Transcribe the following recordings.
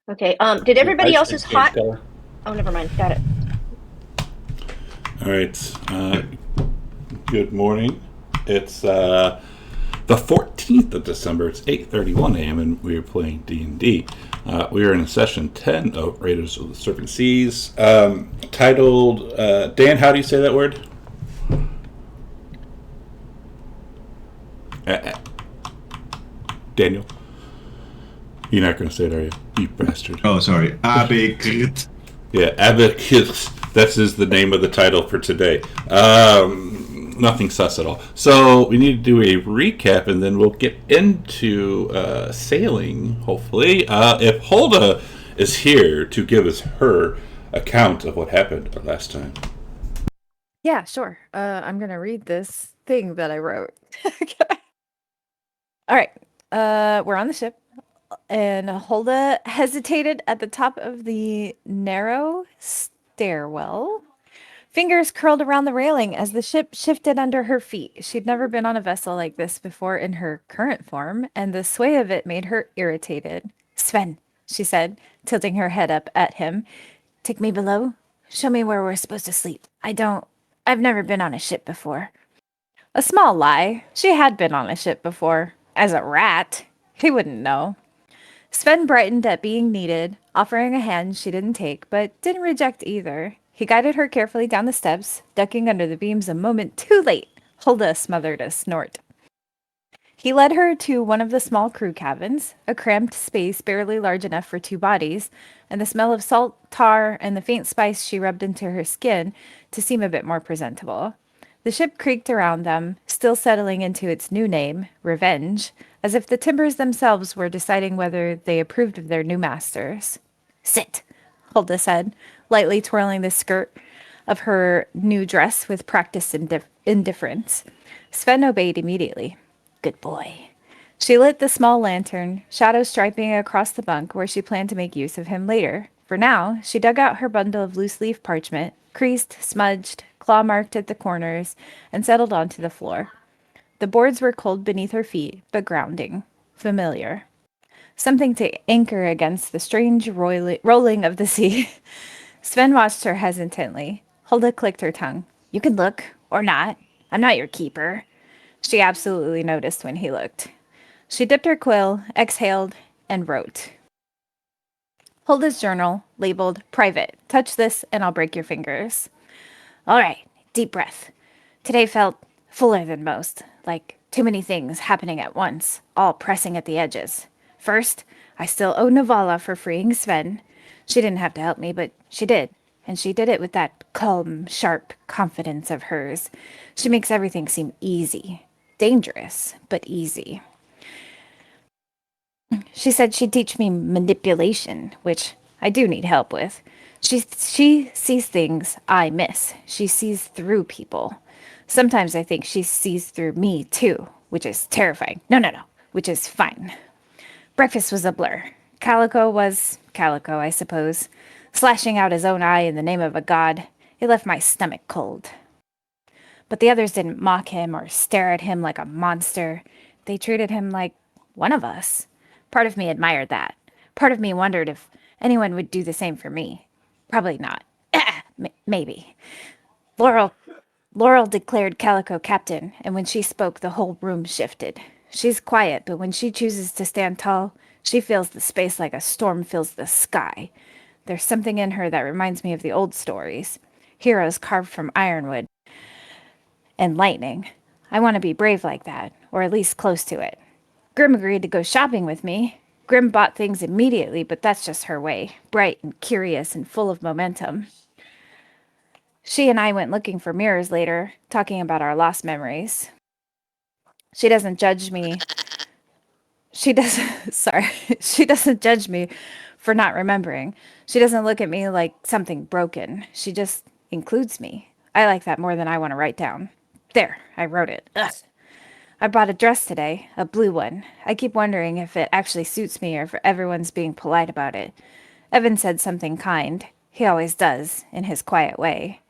Okay. Did everybody Ice else's cream cone, hot? Stella. Oh, never mind. Got it. All right. Good morning. It's the 14th of December. It's 8:31 a.m. and we are playing D&D. We are in session 10 of Raiders of the Serpent Seas, titled Dan. How do you say that word? Uh, Daniel. You're not going to say it, are you? You bastard. Oh, sorry. Abig. Yeah, Abacus. That is the name of the title for today. Nothing sus at all. So we need to do a recap, and then we'll get into sailing. Hopefully, if Hulda is here to give us her account of what happened last time. Yeah, sure. I'm gonna read this thing that I wrote. All right. We're on the ship, and Hulda hesitated at the top of the narrow stairwell. Fingers curled around the railing as the ship shifted under her feet. She'd never been on a vessel like this before in her current form, and the sway of it made her irritated. Sven, she said, tilting her head up at him. Take me below. Show me where we're supposed to sleep. I've never been on a ship before. A small lie. She had been on a ship before. As a rat. He wouldn't know. Sven brightened at being needed, offering a hand she didn't take, but didn't reject either. He guided her carefully down the steps, ducking under the beams a moment too late. Hulda smothered a snort. He led her to one of the small crew cabins, a cramped space barely large enough for two bodies, and the smell of salt, tar, and the faint spice she rubbed into her skin to seem a bit more presentable. The ship creaked around them, still settling into its new name, Revenge, as if the timbers themselves were deciding whether they approved of their new masters. Sit, Hulda said, lightly twirling the skirt of her new dress with practiced indifference. Sven obeyed immediately. Good boy. She lit the small lantern, shadow striping across the bunk where she planned to make use of him later. For now, she dug out her bundle of loose-leaf parchment, creased, smudged, claw-marked at the corners, and settled onto the floor. The boards were cold beneath her feet, but grounding. Familiar. Something to anchor against the strange rolling of the sea. Sven watched her hesitantly. Hulda clicked her tongue. You can look, or not. I'm not your keeper. She absolutely noticed when he looked. She dipped her quill, exhaled, and wrote. Hulda's journal, labeled Private. Touch this and I'll break your fingers. All right, deep breath. Today felt fuller than most, like too many things happening at once, all pressing at the edges. First, I still owe Navala for freeing Sven. She didn't have to help me, but she did. And she did it with that calm, sharp confidence of hers. She makes everything seem easy. Dangerous, but easy. She said she'd teach me manipulation, which I do need help with. She sees things I miss. She sees through people. Sometimes I think she sees through me, too, which is terrifying. No, which is fine. Breakfast was a blur. Calico was Calico, I suppose. Slashing out his own eye in the name of a god, it left my stomach cold. But the others didn't mock him or stare at him like a monster. They treated him like one of us. Part of me admired that. Part of me wondered if anyone would do the same for me. Probably not. Maybe. Laurel Laurel declared Calico captain, and when she spoke, the whole room shifted. She's quiet, but when she chooses to stand tall, she fills the space like a storm fills the sky. There's something in her that reminds me of the old stories. Heroes carved from ironwood and lightning. I want to be brave like that, or at least close to it. Grim agreed to go shopping with me. Grim bought things immediately, but that's just her way. Bright and curious and full of momentum. She and I went looking for mirrors later, talking about our lost memories. She doesn't judge me. She doesn't, sorry, she doesn't judge me for not remembering. She doesn't look at me like something broken. She just includes me. I like that more than I want to write down. There, I wrote it. Ugh. I bought a dress today, a blue one. I keep wondering if it actually suits me or if everyone's being polite about it. Evan said something kind. He always does, in his quiet way.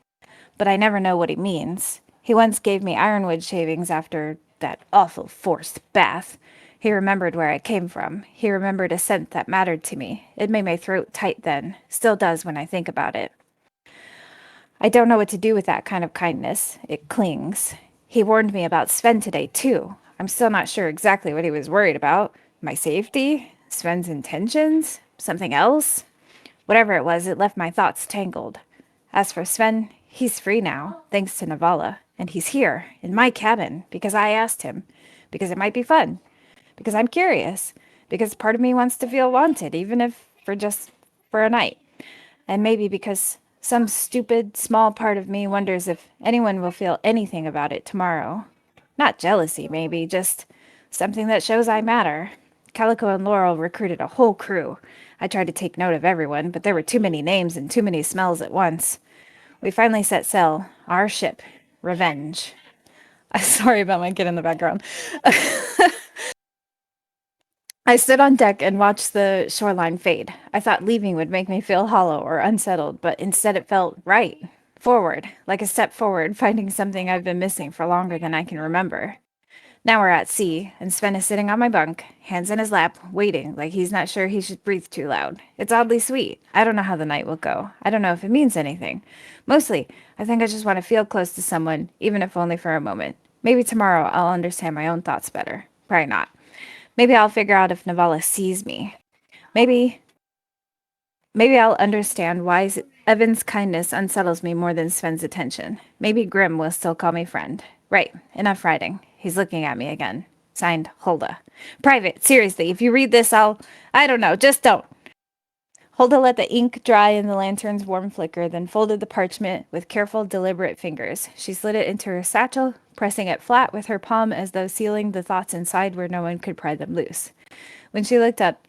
But I never know what he means. He once gave me ironwood shavings after that awful forced bath. He remembered where I came from. He remembered a scent that mattered to me. It made my throat tight then. Still does when I think about it. I don't know what to do with that kind of kindness. It clings. He warned me about Sven today, too. I'm still not sure exactly what he was worried about. My safety? Sven's intentions? Something else? Whatever it was, it left my thoughts tangled. As for Sven, he's free now, thanks to Navala. And he's here, in my cabin, because I asked him. Because it might be fun. Because I'm curious. Because part of me wants to feel wanted, even if for a night. And maybe because some stupid, small part of me wonders if anyone will feel anything about it tomorrow. Not jealousy, maybe, just something that shows I matter. Calico and Laurel recruited a whole crew. I tried to take note of everyone, but there were too many names and too many smells at once. We finally set sail, our ship, Revenge. Sorry about my kid in the background. I stood on deck and watched the shoreline fade. I thought leaving would make me feel hollow or unsettled, but instead it felt right. Forward, like a step forward, finding something I've been missing for longer than I can remember. Now we're at sea, and Sven is sitting on my bunk, hands in his lap, waiting like he's not sure he should breathe too loud. It's oddly sweet. I don't know how the night will go. I don't know if it means anything. Mostly, I think I just want to feel close to someone, even if only for a moment. Maybe tomorrow I'll understand my own thoughts better. Probably not. Maybe I'll figure out if Navala sees me. Maybe I'll understand why Evan's kindness unsettles me more than Sven's attention. Maybe Grim will still call me friend. Right, enough writing. He's looking at me again. Signed, Hulda. Private, seriously, if you read this, I don't know, just don't. Hulda let the ink dry in the lantern's warm flicker, then folded the parchment with careful, deliberate fingers. She slid it into her satchel, pressing it flat with her palm as though sealing the thoughts inside where no one could pry them loose. When she looked up,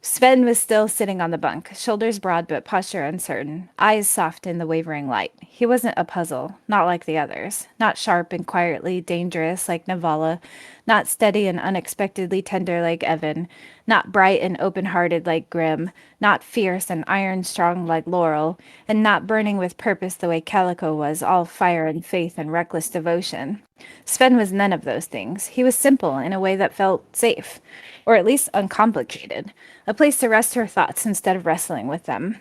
Sven was still sitting on the bunk, shoulders broad but posture uncertain, eyes soft in the wavering light. He wasn't a puzzle, not like the others, not sharp and quietly dangerous like Navala, not steady and unexpectedly tender like Evan, not bright and open-hearted like Grim, not fierce and iron-strong like Laurel, and not burning with purpose the way Calico was, all fire and faith and reckless devotion. Sven was none of those things. He was simple in a way that felt safe, or at least uncomplicated, a place to rest her thoughts instead of wrestling with them.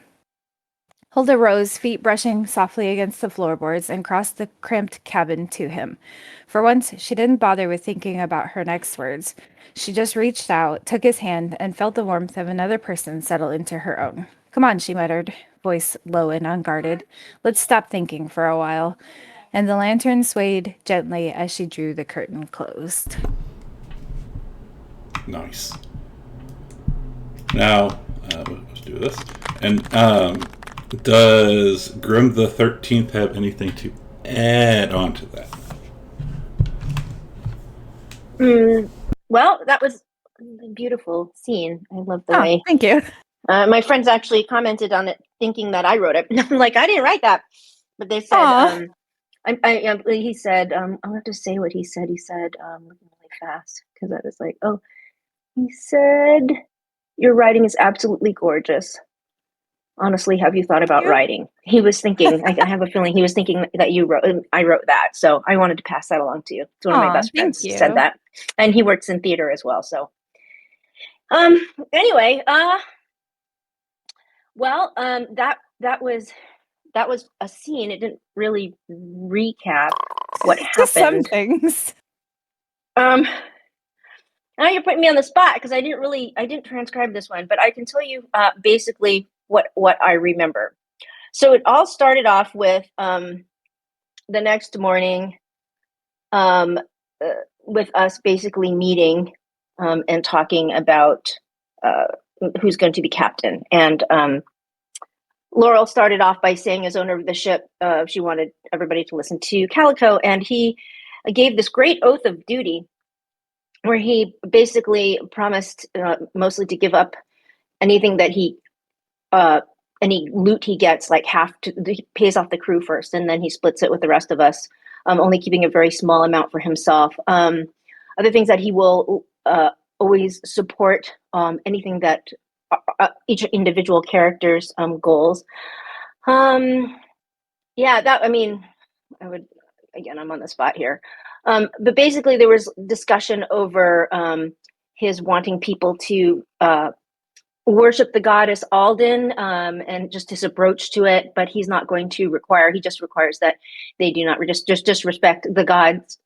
Hulda rose, feet brushing softly against the floorboards, and crossed the cramped cabin to him. For once, she didn't bother with thinking about her next words. She just reached out, took his hand, and felt the warmth of another person settle into her own. Come on, she muttered, voice low and unguarded. Let's stop thinking for a while. And the lantern swayed gently as she drew the curtain closed. Nice. Now, let's do this. And does Grim the 13th have anything to add on to that? Well, that was a beautiful scene. I love the way. Thank you. My friends actually commented on it, thinking that I wrote it. I'm like, I didn't write that, but they said, he said, I'll have to say what he said. He said, looking really fast because I was like, oh, he said, your writing is absolutely gorgeous. Honestly, have you thought about writing? He was thinking, I have a feeling he was thinking that I wrote that. So I wanted to pass that along to you. It's one of my best friends said that. And he works in theater as well. So, anyway, that was a scene. It didn't really recap what happened. Some things. Now you're putting me on the spot because I didn't transcribe this one, but I can tell you basically what I remember. So it all started off with the next morning with us basically meeting and talking about who's going to be captain. And Laurel started off by saying, as owner of the ship, she wanted everybody to listen to Calico, and he gave this great oath of duty where he basically promised mostly to give up anything that any loot he gets, like he pays off the crew first, and then he splits it with the rest of us, only keeping a very small amount for himself. Other things that he will always support anything that each individual character's goals. I would, again, I'm on the spot here. But basically, there was discussion over his wanting people to worship the goddess Alden, and just as a brooch to it. But he's not going to require. He just requires that they do not just disrespect the gods,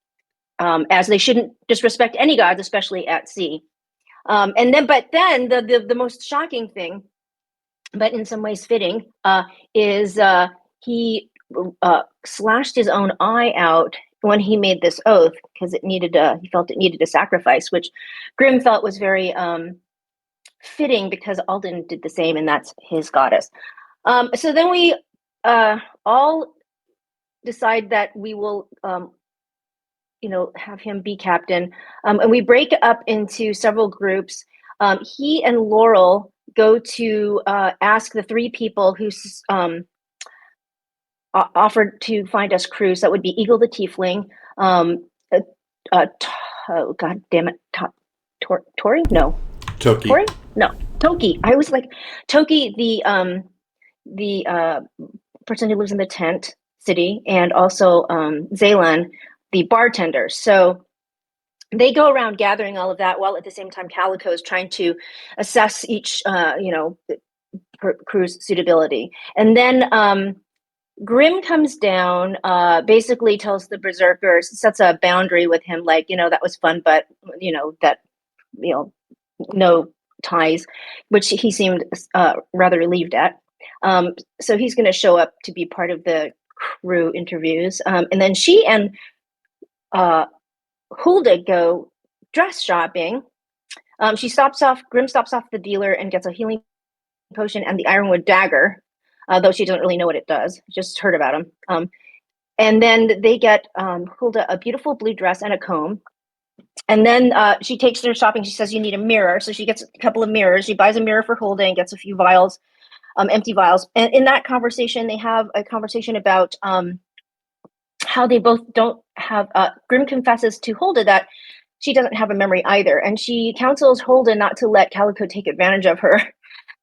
as they shouldn't disrespect any gods, especially at sea. But then the most shocking thing, but in some ways fitting, is he slashed his own eye out when he made this oath, because he felt it needed a sacrifice, which Grimm felt was very fitting, because Alden did the same, and that's his goddess. So then we all decide that we will have him be captain, and we break up into several groups. He and Laurel go to ask the three people who offered to find us crews. That would be Eagle the Tiefling, oh god damn it, Tori? No. Toki. Tori? No. Toki. I was like Toki, the person who lives in the tent city, and also Zalan, the bartender. So they go around gathering all of that, while at the same time Calico is trying to assess each crew's suitability. And then Grimm comes down, basically tells the berserkers, sets a boundary with him, like, that was fun, but no ties, which he seemed rather relieved at. So he's going to show up to be part of the crew interviews. And then she and Hulda go dress shopping. Grimm stops off the dealer and gets a healing potion and the ironwood dagger, though she doesn't really know what it does. Just heard about him. And then they get Hulda a beautiful blue dress and a comb. And then she takes her shopping. She says, you need a mirror. So she gets a couple of mirrors. She buys a mirror for Hulda and gets a few vials, empty vials. And in that conversation, they have a conversation about how they both don't have, Grimm confesses to Hulda that she doesn't have a memory either. And she counsels Hulda not to let Calico take advantage of her,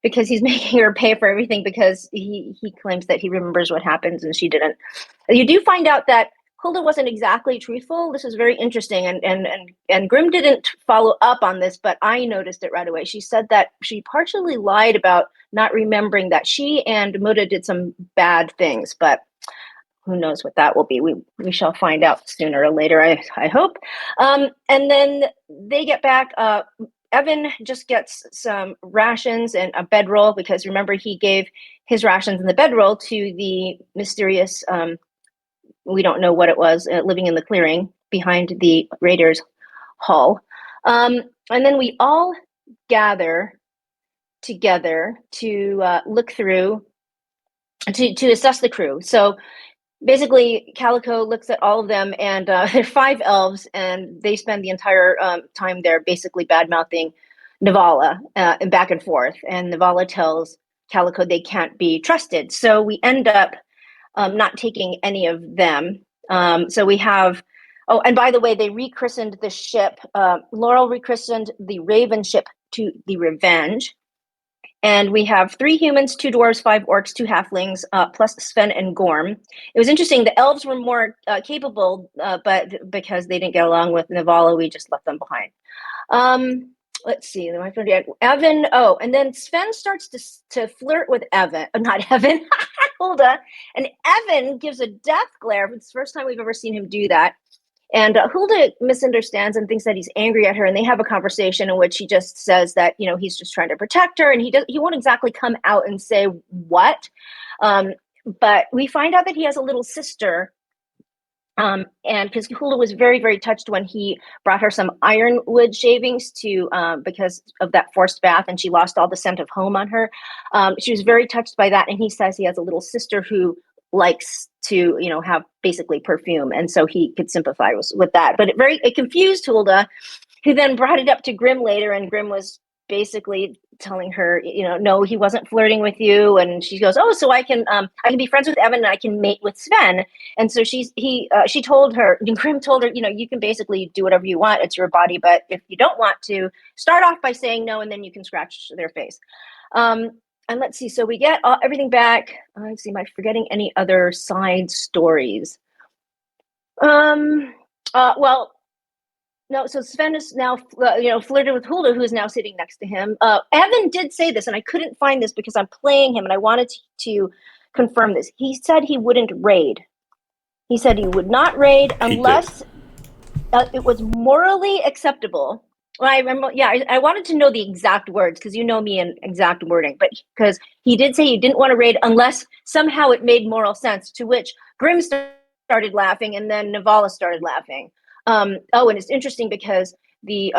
because he's making her pay for everything, because he claims that he remembers what happens and she didn't. You do find out that Hulda wasn't exactly truthful. This is very interesting, and Grimm didn't follow up on this, but I noticed it right away. She said that she partially lied about not remembering that she and Muda did some bad things, but who knows what that will be. We shall find out sooner or later, I hope. And then they get back. Evan just gets some rations and a bedroll, because remember, he gave his rations and the bedroll to the mysterious, we don't know what it was, living in the clearing behind the Raiders' hull. And then we all gather together to look through, to assess the crew. So basically, Calico looks at all of them, and there are 5 elves, and they spend the entire time there basically bad-mouthing Navala, and back and forth. And Navala tells Calico they can't be trusted. So we end up not taking any of them. So we have, oh, and by the way, they rechristened the ship. Laurel rechristened the Raven ship to the Revenge. And we have 3 humans, 2 dwarves, 5 orcs, 2 halflings, plus Sven and Gorm. It was interesting. The elves were more capable, but because they didn't get along with Navala, we just left them behind. Let's see. Evan. Oh, and then Sven starts to flirt with Evan. Not Evan. Hulda. And Evan gives a death glare. It's the first time we've ever seen him do that. And Hulda misunderstands and thinks that he's angry at her, and they have a conversation in which he just says that, he's just trying to protect her, and he won't exactly come out and say what. But we find out that he has a little sister, and because Hulda was very, very touched when he brought her some ironwood shavings because of that forced bath, and she lost all the scent of home on her. She was very touched by that, and he says he has a little sister who likes to have basically perfume, and so he could sympathize with that. But it confused Hulda, who then brought it up to Grimm later, and Grimm was basically telling her, no, he wasn't flirting with you. And she goes, oh, so I can be friends with Evan and I can mate with Sven. And so she told her, Grimm told her, you can basically do whatever you want, it's your body, but if you don't want to, start off by saying no, and then you can scratch their face. And let's see, so we get everything back. Let's see, am I forgetting any other side stories? Well, no. So Sven is now, flirted with Hulda, who is now sitting next to him. Evan did say this, and I couldn't find this because I'm playing him, and I wanted to confirm this. He said he wouldn't raid. He said he would not raid unless it was morally acceptable. Well, I remember, I wanted to know the exact words because you know me and exact wording, but because he did say he didn't want to raid unless somehow it made moral sense, to which Grimm started laughing and then Navala started laughing. And it's interesting because the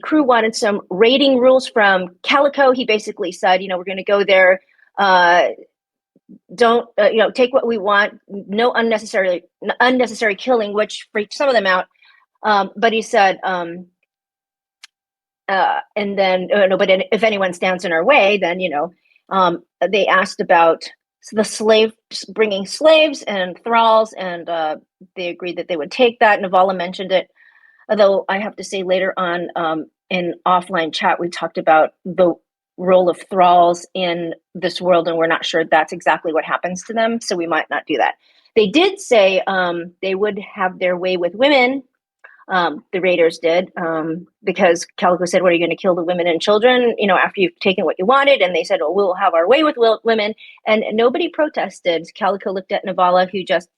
crew wanted some raiding rules from Calico. He basically said, we're going to go there. Don't take what we want. No unnecessary killing, which freaked some of them out. But he said, and then but if anyone stands in our way, then they asked about the bringing slaves and thralls, and they agreed that they would take that. Navala mentioned it, although I have to say later on in offline chat we talked about the role of thralls in this world, and we're not sure that's exactly what happens to them, so we might not do that. They did say they would have their way with women. The raiders did, because Calico said, what are you going to kill the women and children, after you've taken what you wanted? And they said, well, we'll have our way with women. And nobody protested. Calico looked at Navala, who just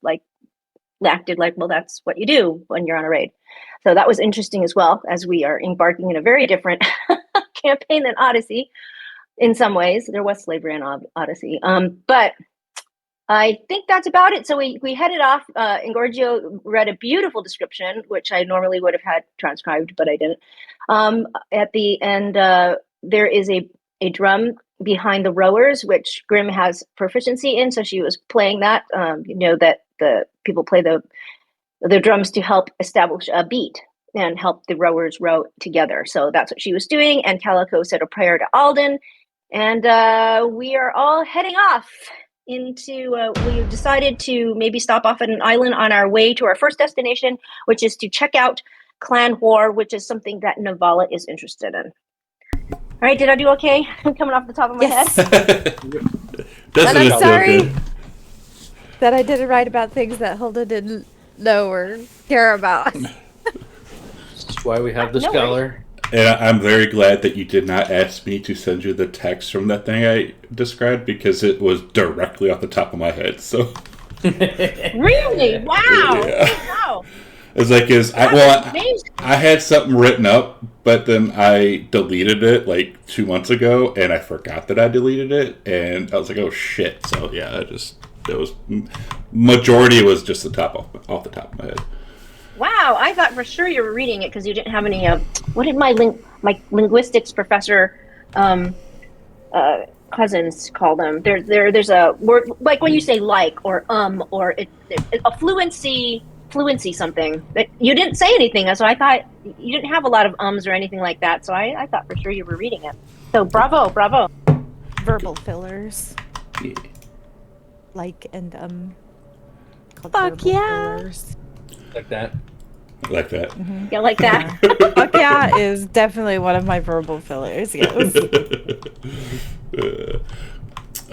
acted like, well, that's what you do when you're on a raid. So that was interesting as well, as we are embarking in a very different campaign than Odyssey. In some ways, there was slavery in Odyssey. But I think that's about it. So we headed off. Ingorgio read a beautiful description, which I normally would have had transcribed, but I didn't. At the end, there is a drum behind the rowers, which Grimm has proficiency in. So she was playing that. That the people play the drums to help establish a beat and help the rowers row together. So that's what she was doing. And Calico said a prayer to Alden. And we are all heading off into, we decided to maybe stop off at an island on our way to our first destination, which is to check out Clan War, which is something that Navala is interested in. All right, did I do okay? I'm coming off the top of my head. And I'm sorry that I didn't write about things that Hulda didn't know or care about. That's why we have the scholar. And I'm very glad that you did not ask me to send you the text from that thing I described, because it was directly off the top of my head. So really, wow! Yeah. Wow. It's like, I had something written up, but then I deleted it like 2 months ago, and I forgot that I deleted it, and I was like, oh shit! So yeah, majority was just off the top of my head. Wow, I thought for sure you were reading it because you didn't have any. What did my linguistics professor cousins call them? There's a word like when you say or a fluency something that you didn't say anything. So I thought you didn't have a lot of ums or anything like that. So I thought for sure you were reading it. So bravo. Verbal fillers. Yeah. And Fuck yeah. Fillers. Like that. Like that. Mm-hmm. Yeah, like that. Fuck yeah is definitely one of my verbal fillers, yes.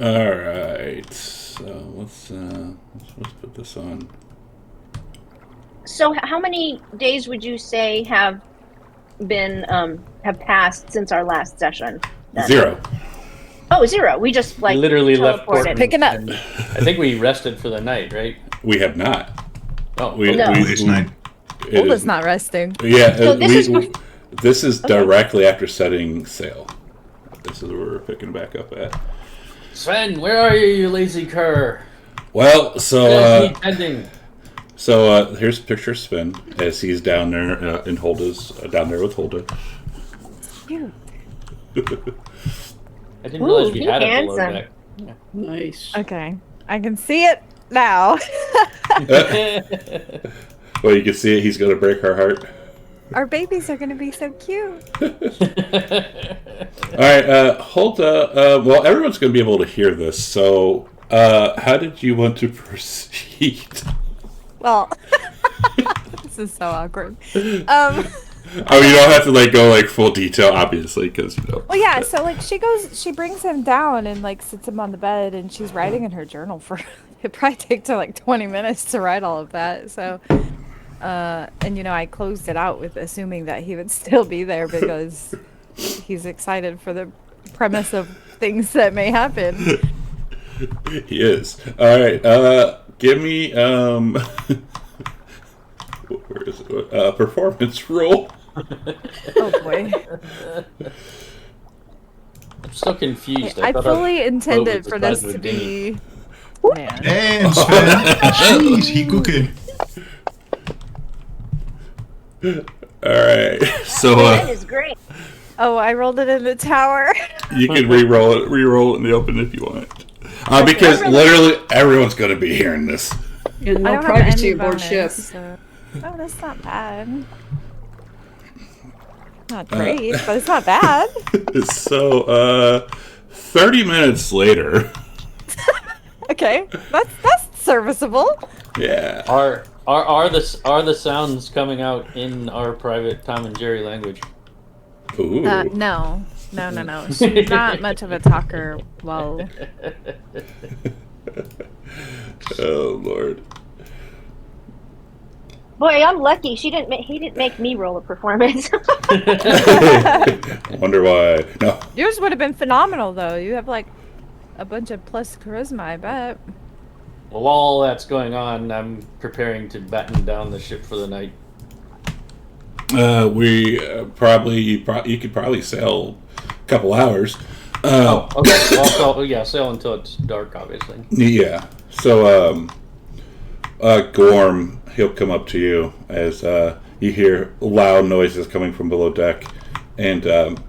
All right. So let's put this on. So how many days would you say have been have passed since our last session? Then? 0. Oh, 0. We just We literally left teleported. Picking up. I think we rested for the night, right? We have not. Oh, This night. Hulda's not resting. Yeah, So this is directly after setting sail. This is where we're picking back up at. Sven, where are you, you lazy cur? Well, so here's a picture of Sven as he's down there in Hulda's down there with Hulda. Cute. I didn't realize we had a below deck. Yeah. Nice. Okay, I can see it now. Well, you can see it. He's going to break our heart. Our babies are going to be so cute. All right, Hulda. Well, everyone's going to be able to hear this. So, how did you want to proceed? Well, this is so awkward. Oh, you don't have to go full detail, obviously, because Well, yeah. So she brings him down and sits him on the bed, and she's writing in her journal for. It probably takes her 20 minutes to write all of that. So, And I closed it out with assuming that he would still be there because he's excited for the premise of things that may happen. He is. All right. Give me where is it? Performance roll. Oh boy. I'm still confused. I thought fully our intended boat for was this the to size of a dinghy. be. Man. And Sven, jeez, he cooking. All right. So That is great. Oh, I rolled it in the tower. you can re-roll it in the open if you want. Because literally everyone's going to be hearing this. And I no don't privacy have any aboard bonus, ship. so... Oh, that's not bad. Not great, but it's not bad. So 30 minutes later. Okay, that's serviceable. Yeah. Are the sounds coming out in our private Tom and Jerry language? Ooh. No. She's not much of a talker. Well, Oh Lord. Boy, I'm lucky. He didn't make me roll a performance. Wonder why. No. yours would have been phenomenal, though. You have like a bunch of plus charisma, I bet. Well, while all that's going on, I'm preparing to batten down the ship for the night. We you could probably sail a couple hours. Okay. Well, sail until it's dark, obviously. Yeah. So Gorm, he'll come up to you as you hear loud noises coming from below deck, and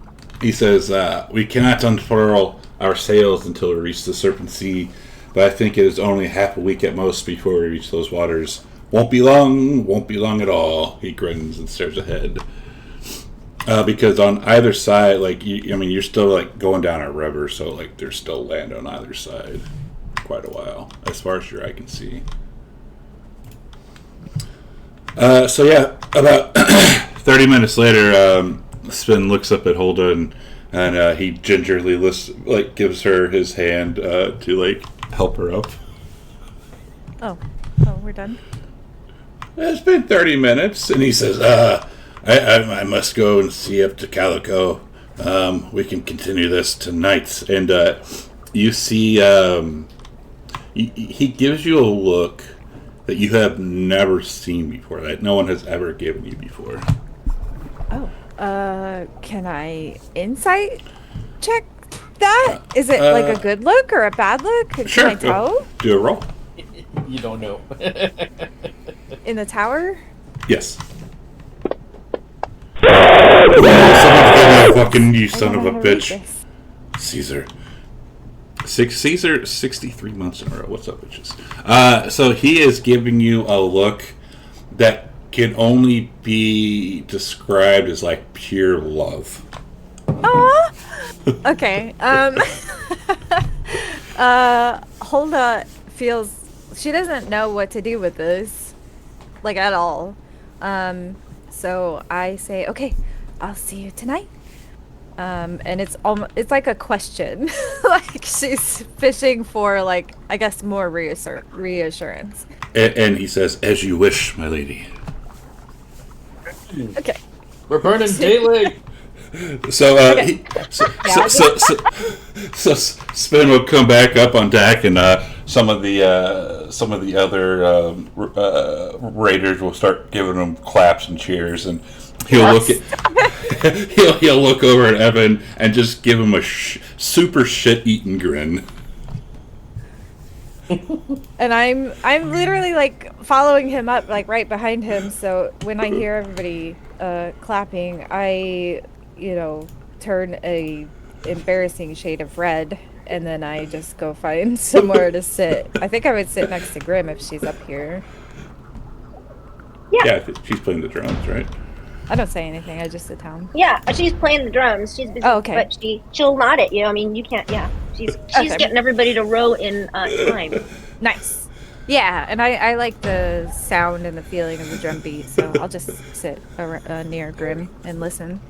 he says, "We cannot unfurl our sails until we reach the Serpent Sea, but I think it is only half a week at most before we reach those waters. Won't be long at all." He grins and stares ahead. Because on either side, you're still going down a river, so there's still land on either side, quite a while, as far as your eye can see. So yeah, about 30 minutes later, Sven looks up at Hulda and he gingerly gives her his hand to help her up. Oh, we're done. It's been 30 minutes, and he says, I must go and see up to Calico. We can continue this tonight. And you see, he gives you a look that you have never seen before, that no one has ever given you before. Oh, can I insight check that? Is it like a good look or a bad look? Can Sure. I tell? Do a roll. You don't know. In the tower? Yes. You son of a bitch. Caesar. Caesar, 63 months in a row. What's up, bitches? So he is giving you a look that can only be described as pure love. Aww. Okay. Hulda feels she doesn't know what to do with this, at all. So I say, okay, I'll see you tonight. And it's like a question, she's fishing for I guess more reassurance. And he says, "As you wish, my lady." Okay. We're burning daylight. So, so Sven will come back up on deck, and some of the other raiders will start giving him claps and cheers, and he'll he'll look over at Evan and just give him a super shit-eaten grin. And I'm literally following him up right behind him, so when I hear everybody clapping, I turn a embarrassing shade of red, and then I just go find somewhere to sit. I think I would sit next to Grim if she's up here. Yeah, she's playing the drums, right? I don't say anything, I just sit down. Yeah, she's playing the drums. She's busy, but she'll nod at you. I mean, you can't. Yeah, she's getting everybody to row in time. Nice. Yeah, and I like the sound and the feeling of the drum beat, so I'll just sit near Grim and listen.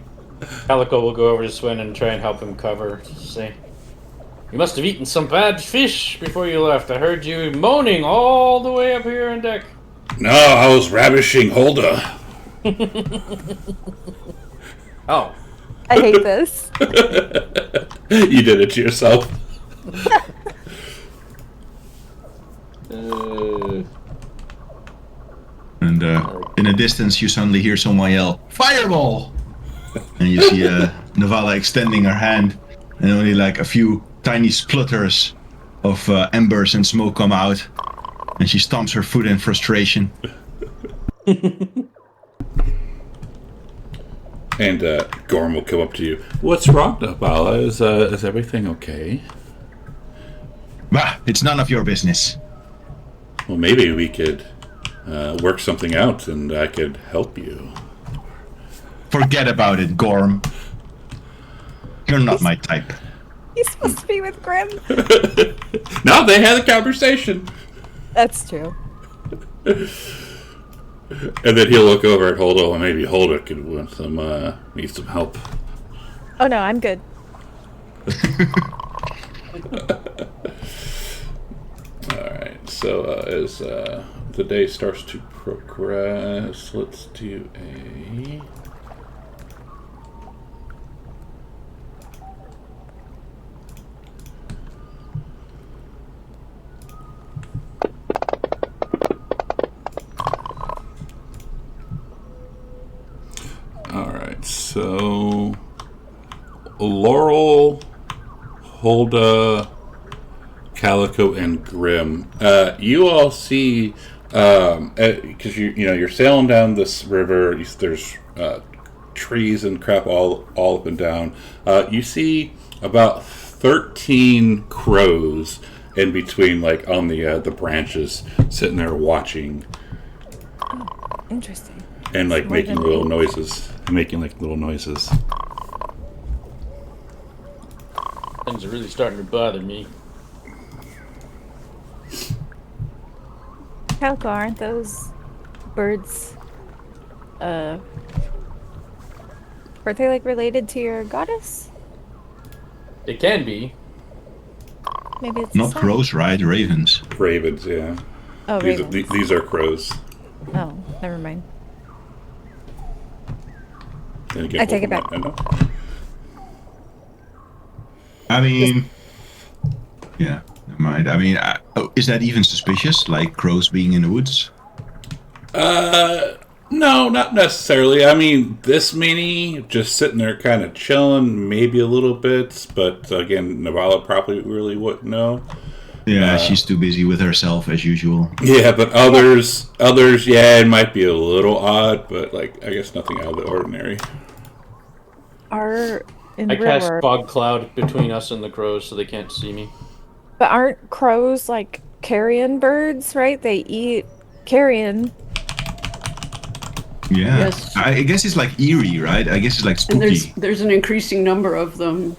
Calico will go over to Sven and try and help him cover. Say, "You must have eaten some bad fish before you left. I heard you moaning all the way up here on deck." No, I was ravishing Hulda. Oh. I hate this. You did it to yourself. And in the distance, you suddenly hear someone yell, "Fireball!" And you see Navala extending her hand, and only like a few tiny splutters of embers and smoke come out. And she stomps her foot in frustration. And Gorm will come up to you. What's wrong, Nabala? Is everything okay? Bah, it's none of your business. Well, maybe we could work something out, and I could help you. Forget about it, Gorm. You're not my type. He's supposed to be with Grim. No, they had a conversation. That's true. And then he'll look over at Hulda, and maybe Hulda could need some help. Oh no, I'm good. Alright, so as the day starts to progress, let's do a... Alright, so Laurel, Hulda, Calico, and Grim. You all see, because you're sailing down this river. There's trees and crap all up and down. You see about 13 crows in between, like on the branches, sitting there watching. Oh, interesting. And like More making than little me. noises. Things are really starting to bother me. Calico, aren't those birds? Are they like related to your goddess? It can be. Maybe it's Not the sun. crows, right? Ravens. Ravens, yeah. Oh, ravens. These are crows. Oh, never mind. Then again, I take it both back. of them, I mean, yeah, never mind. I mean, is that even suspicious? Like crows being in the woods? No, not necessarily. I mean, this many just sitting there kind of chilling, maybe a little bit, but again, Navala probably really wouldn't know. Yeah, she's too busy with herself as usual. Yeah, but others, yeah, it might be a little odd, but like, I guess nothing out of the ordinary. Are in I the cast river, fog cloud between us and the crows so they can't see me. but aren't crows like carrion birds? Right? They eat carrion. Yeah, Yes. I guess it's like eerie, right? I guess it's like And spooky. there's an increasing number of them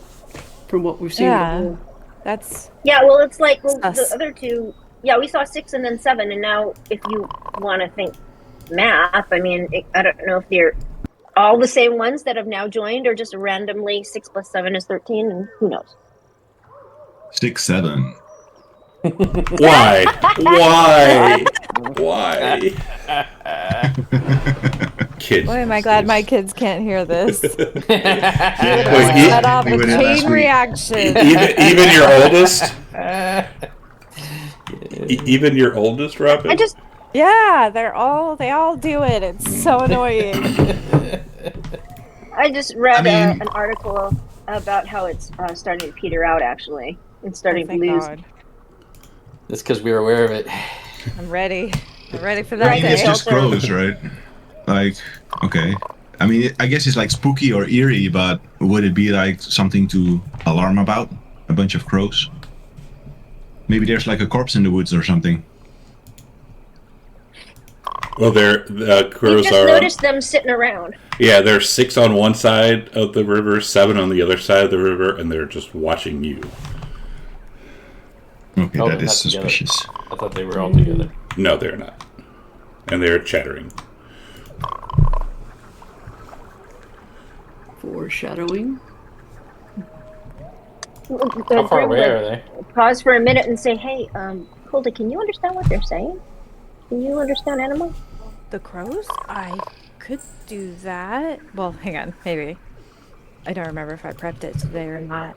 from what we've seen. Yeah. before. That's Yeah, well, it's like the Sus. other two. Yeah, we saw 6 and then 7, and now if you want to think math, I mean, I don't know if they're all the same ones that have now joined, or just randomly 6 plus 7 is 13, and who knows? 6, 7. Why? Why? Kids. boy, am I glad my kids can't hear this. Wait, Set off a we were there last chain week. reaction. even your oldest? Even your oldest, Robin? I just Yeah, they all do it. It's so annoying. read I mean- an article about how it's starting to peter out. Actually, it's starting to Thank lose. God. That's because we were aware of it. I'm ready. I'm ready for I that mean, it's day. just crows, right? Like, okay. I mean, I guess it's like spooky or eerie, but would it be like something to alarm about? A bunch of crows? Maybe there's like a corpse in the woods or something. Well, the You crows just are. noticed them sitting around. Yeah, there's 6 on one side of the river, 7 on the other side of the river, and they're just watching you. Okay, Oh, that they're is not together. suspicious. I thought they were all together. No, they're not. And they're chattering. Foreshadowing. How far away are they? Pause for a minute and say, "Hey, Hulda, can you understand what they're saying?" Do you understand animal? The crows? I could do that. Well, hang on, maybe. I don't remember if I prepped it today or not.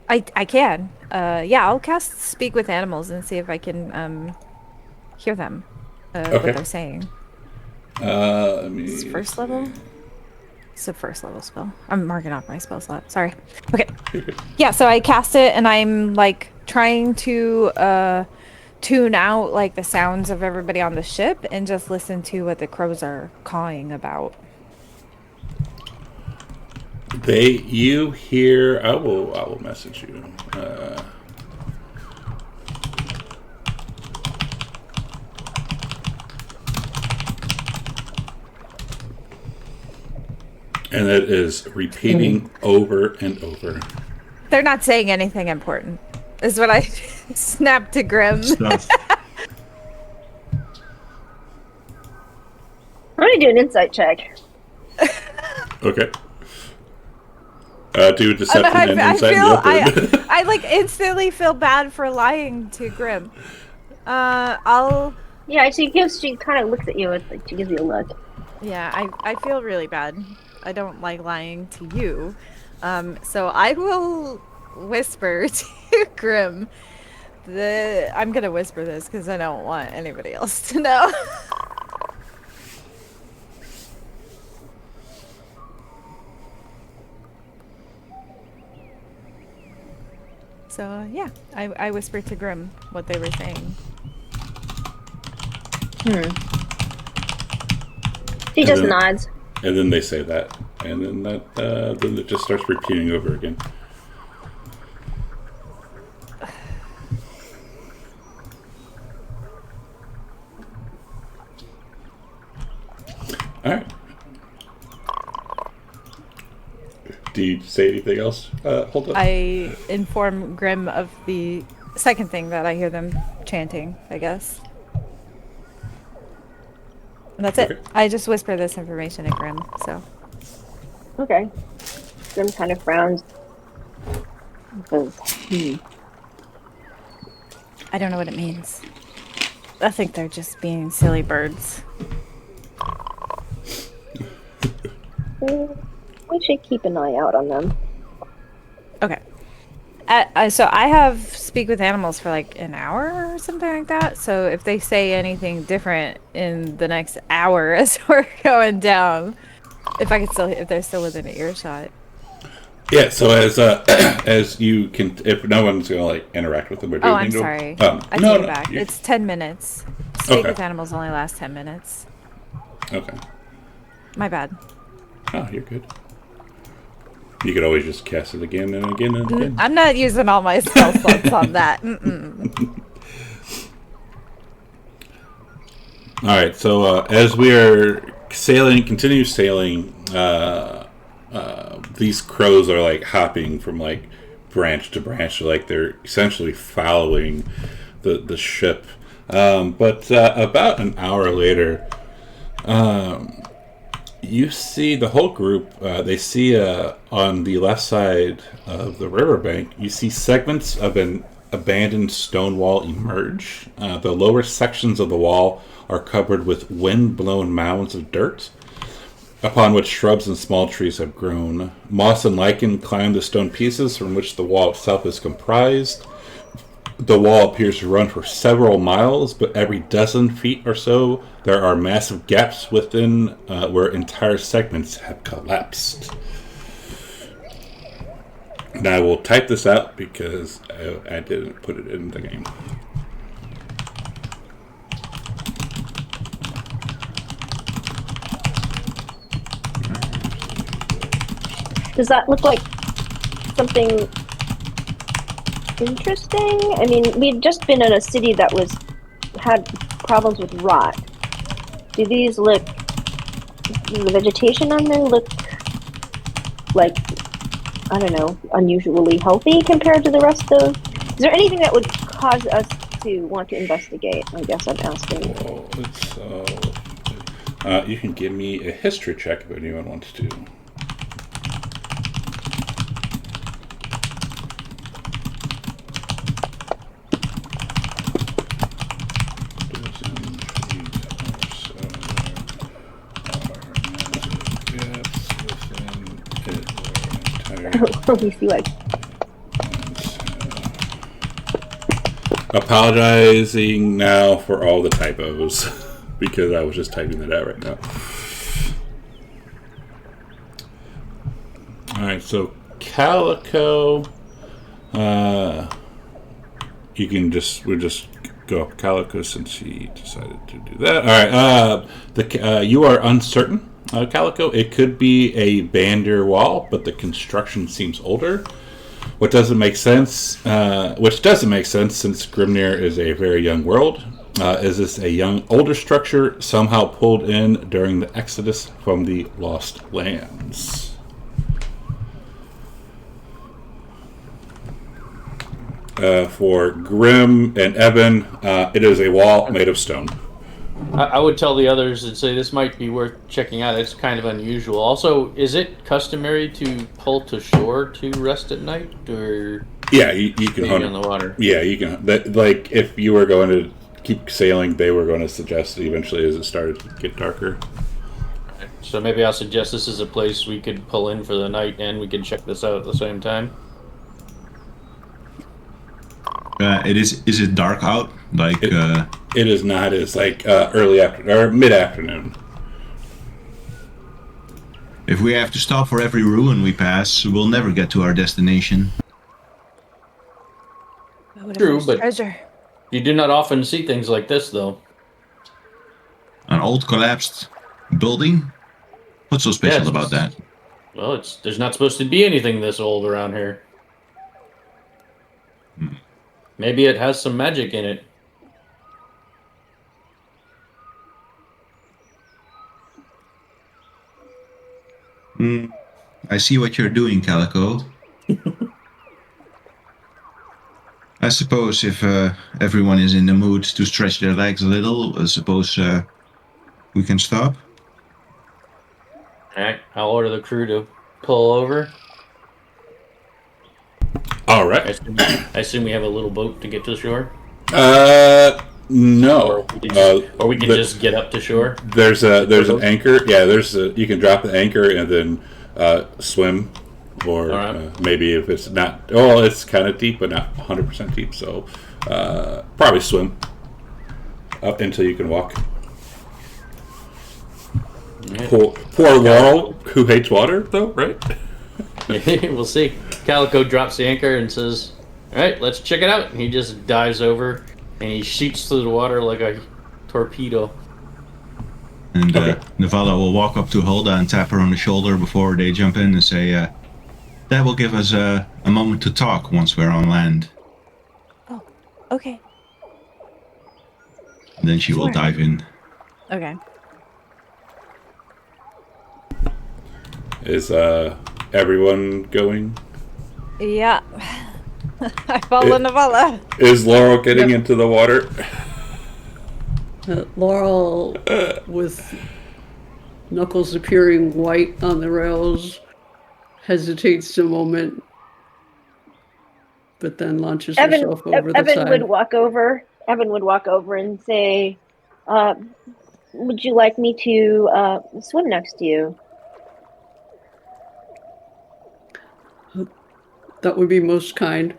I can. Yeah, I'll cast Speak with Animals and see if I can hear them. What Okay. they're saying. Let me It's first see. level? It's a first level spell. I'm marking off my spell slot. Sorry. Okay. Yeah, so I cast it and I'm like trying to tune out like the sounds of everybody on the ship and just listen to what the crows are cawing about. You hear. I will message you. And it is repeating over and over. They're not saying anything important, is what I snapped to Grim. Stuff. I'm gonna do an insight check. Okay. Do deception and I insight. feel I like instantly feel bad for lying to Grim. I'll Yeah, she kind of looks at you. It's like she gives you a look. Yeah, I feel really bad. I don't like lying to you. So I will whisper to Grim. I'm gonna whisper this because I don't want anybody else to know. So yeah, I whispered to Grim what they were saying. She just then- nods. And then they say that, and then then it just starts repeating over again. All right. Do you say anything else? Hold on. I inform Grim of the second thing that I hear them chanting, I guess. And that's it. Okay. I just whisper this information to Grim, so. Okay. Grim kind of frowns. Says, I don't know what it means. I think they're just being silly birds. We should keep an eye out on them. Okay. So I have Speak with Animals for like an hour or something like that. So if they say anything different in the next hour as we're going down, if they're still within an earshot. Yeah. So as you can, if no one's gonna like interact with them or do Oh, I'm anything to them- sorry. I no, take no, it back. you- It's 10 minutes. Speak Okay. with Animals only lasts 10 minutes. Okay. My bad. Oh, you're good. You could always just cast it again and again and again. I'm not using all my spell slots on that. All right, so as we are continue sailing, these crows are like hopping from like branch to branch, like they're essentially following the ship. But about an hour later, you see the whole group. They see on the left side of the riverbank, you see segments of an abandoned stone wall emerge. The lower sections of the wall are covered with wind-blown mounds of dirt, upon which shrubs and small trees have grown. Moss and lichen climb the stone pieces from which the wall itself is comprised. The wall appears to run for several miles, but every dozen feet or so, there are massive gaps within where entire segments have collapsed. And I will type this out because I didn't put it in the game. Does that look like something interesting? I mean, we'd just been in a city that had problems with rot. Do the vegetation on there look like, I don't know, unusually healthy compared to the rest of... Is there anything that would cause us to want to investigate? I guess I'm asking. You can give me a history check if anyone wants to. Let me see what. Apologizing now for all the typos because I was just typing that out right now. All right, so Calico, we'll just go up Calico since he decided to do that. All right, you are uncertain, Calico. It could be a Bander wall, but the construction seems older. Which doesn't make sense since Grimnir is a very young world. Is this a older structure somehow pulled in during the exodus from the Lost Lands? For Grim and Evan, it is a wall made of stone. I would tell the others and say this might be worth checking out. It's kind of unusual. Also, is it customary to pull to shore to rest at night, or yeah, you can on the water? Yeah, you can. Like if you were going to keep sailing, they were going to suggest eventually as it started to get darker. So maybe I'll suggest this is a place we could pull in for the night, and we can check this out at the same time. Is it dark out? Like it is not. It's like early afternoon or mid-afternoon. If we have to stop for every ruin we pass, we'll never get to our destination. True, but treasure. You do not often see things like this, though. An old collapsed building? What's so special about that? Well, there's not supposed to be anything this old around here. Maybe it has some magic in it. I see what you're doing, Calico. I suppose if everyone is in the mood to stretch their legs a little, I suppose we can stop. Alright, I'll order the crew to pull over. All right. I assume we have a little boat to get to the shore? No. Or we can just get up to shore? There's an anchor. Yeah, you can drop the anchor and then swim. Or maybe if it's not... Oh, it's kind of deep, but not 100% deep. So probably swim up until you can walk. Right. Poor Laurel, who hates water, though, right? We'll see. Calico drops the anchor and says, "Alright, let's check it out." And he just dives over and he shoots through the water like a torpedo. And Navala will walk up to Hulda and tap her on the shoulder before they jump in and say, that will give us a moment to talk once we're on land. Oh, okay. And then she will dive in. Okay. Is everyone going? Yeah. I follow Navala. Is Laurel getting into the water? Laurel, with knuckles appearing white on the rails, hesitates a moment, but then launches herself over the side. Evan would walk over and say, "Would you like me to swim next to you?" That would be most kind.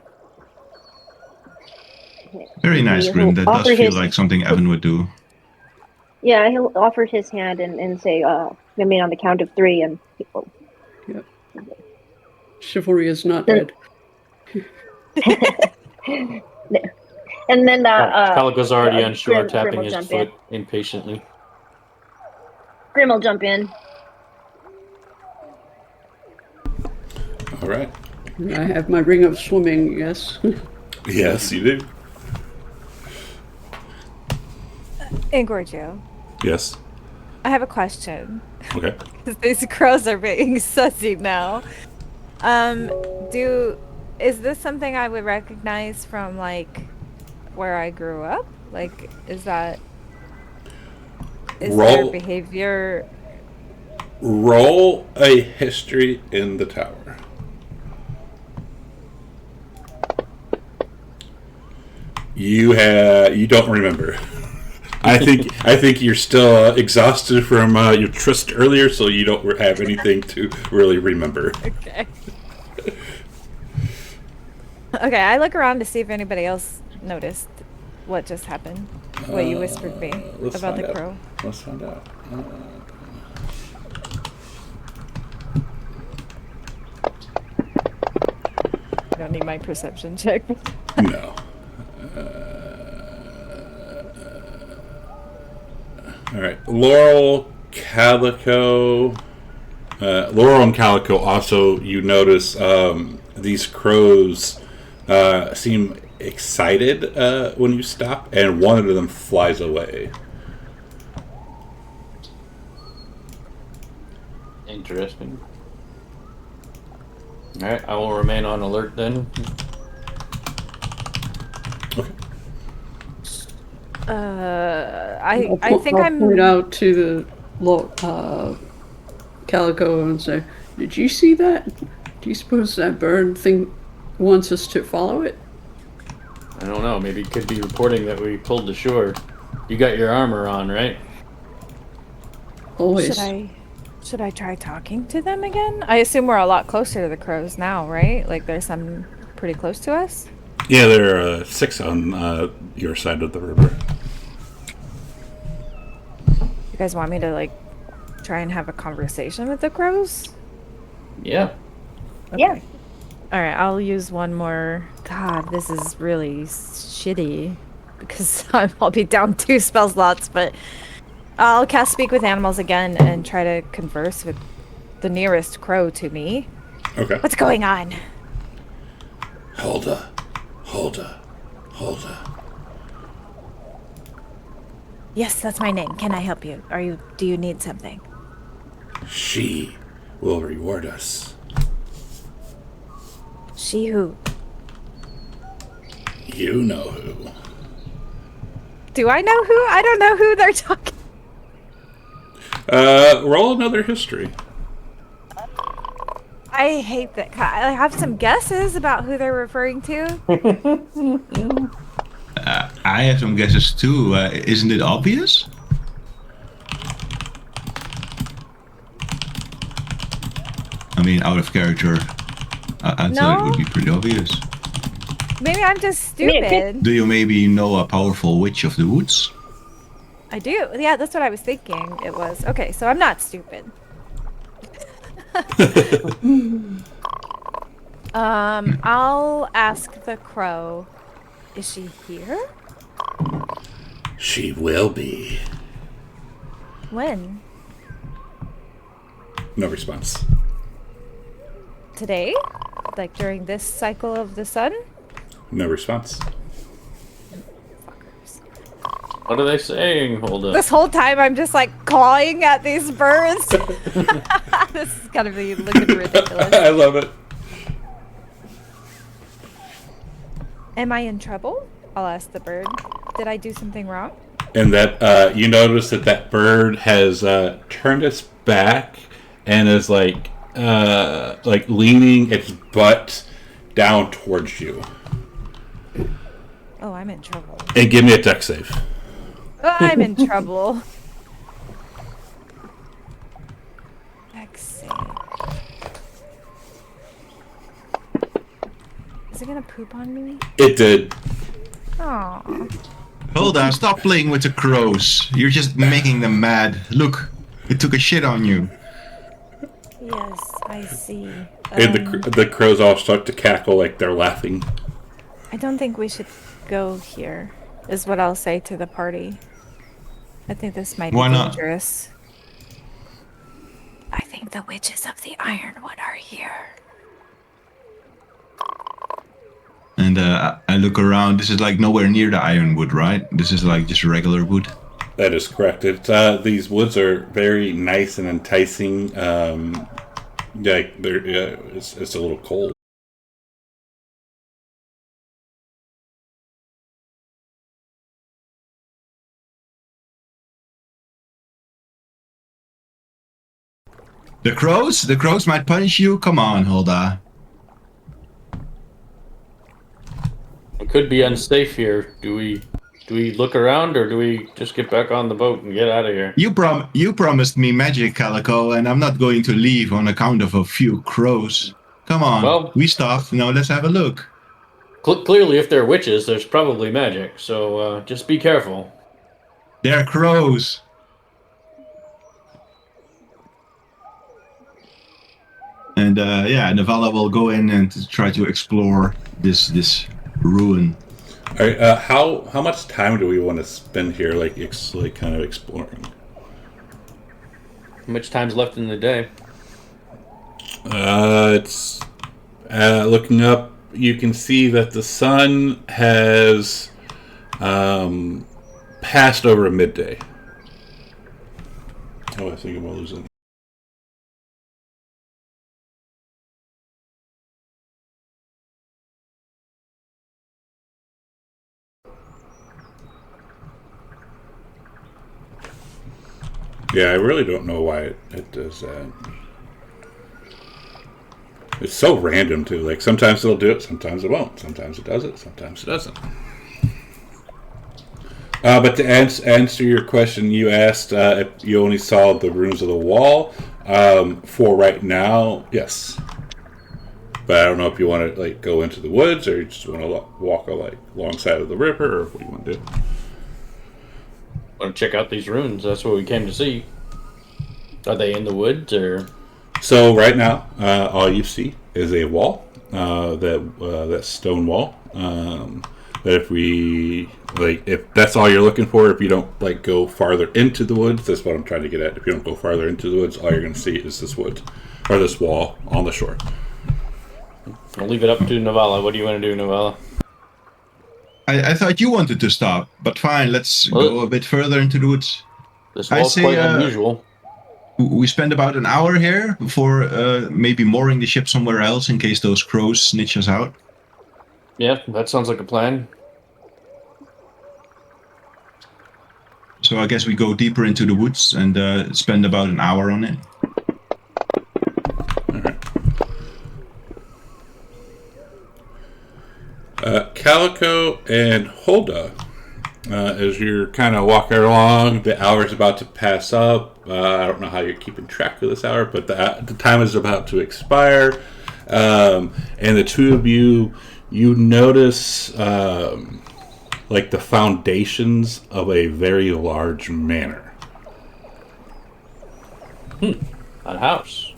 Very nice, Grim. That does feel like something Evan would do. Yeah, he'll offer his hand and say, on the count of 3, and people. Yep. Chivalry is not dead. And then Calico's already on shore, Grim tapping will his jump foot impatiently. Grim will jump in. All right. I have my ring of swimming, yes. Yes, you do. Ingorgio, Yes. I have a question. Okay. Because these crows are being sussy now. Is this something I would recognize from, like, where I grew up? Like, is their behavior... Roll a history in the tower. You don't remember. I think you're still exhausted from your tryst earlier, so you don't have anything to really remember. Okay. Okay, I look around to see if anybody else noticed what just happened. What you whispered me about the crow. Let's find out. I don't need my perception check. No. All right. Laurel, Calico. Laurel and Calico also, you notice these crows seem excited when you stop, and one of them flies away. Interesting. Alright, I will remain on alert then. Okay. I think I'll point out to the Calico and say, "Did you see that? Do you suppose that bird thing wants us to follow it?" I don't know, maybe it could be reporting that we pulled to shore. You got your armor on, right? Always. Should I try talking to them again? I assume we're a lot closer to the crows now, right? Like there's some pretty close to us? Yeah, there are 6 on your side of the river. You guys want me to like try and have a conversation with the crows? Yeah. Okay. Yeah. All right, I'll use one more. God, this is really shitty because I'll be down 2 spell slots, but I'll cast Speak with Animals again and try to converse with the nearest crow to me. Okay. What's going on? Hulda. Yes, that's my name. Can I help you? Do you need something? She will reward us. She who? You know who. Do I know who? I don't know who they're talking. Roll another history. I hate that. I have some guesses about who they're referring to. I have some guesses too. Isn't it obvious? I mean, out of character, I thought it would be pretty obvious. Maybe I'm just stupid. Do you maybe know a powerful witch of the woods? I do. Yeah, that's what I was thinking. It was okay. So I'm not stupid. I'll ask the crow. Is she here? She will be. When? No response. Today? Like during this cycle of the sun? No response. What are they saying? Hold up. This whole time I'm just like clawing at these birds. This is gonna be looking ridiculous. I love it. Am I in trouble? I'll ask the bird. Did I do something wrong? And that you notice that bird has turned its back and is like leaning its butt down towards you. Oh, I'm in trouble. And give me a dex save. Oh, I'm in trouble. Dex save. Is it gonna poop on me? It did. Aww. Hold on, stop playing with the crows. You're just making them mad. Look, it took a shit on you. Yes, I see. And the crows all start to cackle like they're laughing. I don't think we should go here, is what I'll say to the party. I think this might be Why not? dangerous. I think the witches of the Ironwood are here. And I look around. This is like nowhere near the ironwood, right? This is like just regular wood. That is correct. These woods are very nice and enticing. It's a little cold. The crows might punish you. Come on, Hulda. It could be unsafe here. Do we look around or do we just get back on the boat and get out of here? You promised me magic, Calico, and I'm not going to leave on account of a few crows. Come on, Well- we stopped. Now let's have a look. Clearly, if they're witches, there's probably magic. So just be careful. They're crows. And Navala will go in and try to explore this ruin. All right, how much time do we want to spend here, like kind of exploring? How much time's left in the day? It's looking up. You can see that the sun has passed over midday. Oh, I think I'm losing. Yeah, I really don't know why it does that. It's so random too. Like sometimes it'll do it, sometimes it won't. Sometimes it does it, sometimes it doesn't. But to answer your question, you asked if you only saw the ruins of the wall. For right now, yes. But I don't know if you want to like go into the woods or you just want to walk alongside of the river, or what do you want to do? Want to check out these ruins? That's what we came to see. Are they in the woods or? So right now, all you see is a wall, that stone wall. That if that's all you're looking for, if you don't like go farther into the woods, that's what I'm trying to get at. If you don't go farther into the woods, all you're going to see is this wood or this wall on the shore. I'll leave it up to Navala. What do you want to do, Navala? I thought you wanted to stop, but fine. Let's go a bit further into the woods. This wall's quite unusual. We spend about an hour here before maybe mooring the ship somewhere else in case those crows snitch us out. Yeah, that sounds like a plan. So I guess we go deeper into the woods and spend about an hour on it. Calico and Hulda, as you're kind of walking along, the hour's about to pass up. I don't know how you're keeping track of this hour, but the time is about to expire. And the two of you notice like the foundations of a very large manor. A house.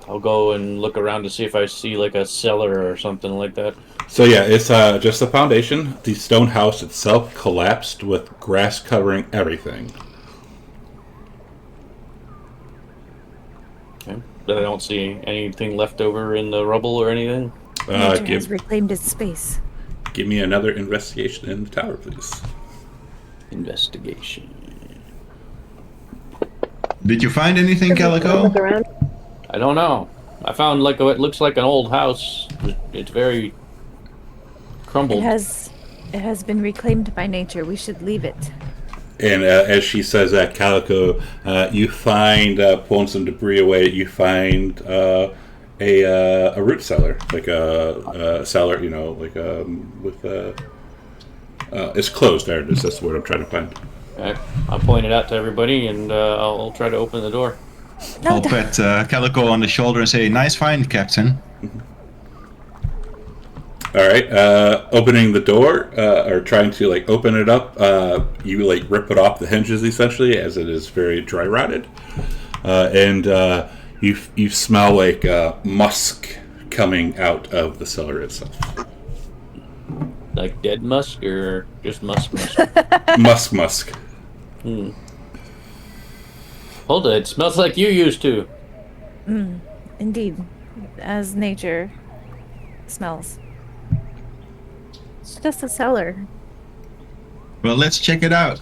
I'll go and look around to see if I see like a cellar or something like that. So yeah, it's just the foundation. The stone house itself collapsed with grass covering everything. Okay. But I don't see anything left over in the rubble or anything. Nature has reclaimed its space. Give me another investigation in the tower, please. Investigation. Did you find anything, Calico? Look around. I don't know. I found like it looks like an old house. It's very crumbled. It has been reclaimed by nature. We should leave it. And as she says that, Calico, you find, pulling some debris away, you find a root cellar, like a cellar, it's closed. There it is. That's the word I'm trying to find. Okay. I'll point it out to everybody, and I'll try to open the door. No, I'll pat Calico on the shoulder and say, "Nice find, Captain." All right, opening the door, or trying to like open it up, you like rip it off the hinges essentially, as it is very dry rotted, and you smell like musk coming out of the cellar itself. Like dead musk or just musk? Musk. Hold it. It smells like you used to. indeed, as nature smells. It's just a cellar. Well, let's check it out.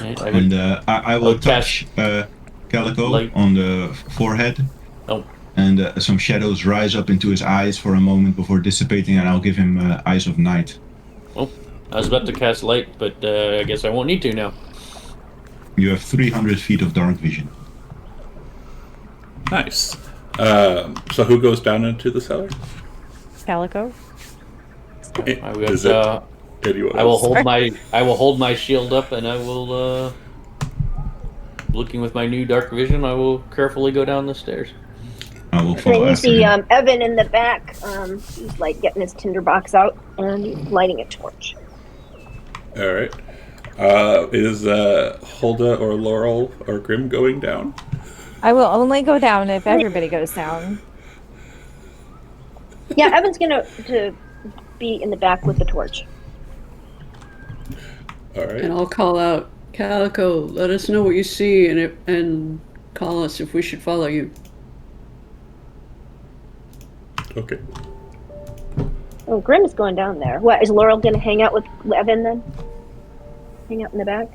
Right, And I will touch cast Calico light. on the forehead. Oh, And some shadows rise up into his eyes for a moment before dissipating, and I'll give him Eyes of Night. I was about to cast light, but I guess I won't need to now. You have 300 feet of dark vision. Nice. So who goes down into the cellar? Calico. I will, Is it anyone I will else? hold my shield up, and I will, looking with my new dark vision, I will carefully go down the stairs. I will And follow then you after see him. Evan in the back. He's like getting his tinderbox out and he's lighting a torch. All right. Is Hulda or Laurel or Grim going down? I will only go down if everybody goes down. Yeah, Evan's gonna to be in the back with the torch. All right. And I'll call out, Calico, let us know what you see and call us if we should follow you. Okay. Oh, Grim is going down there. What, is Laurel gonna hang out with Evan then? Hang out in the back?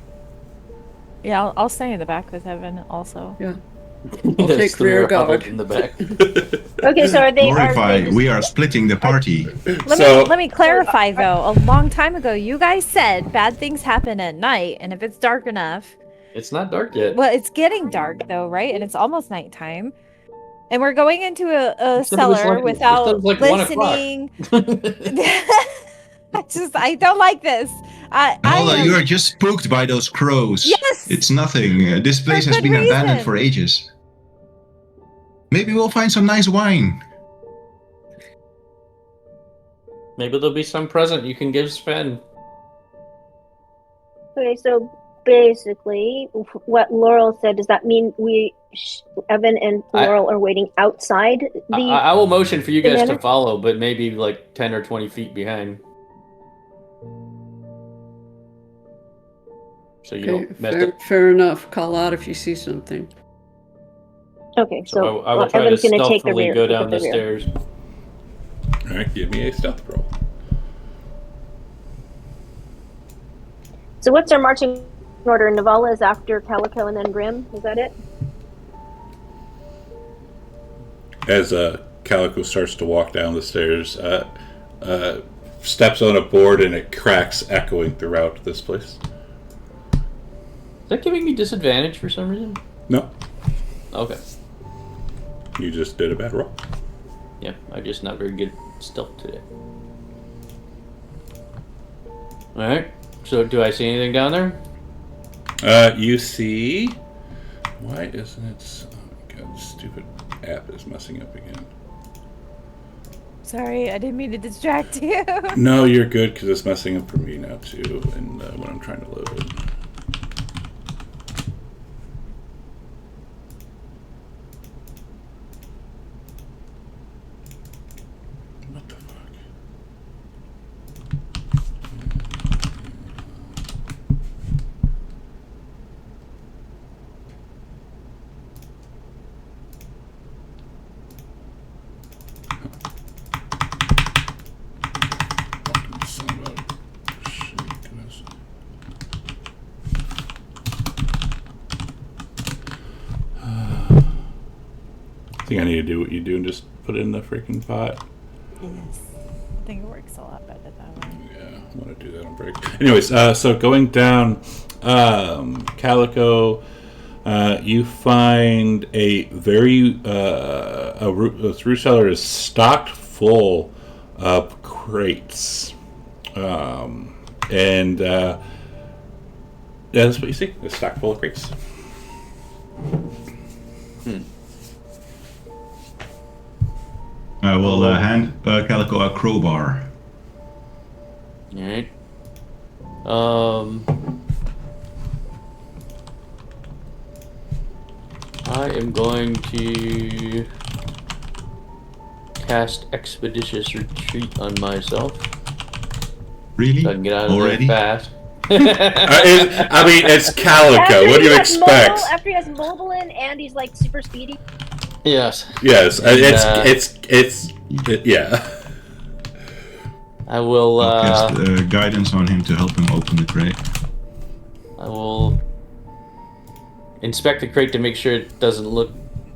Yeah, I'll stay in the back with Evan also. Yeah. I'll take rear guard. in the back. Okay, so are they Glorify, just, we are splitting the party. Let me clarify though. A long time ago, you guys said bad things happen at night, and if it's dark enough, It's not dark yet. well, it's getting dark though, right? And it's almost nighttime, and we're going into a cellar without listening. I don't like this. Hulda, you are just spooked by those crows. Yes! It's nothing. This place has good been abandoned reason. for ages. Maybe we'll find some nice wine. Maybe there'll be some present you can give Sven. Okay, so basically, what Laurel said, does that mean Evan and Laurel are waiting outside the... I will motion for you guys manor? to follow, but maybe like 10 or 20 feet behind. So you Okay, don't mess up. fair enough. Call out if you see something. Okay, so I will try Evan's to gonna take the stealthily rear. go look down at the rear. stairs. All right. Give me a stealth roll. So what's our marching order? Navala is after Calico and then Grim. Is that it? As Calico starts to walk down the stairs, steps on a board and it cracks, echoing throughout this place. Is that giving me disadvantage for some reason? No, Okay. you just did a bad roll. Yeah, I'm just not very good at stealth today. Alright, so do I see anything down there? You see... Why isn't it... Oh my god, this stupid app is messing up again. Sorry, I didn't mean to distract you. No, you're good, because it's messing up for me now, too, and when I'm trying to load it. What the fuck? Fucking son of a shit, goodness. I think I need to do what you do and just put it in the freaking pot. Yes. I think it works a lot better that way. Yeah, I want to do that on break. Anyways, so going down, Calico, you find a very this root cellar is stocked full of crates, and that's what you see. It's stocked full of crates. I will hand Calico a crowbar. Alright. I am going to cast Expeditious Retreat on myself. Really? So I can get out of Already? there fast. I mean, it's Calico. What do you expect? After he has mobile in and he's like super speedy. Yes. Yes, yeah. I will, I'll cast guidance on him to help him open the crate. I will inspect the crate to make sure it doesn't look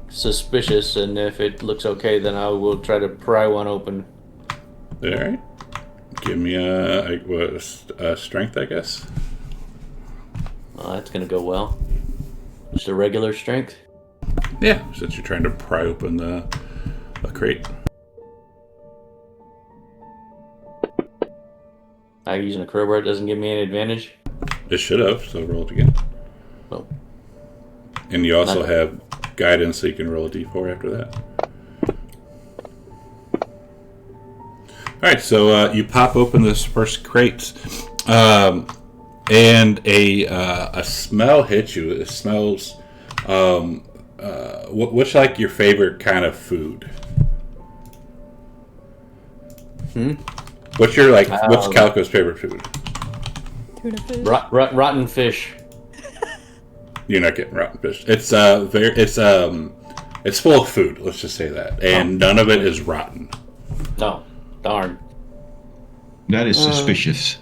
suspicious, and if it looks okay, then I will try to pry one open. All right. Give me a strength, I guess. Oh, that's gonna go well. Just a regular strength. Yeah, since you're trying to pry open a crate. Using a crowbar doesn't give me any advantage. It should have, so roll it again. Oh. And you also Not- have guidance, so you can roll a d4 after that. right, so you pop open this first crate, and a smell hits you. It smells. What's like your favorite kind of food? What's your what's Calico's favorite food? Tuna fish. Rotten fish. You're not getting rotten fish. It's it's full of food. Let's just say that, and none of it is rotten. No, darn. That is suspicious,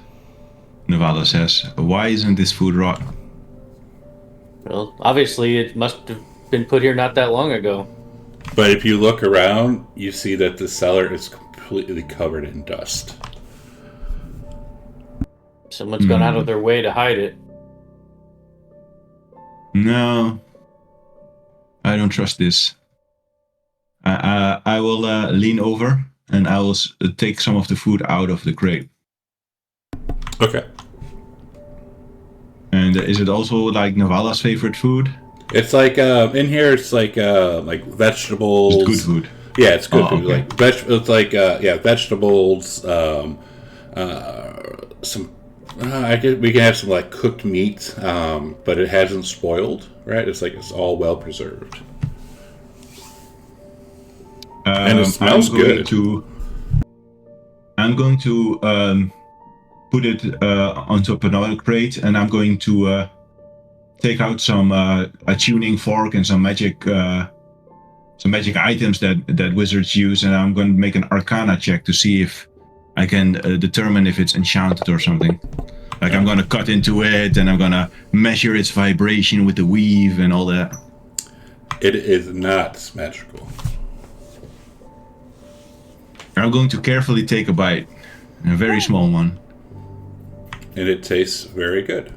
Navala says. Why isn't this food rotten? Well, obviously it must have been put here not that long ago. But if you look around, you see that the cellar is completely covered in dust. Someone's gone out of their way to hide it. No, I don't trust this. I will lean over and I will take some of the food out of the crate. Okay. And is it also like Navala's favorite food? It's like in here. It's like vegetables. It's good food. Yeah, it's good food. Okay. It's like vegetables. Some. I guess we can have some like cooked meat, but it hasn't spoiled. Right? It's all well preserved. And it smells good. I'm going to put it on top of another crate, and I'm going to take out some a tuning fork and some magic items that wizards use, and I'm going to make an Arcana check to see if I can determine if it's enchanted or something. Like I'm going to cut into it, and I'm going to measure its vibration with the weave and all that. It is not magical. I'm going to carefully take a bite, a very small one. And it tastes very good.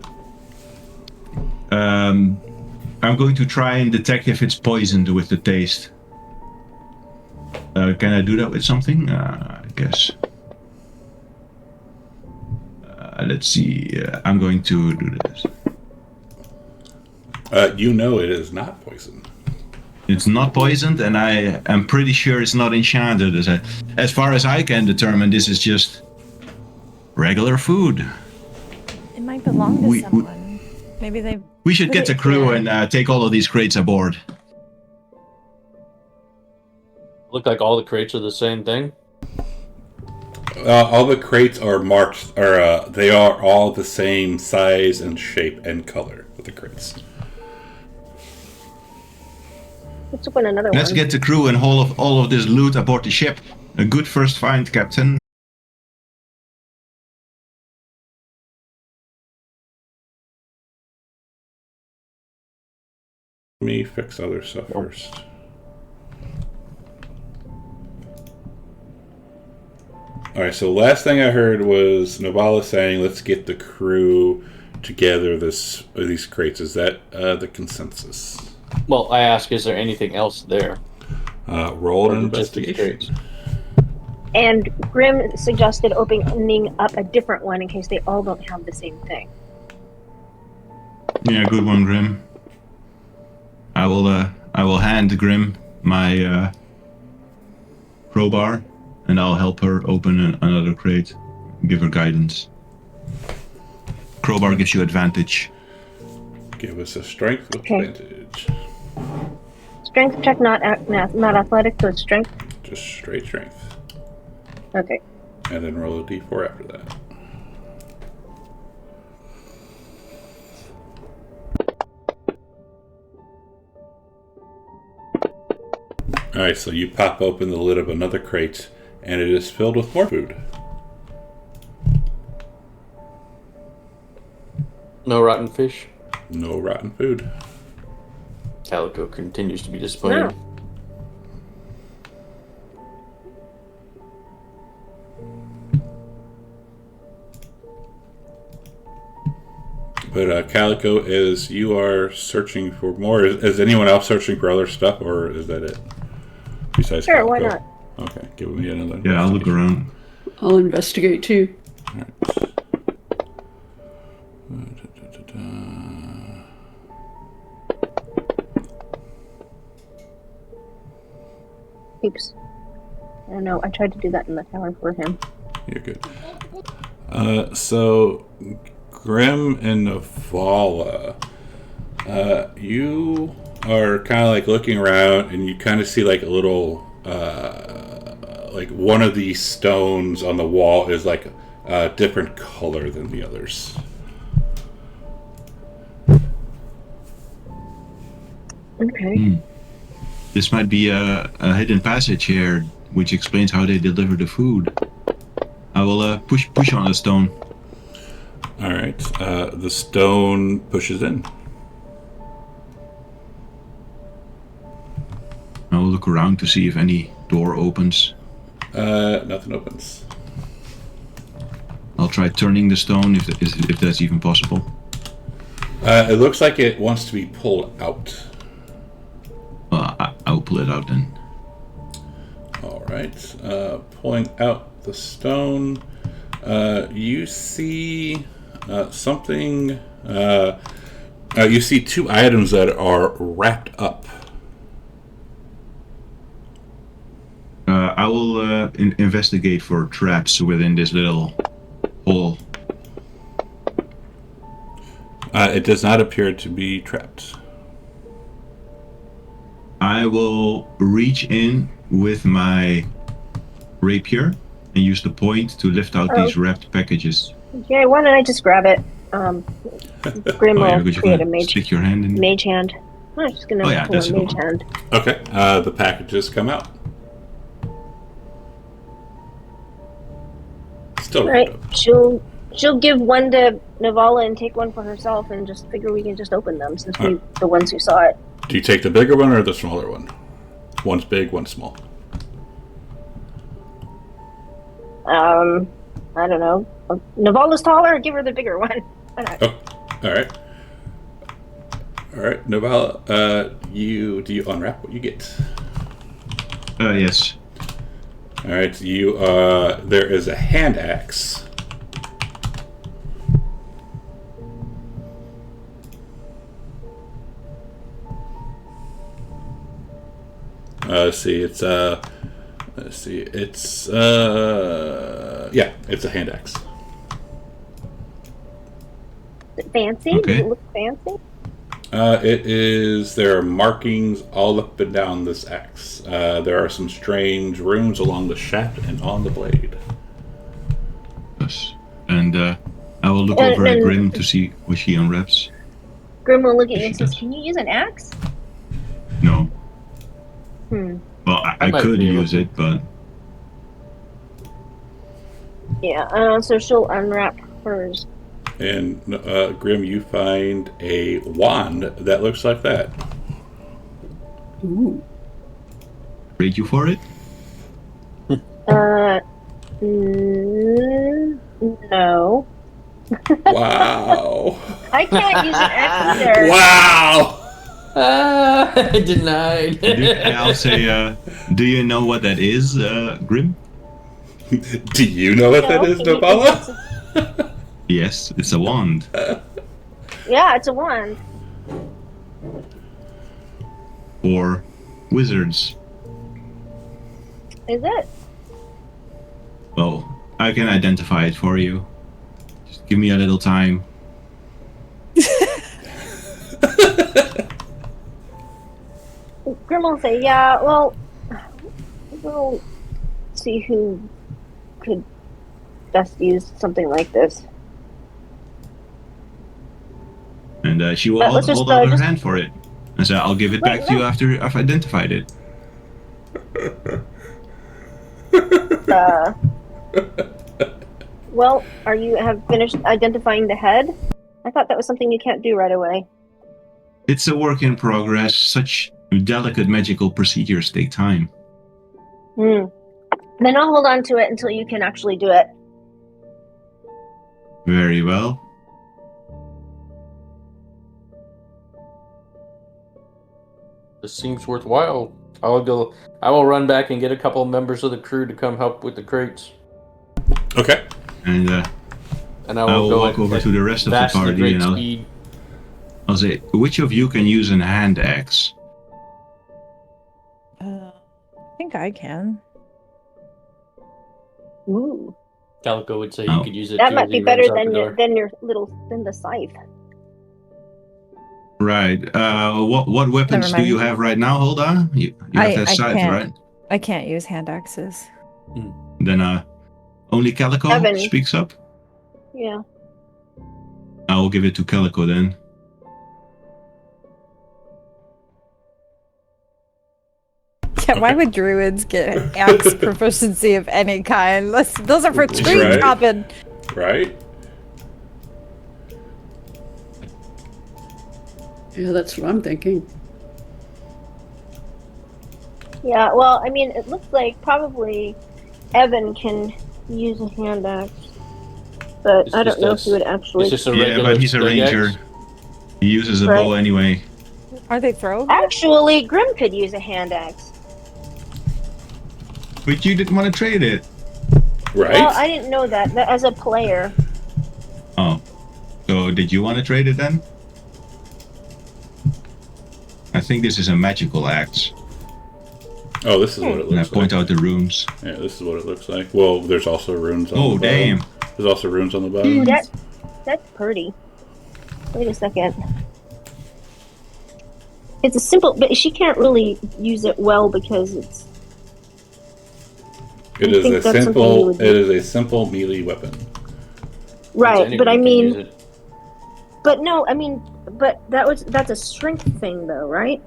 I'm going to try and detect if it's poisoned with the taste. Can I do that with something? I guess. Let's see. I'm going to do this. You know it is not poisoned. It's not poisoned, and I am pretty sure it's not enchanted. As far as I can determine, this is just regular food. It might belong to someone. Maybe they. We should put get it the crew here. and take all of these crates aboard. Look like all the crates are the same thing. All the crates are marked, or they are all the same size and shape and color with the crates. Let's open another Let's one. get the crew and all of this loot aboard the ship. A good first find, Captain. Let me fix other stuff first. Alright, so last thing I heard was Navala saying, let's get the crew together these crates. Is that the consensus? Well, I ask, is there anything else there? Roll an Just these investigation. And Grim suggested opening up a different one in case they all don't have the same thing. Yeah, good one, Grim. I will hand Grim my crowbar, and I'll help her open another crate. Give her guidance. Crowbar gives you advantage. Give us a strength with Okay. advantage. Strength check, not athletic, so it's strength. Just straight strength. Okay. And then roll a d4 after that. Alright, so you pop open the lid of another crate, and it is filled with more food. No rotten fish. No rotten food. Calico continues to be disappointed. No. But Calico, as you are searching for more, is anyone else searching for other stuff, or is that it? Besides Sure, Calico? why not? Okay, give me another. Yeah, I'll look investigation. around. I'll investigate too. Oops. don't know. I tried to do that in the tower for him. You're good. So, Grim and Navala, you are kind of like looking around, and you kind of see like a little, like one of these stones on the wall is like a different color than the others. Okay. This might be a hidden passage here, which explains how they deliver the food. I will push on the stone. All right. The stone pushes in. I will look around to see if any door opens. Nothing opens. I'll try turning the stone if that's even possible. It looks like it wants to be pulled out. Well, I'll pull it out then. All right. Pulling out the stone, you see something. You see two items that are wrapped up. I will investigate for traps within this little hole. It does not appear to be trapped. I will reach in with my rapier and use the point to lift out these wrapped packages. Yeah, why don't I just grab it? Grim will because you're create a gonna mage stick your hand in. mage hand. I'm just gonna pull that's a a good mage one. hand. Okay. The packages come out. Still All right, wrapped up. she'll give one to Navala and take one for herself, and just figure we can just open them since we the ones who saw it. Do you take the bigger one or the smaller one? One's big, one's small. I don't know. Navala's taller. Give her the bigger one. Why not? Oh, all right. All right, Navala. Do you unwrap what you get? Yes. All right, you. There is a hand axe. Let's see. It's Let's see. It's yeah, it's a hand axe. Is it fancy? Okay. Does it look fancy? It is. There are markings all up and down this axe. There are some strange runes along the shaft and on the blade. Yes. And I will look over at Grim to see what she unwraps. Grim will look at you She and says, does. "Can you use an axe?" No. Hmm. Well, I might could be able use to. it, but Yeah. So she'll unwrap hers. And Grim, you find a wand that looks like that. Ooh. rate you for it? No. Wow! I can't use an axe either. Wow! Denied. I'll say, do you know what that is, Grim? Do you know what that No, is, can you- Navala? Yes, it's a wand. Yeah, it's a wand. For wizards. Is it? Well, I can identify it for you. Just give me a little time. Grim will say, "Yeah. Well, we'll see who could best use something like this." And she will But hold, let's just, hold out her just- hand for it. And so I'll give it back to you after I've identified it. Well, have finished identifying the head? I thought that was something you can't do right away. It's a work in progress. Such delicate magical procedures take time. Then I'll hold on to it until you can actually do it. Very well. This seems worthwhile. I will run back and get a couple of members of the crew to come help with the crates. Okay. And And I I will will go walk at over to the rest of the vastly party great and speed. I'll say, which of you can use an hand axe? I think I can. Ooh, Calico would say Oh. you could use it that too might as be he better runs out than the door. than the scythe. Right. What weapons Never do you mind. have right now, Hulda? You have that I scythe, can't. right? I can't use hand axes. Then only Calico Evan. speaks up. Yeah. I will give it to Calico then. Yeah, why Okay. would druids get axe proficiency of any kind? Those are for tree Right. chopping. Right? Yeah, that's what I'm thinking. Yeah, well, I mean, it looks like probably Evan can use a hand axe, but It's I don't just know a if he would It's actually. just a Yeah, regular but he's a big ranger. axe. He uses a Right. bow anyway. Are they throwable? Actually, Grim could use a hand axe. But you didn't want to trade it. Right? Well, I didn't know that as a player. Oh. So did you want to trade it then? I think this is a magical axe. Oh, this is what it And I looks point like. out the runes. Yeah, this is what it looks like. Well, there's also runes on Oh, the bottom. damn. There's also runes on the bottom. Ooh, that's pretty. Wait a second. It's a simple, but she can't really use it well because it's. It I is think a that's something you simple. would It is a simple melee weapon. Right, Anyone but I can use mean, it. but no, I mean, but that's a strength thing though, right?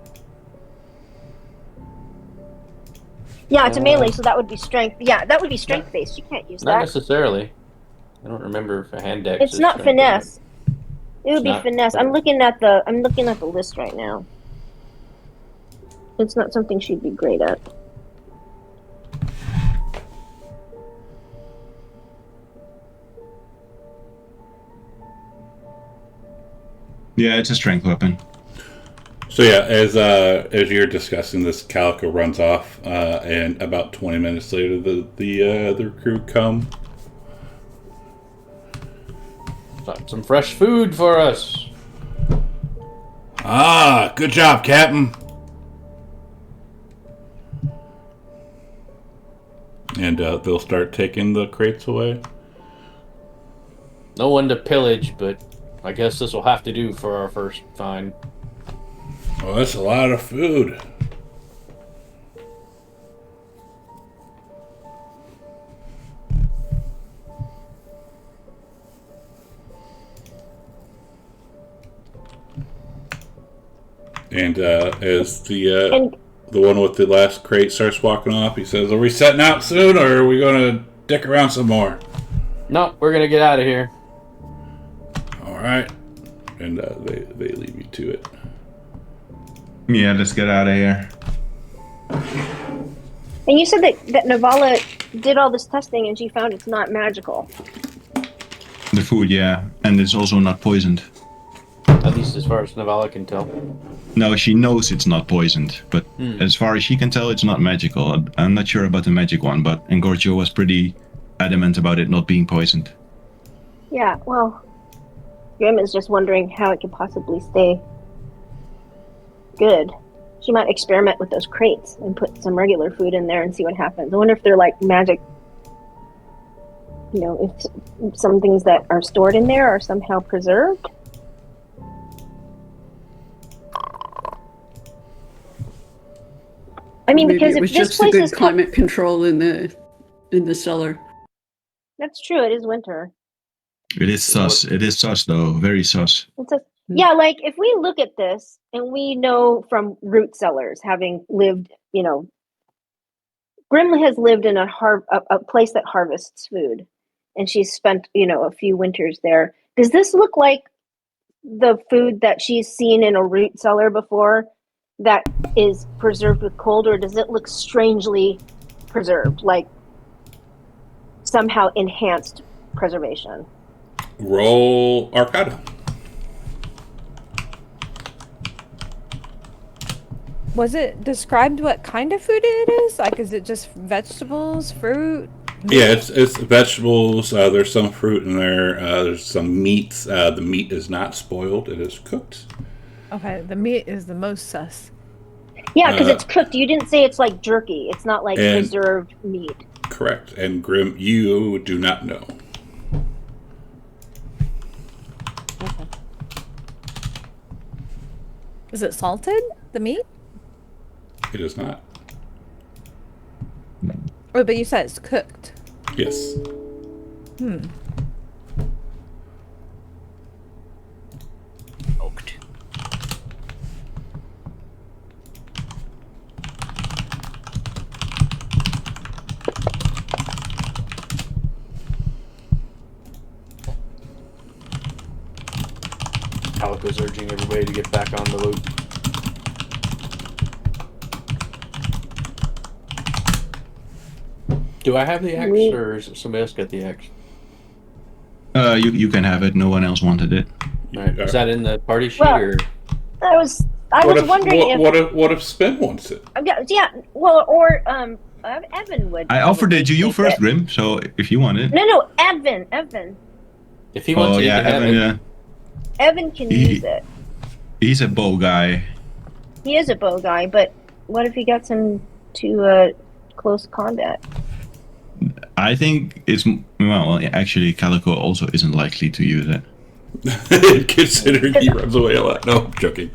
Yeah, it's a melee, so that would be strength. Yeah, that would be strength based. She can't use Not that. necessarily. I don't remember if a hand axe It's is not strength or not. finesse. It would be not. finesse. I'm looking at the list right now. It's not something she'd be great at. Yeah, it's a strength weapon. So yeah, as you're discussing this, Calico runs off, and about 20 minutes later, the crew come. Got some fresh food for us. Ah, good job, Captain. And they'll start taking the crates away. No one to pillage, but I guess this will have to do for our first find. Well, that's a lot of food. And as the one with the last crate starts walking off, he says, "Are we setting out soon, or are we going to dick around some more?" No, we're gonna get out of here. All right. And they leave you to it. Yeah, let's get out of here. And you said that Navala did all this testing and she found it's not magical. The food, yeah. And it's also not poisoned. At least as far as Navala can tell. No, she knows it's not poisoned, but as far as she can tell, it's not magical. I'm not sure about the magic one, but Engorgio was pretty adamant about it not being poisoned. Yeah, well, Grim is just wondering how it could possibly stay good. She might experiment with those crates and put some regular food in there and see what happens. I wonder if they're like magic, if some things that are stored in there are somehow preserved. I mean, Maybe because it if was this just a place good is climate control in the cellar. that's true. It is winter. It is sus. It is sus, though. Very sus. It's yeah, like if we look at this and we know from root cellars, having lived, Grim has lived in a place that harvests food, and she's spent, a few winters there. Does this look like the food that she's seen in a root cellar before that is preserved with cold, or does it look strangely preserved, like somehow enhanced preservation? Roll Arcana. Was it described what kind of food it is? Like, is it just vegetables, fruit? Yeah, it's vegetables. There's some fruit in there. There's some meats. The meat is not spoiled. It is cooked. Okay, the meat is the most sus. Yeah, because it's cooked. You didn't say it's like jerky. It's not like preserved meat. Correct. And Grim, you do not know. Okay. Is it salted, the meat? It is not. Oh, but you said it's cooked. Yes. Cooked. Calico's urging everybody to get back on the boat. Do I have the axe, or is somebody else got the axe? You can have it. No one else wanted it. Right. Is that in the party sheet, Well, or I was wondering if what if Spin wants it? yeah, well, or Evan would. I offered it to you take first, it. Grim. So if you want it. No, Evan. if he wants Oh it, he yeah, can have Evan. it. Evan can use it. He's a bow guy. He is a bow guy, but what if he gets into close combat? I think it's well. Actually, Calico also isn't likely to use it. Considering he runs away a lot. No, I'm joking.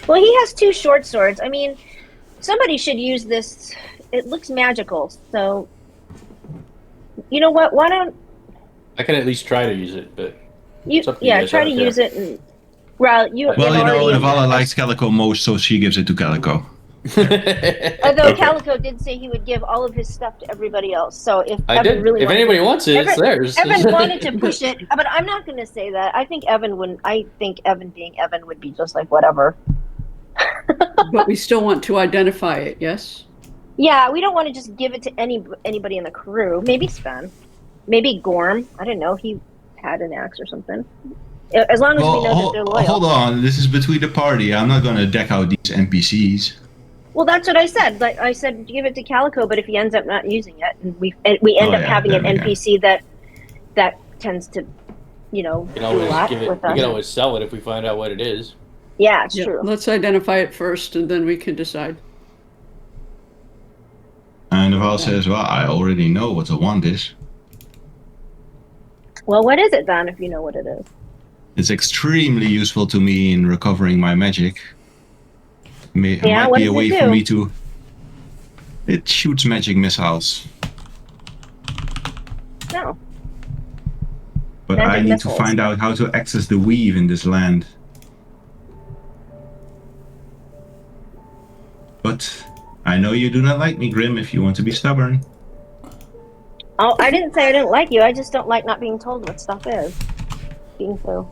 Well, he has 2 short swords. I mean, somebody should use this. It looks magical, so you know what? Why don't I can at least try to use it, but you? It's up to you Yeah, guys, try I to don't care. use it. And well, you. Well, you know, already- Navala likes Calico most, so she gives it to Calico. Although Okay. Calico did say he would give all of his stuff to everybody else, so if I Evan did. really If wanted anybody to, wants it, it's theirs. Evan wanted to push it, but I'm not going to say that. I think Evan wouldn't. I think Evan being Evan would be just like whatever. But we still want to identify it, yes? Yeah, we don't want to just give it to anybody in the crew. Maybe Sven, maybe Gorm. I don't know. He had an axe or something. As long as we know that they're loyal. Hold on. This is between the party. I'm not going to deck out these NPCs. Well, that's what I said. Like I said, give it to Calico, but if he ends up not using it, and we end up having an there we go. NPC that tends to, You can do a always lot give it. with You us. can always sell it if we find out what it is. Yeah, it's Yeah, true. let's identify it first, and then we can decide. And Naval says, well, I already know what a wand is. Well, what is it then? If you know what it is. It's extremely useful to me in recovering my magic. It Yeah, might what be a does way it for do? me to... It shoots magic missiles. No. But Magic I need missiles. to find out how to access the weave in this land. But I know you do not like me, Grim, if you want to be stubborn. Oh, I didn't say I didn't like you. I just don't like not being told what stuff is. Being so.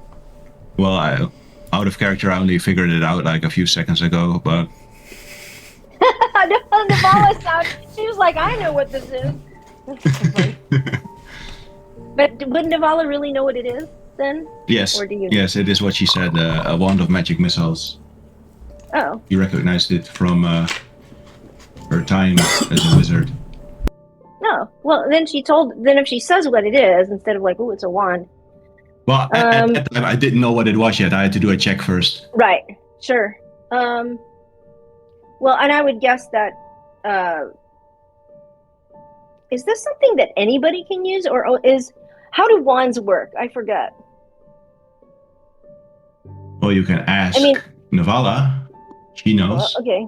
Well, out of character, I only figured it out like a few seconds ago, but... Navala sound. She was like, I know what this is. But would Navala really know what it is then? Yes, Or do you- yes, it is what she said, a wand of magic missiles. Oh. You recognized it from her time as a wizard. No. Well, then if she says what it is, instead of like, oh, it's a wand. Well, at that time, I didn't know what it was yet. I had to do a check first. Right. Sure. Well, and I would guess that, is this something that anybody can use, or how do wands work? I forget. Well, you can ask I mean- Navala. She knows. Well, okay.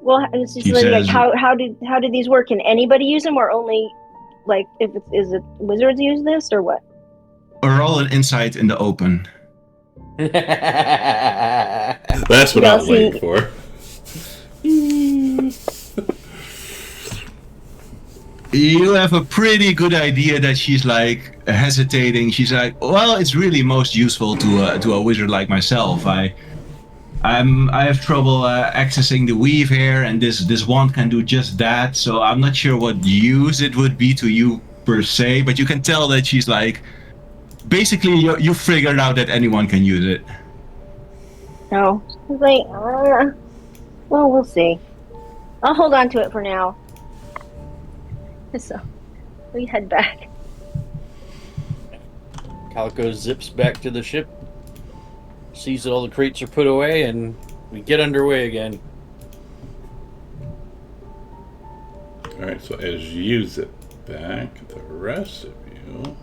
Well, it's just She like says- how do these work? Can anybody use them, or only like is it wizards use this, or what? Or roll an insight in the open. That's what Yeah, I'm waiting for. You have a pretty good idea that she's like hesitating. She's like, well, it's really most useful to a wizard like myself. I have trouble accessing the weave here, and this wand can do just that. So I'm not sure what use it would be to you per se, but you can tell that she's like, basically, you figured out that anyone can use it. No. It's like, well, we'll see. I'll hold on to it for now. So we head back. Calico zips back to the ship, sees that all the crates are put away, and we get underway again. All right, so as you zip back, the rest of you.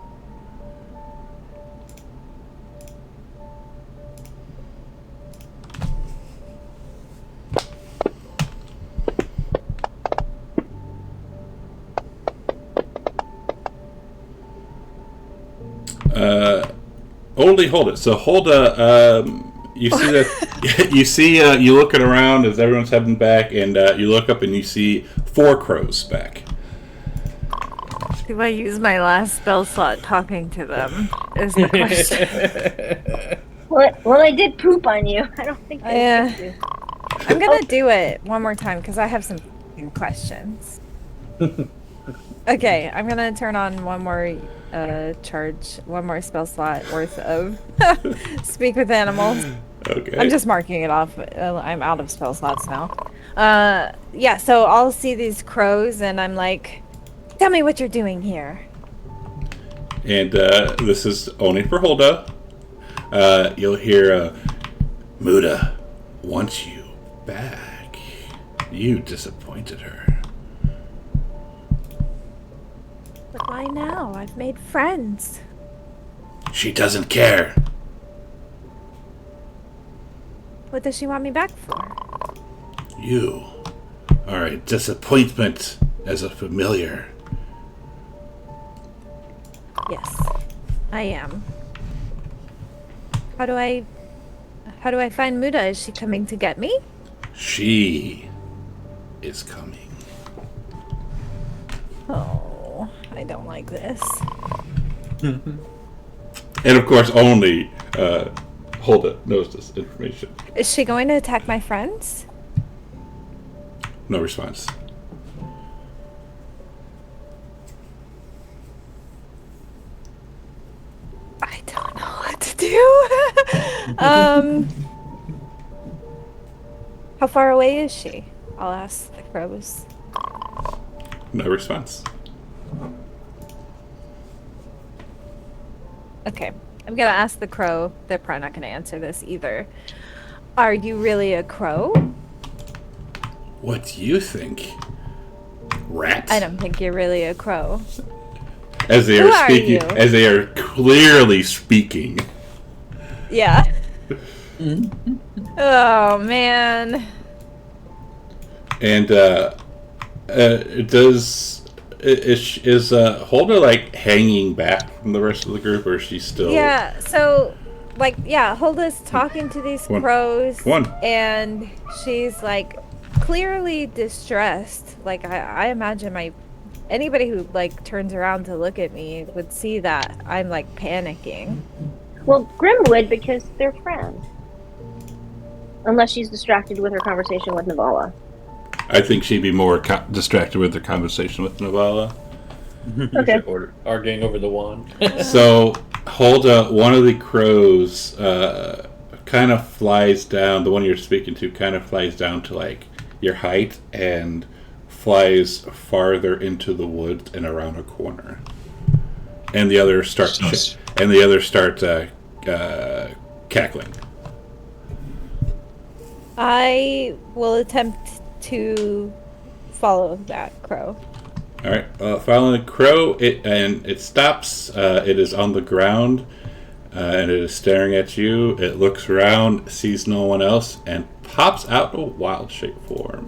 Only hold it. So Hulda, you see that you looking around as everyone's heading back, and you look up and you see 4 crows back. Do I use my last spell slot talking to them? Is the question. Well, I did poop on you. I don't think they fixed you. I'm gonna do it one more time because I have some questions. Okay, I'm gonna turn on one more one more spell slot worth of speak with animals. Okay. I'm just marking it off. I'm out of spell slots now. Yeah, so I'll see these crows and I'm like, tell me what you're doing here. And this is only for Hulda. You'll hear Muda wants you back. You disappointed her. But why now? I've made friends. She doesn't care. What does she want me back for? You are a disappointment as a familiar. Yes, I am. How do I find Muda? Is she coming to get me? She is coming. Oh, I don't like this. And of course, only Hulda knows this information. Is she going to attack my friends? No response. I don't know what to do. How far away is she? I'll ask the crows. No response. Okay, I'm gonna ask the crow. They're probably not gonna answer this either. Are you really a crow? What do you think? Rat? I don't think you're really a crow. As they Who are are speaking, you? as they are clearly speaking. Yeah. Oh man. And is Hulda like hanging back from the rest of the group, or is she still? Yeah. So, like, yeah, Hulda's talking to these crows, and she's like clearly distressed. Like, I imagine anybody who like turns around to look at me would see that I'm like panicking. Well, Grim would because they're friends. Unless she's distracted with her conversation with Navala. I think she'd be more distracted with her conversation with Navala. Okay. Arguing over the wand. So, Hulda, one of the crows kind of flies down, the one you're speaking to kind of flies down to like your height and flies farther into the woods and around a corner. And the others start cackling. I will attempt to follow that crow. All right, following the crow, it stops. It is on the ground, and it is staring at you. It looks around, sees no one else, and pops out a wild shape form.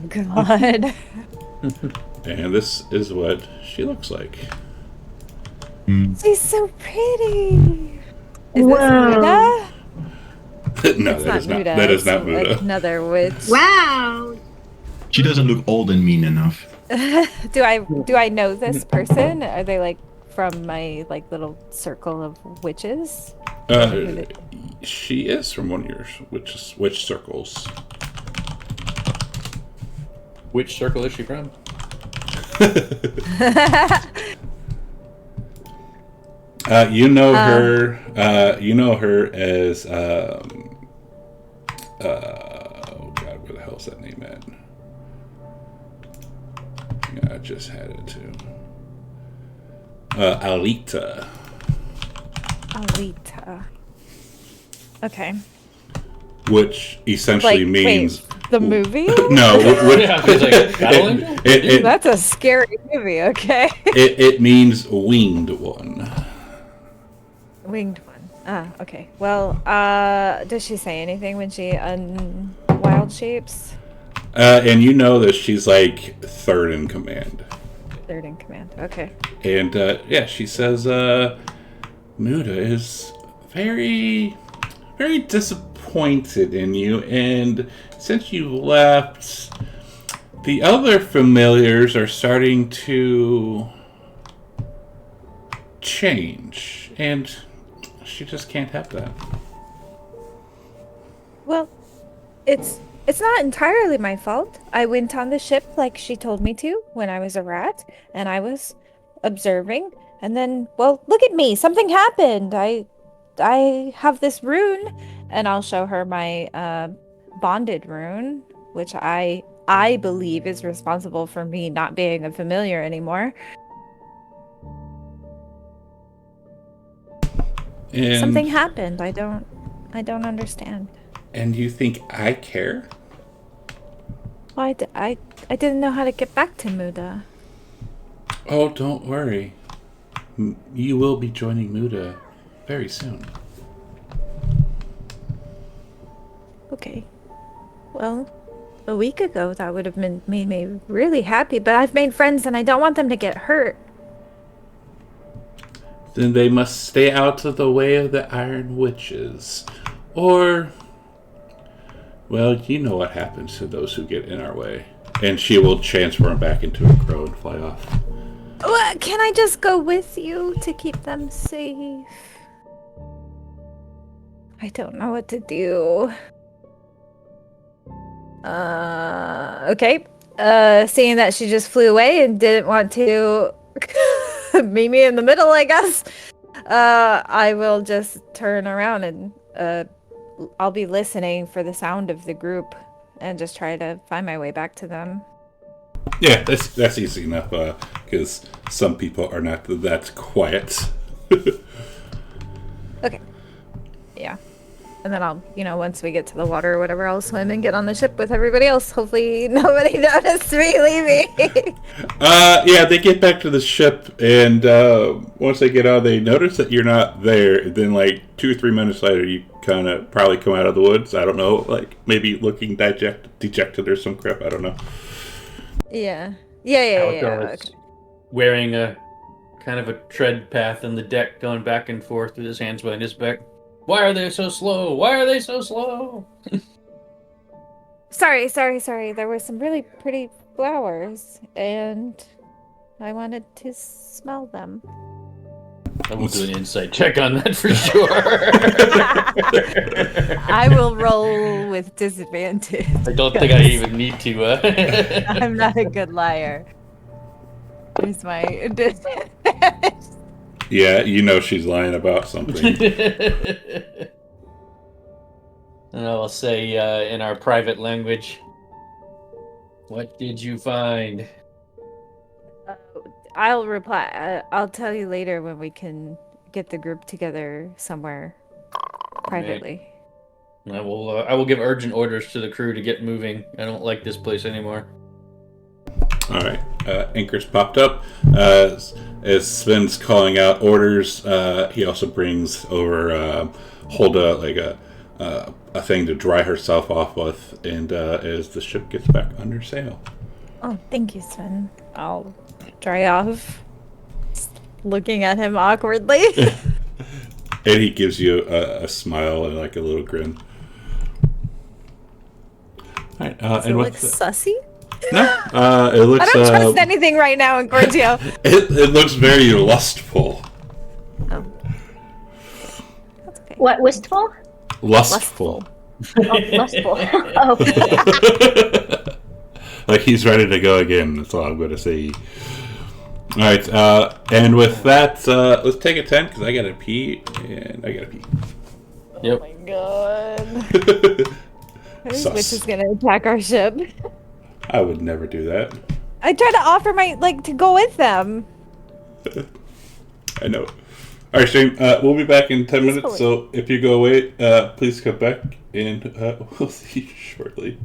God. And this is what she looks like. She's so pretty. Is Wow. this Muda? No, It's that is not. Muda. That is It's not Muda. another witch. Wow. She doesn't look old and mean enough. Do I know this person? Are they like from my like little circle of witches? She is from one of your witch circles. Which circle is she from? You know her. You know her as. Oh God, where the hell's that name at? Yeah, I just had it too. Alita. Alita. Okay. Which essentially means The movie? No, Yeah, I was like, Battle Angel? That's a scary movie, okay? it means winged one. Winged one. Ah, okay. Well, does she say anything when she wild shapes? And you know that she's like third in command. Third in command. Okay. And yeah, she says Muda is very, very disappointed in you, and since you left, the other familiars are starting to change, and she just can't have that. Well, it's not entirely my fault. I went on the ship like she told me to when I was a rat, and I was observing, and then, well, look at me. Something happened. I have this rune, and I'll show her my bonded rune, which I believe is responsible for me not being a familiar anymore. And, Something happened. I don't understand. And you think I care? Well, I didn't know how to get back to Muda. Oh, don't worry. You will be joining Muda very soon. Okay. Well, a week ago that would have made me really happy, but I've made friends and I don't want them to get hurt. Then they must stay out of the way of the Iron Witches. Or, well, you know what happens to those who get in our way. And she will transform back into a crow and fly off. Can I just go with you to keep them safe? I don't know what to do. Okay. Seeing that she just flew away and didn't want to meet me in the middle, I guess. I will just turn around and I'll be listening for the sound of the group and just try to find my way back to them. Yeah, that's easy enough, because some people are not that quiet. Okay. Yeah. And then I'll, once we get to the water or whatever, I'll swim and get on the ship with everybody else. Hopefully nobody noticed me leaving. Yeah, they get back to the ship, and once they get out, they notice that you're not there. Then, like, 2 or 3 minutes later, you kind of probably come out of the woods. I don't know, like, maybe looking dejected or some crap. I don't know. Yeah. Calico is Okay. wearing a kind of a tread path in the deck, going back and forth with his hands behind his back. Why are they so slow? Why are they so slow? Sorry. There were some really pretty flowers, and I wanted to smell them. I will do an insight check on that for sure. I will roll with disadvantage. I don't think I even need to. I'm not a good liar. Here's my disadvantage. Yeah, you know she's lying about something. And I will say in our private language, what did you find? I'll reply. I'll tell you later when we can get the group together somewhere privately. I will give urgent orders to the crew to get moving. I don't like this place anymore. All right, anchors popped up. As Sven's calling out orders, he also brings over Hulda like a thing to dry herself off with, and as the ship gets back under sail. Oh, thank you, Sven. I'll dry off. Just looking at him awkwardly. And he gives you a smile and like a little grin. All right, Does it look sussy? No, it looks. I don't trust anything right now in Gorgio. It looks very lustful. Oh. That's okay. What, wistful? Lustful. Oh, lustful. Oh. Like he's ready to go again. That's all I'm going to say. All right, and with that, let's take a 10 because I got to pee and I got to pee. Yep. Oh my god. This witch is gonna attack our ship. I would never do that. I tried to offer to go with them. I know. All right, Shane. We'll be back in 10 minutes. So if you go away, please come back, and we'll see you shortly.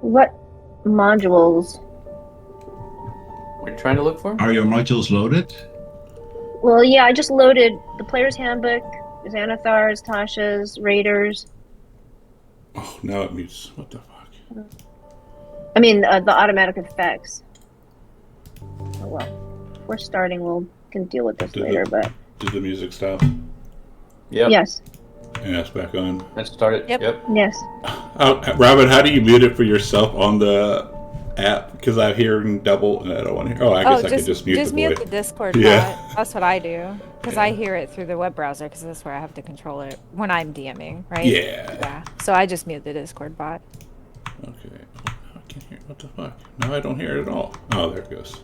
What modules? We're trying to look for? Are your modules loaded? Well, yeah, I just loaded the player's handbook, Xanathar's, Tasha's, Raiders. Oh, now it mutes. What the fuck? I mean, the automatic effects. Oh well. If we're starting, we can deal with this later, but... Did the music stop? Yep. Yes. And that's back on. Let's start it. Yep. Yes. Robin, how do you mute it for yourself on the app? Because I'm hearing double and I don't want to hear. Oh, I guess I could just mute the mute voice. the Discord Yeah. bot. That's what I do. Because I hear it through the web browser, because that's where I have to control it when I'm DMing, right? Yeah. Yeah. So I just mute the Discord bot. Okay. Oh, I can't hear. What the fuck? Now I don't hear it at all. Oh, there it goes.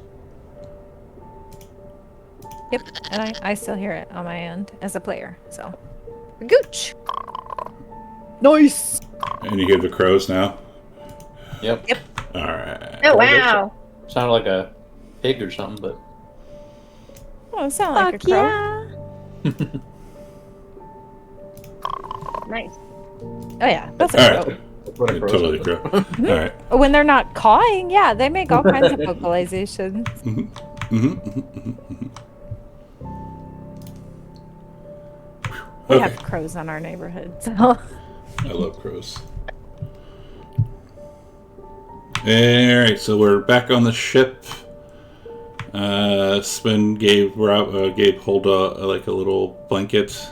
Yep. And I still hear it on my end as a player. So, gooch. Nice. And you hear the crows now? Yep. Yep. All right. Oh, wow. Sounded like a pig or something, but Oh, it sounds like a crow. Nice. Oh yeah, that's a All crow. right. Yeah, totally crow. All right. When they're not cawing, yeah, they make all kinds of vocalizations. We Okay. have crows on our neighborhood, so I love crows. Alright, so we're back on the ship. Spin gave Hulda like a little blanket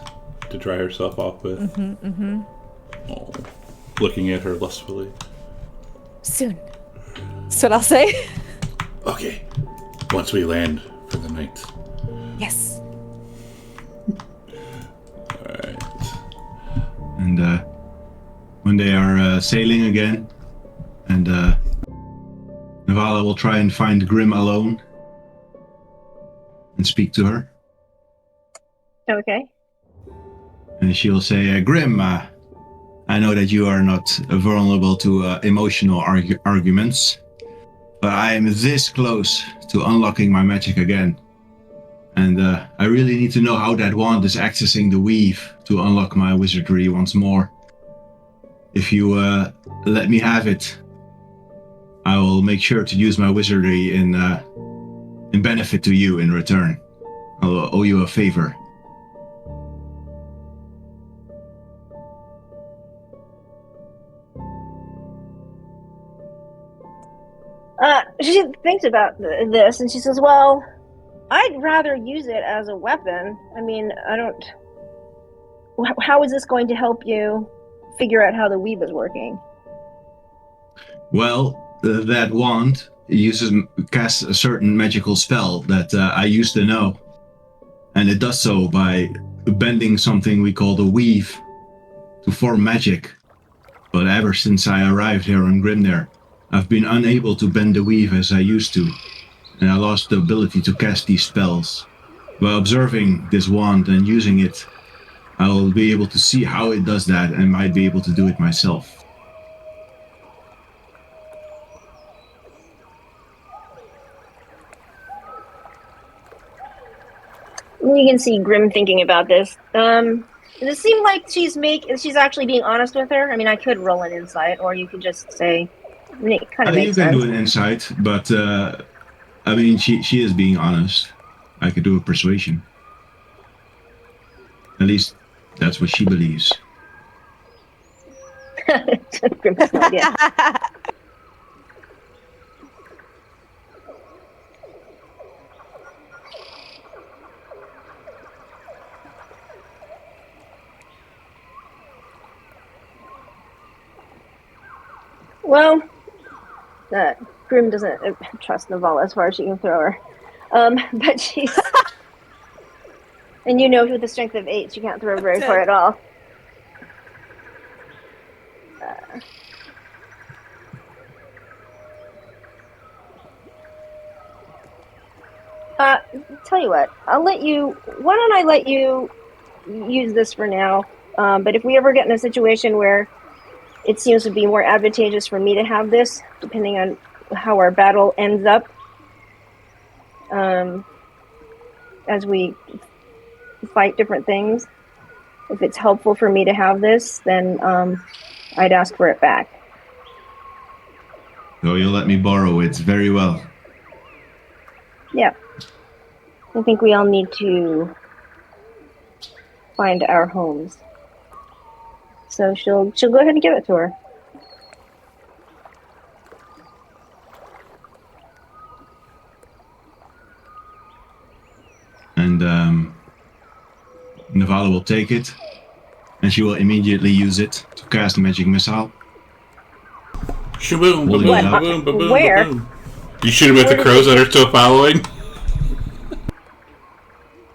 to dry herself off with. Oh, looking at her lustfully. soon. That's what I'll say. Okay, once we land for the night. Yes. Alright. And when they are sailing again, and Navala will try and find Grim alone and speak to her. Okay. And she'll say, Grim, I know that you are not vulnerable to emotional arguments, but I am this close to unlocking my magic again. And I really need to know how that wand is accessing the weave to unlock my wizardry once more. If you let me have it, I will make sure to use my wizardry in benefit to you in return. I'll owe you a favor. She thinks about this and she says, well, I'd rather use it as a weapon. I mean, how is this going to help you figure out how the weave is working? Well, that wand casts a certain magical spell that I used to know. And it does so by bending something we call the weave to form magic. But ever since I arrived here on Grimnir, I've been unable to bend the weave as I used to, and I lost the ability to cast these spells. By observing this wand and using it, I will be able to see how it does that and might be able to do it myself. You can see Grim thinking about this. Does it seem like she's actually being honest with her? I mean, I could roll an insight, or you could just say, I mean, it kind I of think you makes can sense. do an insight, but I mean, she is being honest. I could do a persuasion. At least that's what she believes. Grim has no idea. Well, Grim doesn't trust Navala as far as she can throw her. But she's... and you know with the strength of 8, she can't throw very far at all. Tell you what, why don't I let you use this for now? But if we ever get in a situation where it seems to be more advantageous for me to have this, depending on how our battle ends up, as we fight different things, if it's helpful for me to have this, then I'd ask for it back. So you'll let me borrow it. Very well. Yeah. I think we all need to find our homes. So she'll go ahead and give it to her. And Navala will take it, and she will immediately use it to cast a magic missile. Shaboom, What? ba-boom, ba-boom, ba-boom, Where? ba-boom. You shoot him at the Where crows does that are still following?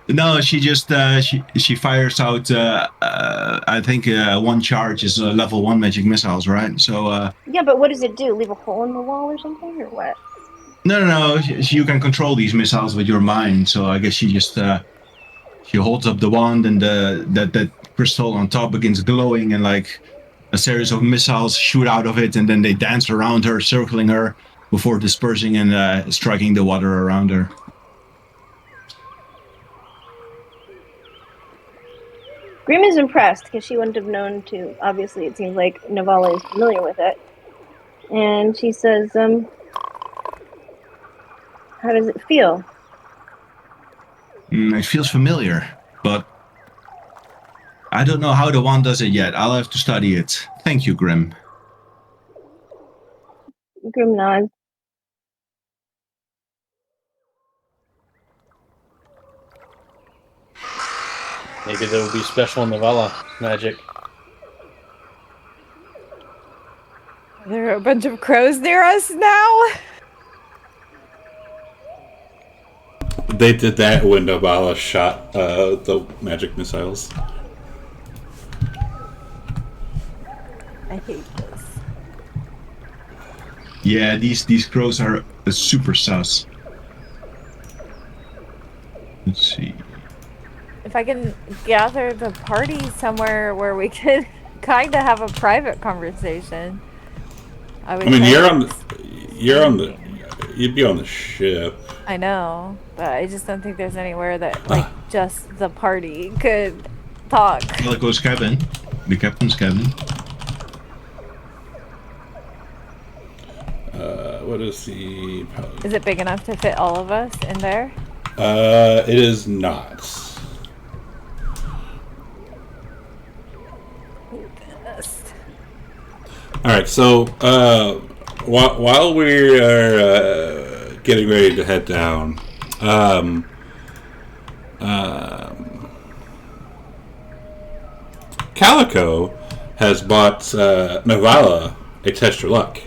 No, she just she fires out. I think one charge is level 1 magic missiles, right? So Yeah, but what does it do? Leave a hole in the wall or something, or what? no. You can control these missiles with your mind. So I guess she just she holds up the wand, and that crystal on top begins glowing, and like a series of missiles shoot out of it, and then they dance around her, circling her before dispersing and striking the water around her. Grim is impressed because she wouldn't have known to. Obviously, it seems like Navala is familiar with it. And she says, how does it feel? It feels familiar, but I don't know how the wand does it yet. I'll have to study it. Thank you, Grim. Grim nods. Maybe there will be special Novella magic. There are a bunch of crows near us now. They did that when Navala shot the magic missiles. I hate this. Yeah, these crows are super sus. Let's see. If I can gather the party somewhere where we could kind of have a private conversation, I would. I mean, try you're on the, you'd be on the ship. I know, but I just don't think there's anywhere that like just the party could talk. Calico's cabin, the captain's cabin. What is the? Is it big enough to fit all of us in there? It is not. All right, so while we are getting ready to head down, Calico has bought Navala a test your luck.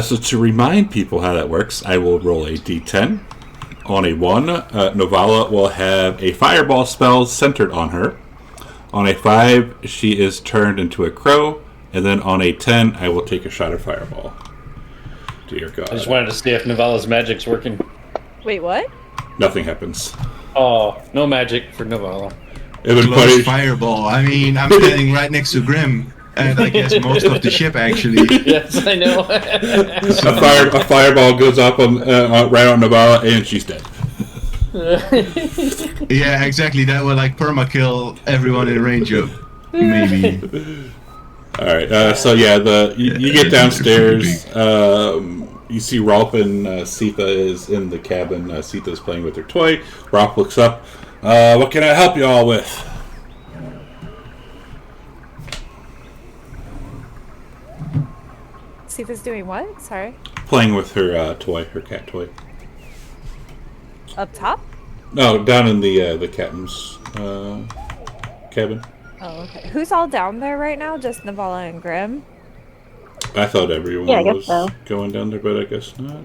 So to remind people how that works, I will roll a d10. On a 1, Navala will have a fireball spell centered on her. On a 5, she is turned into a crow. And then on a 10, I will take a shot of fireball. Dear God. I just wanted to see if Novella's magic's working. Wait, what? Nothing happens. Oh, no magic for Novella. It would Close punish. fireball. I mean, I'm standing right next to Grim, and I guess most of the ship actually. Yes, I know. A fireball goes up on right on Navala, and she's dead. Yeah, exactly. That would like permakill everyone in range of. Maybe. All right. So yeah, you get downstairs. You see Rolf and Sitha is in the cabin. Sitha is playing with her toy. Rolf looks up. What can I help you all with? Sitha's doing what? Sorry. Playing with her toy, her cat toy. Up top? No, down in the captain's cabin. Oh, okay. Who's all down there right now? Just Navala and Grim? I thought everyone Yeah, I guess was so. going down there, but I guess not.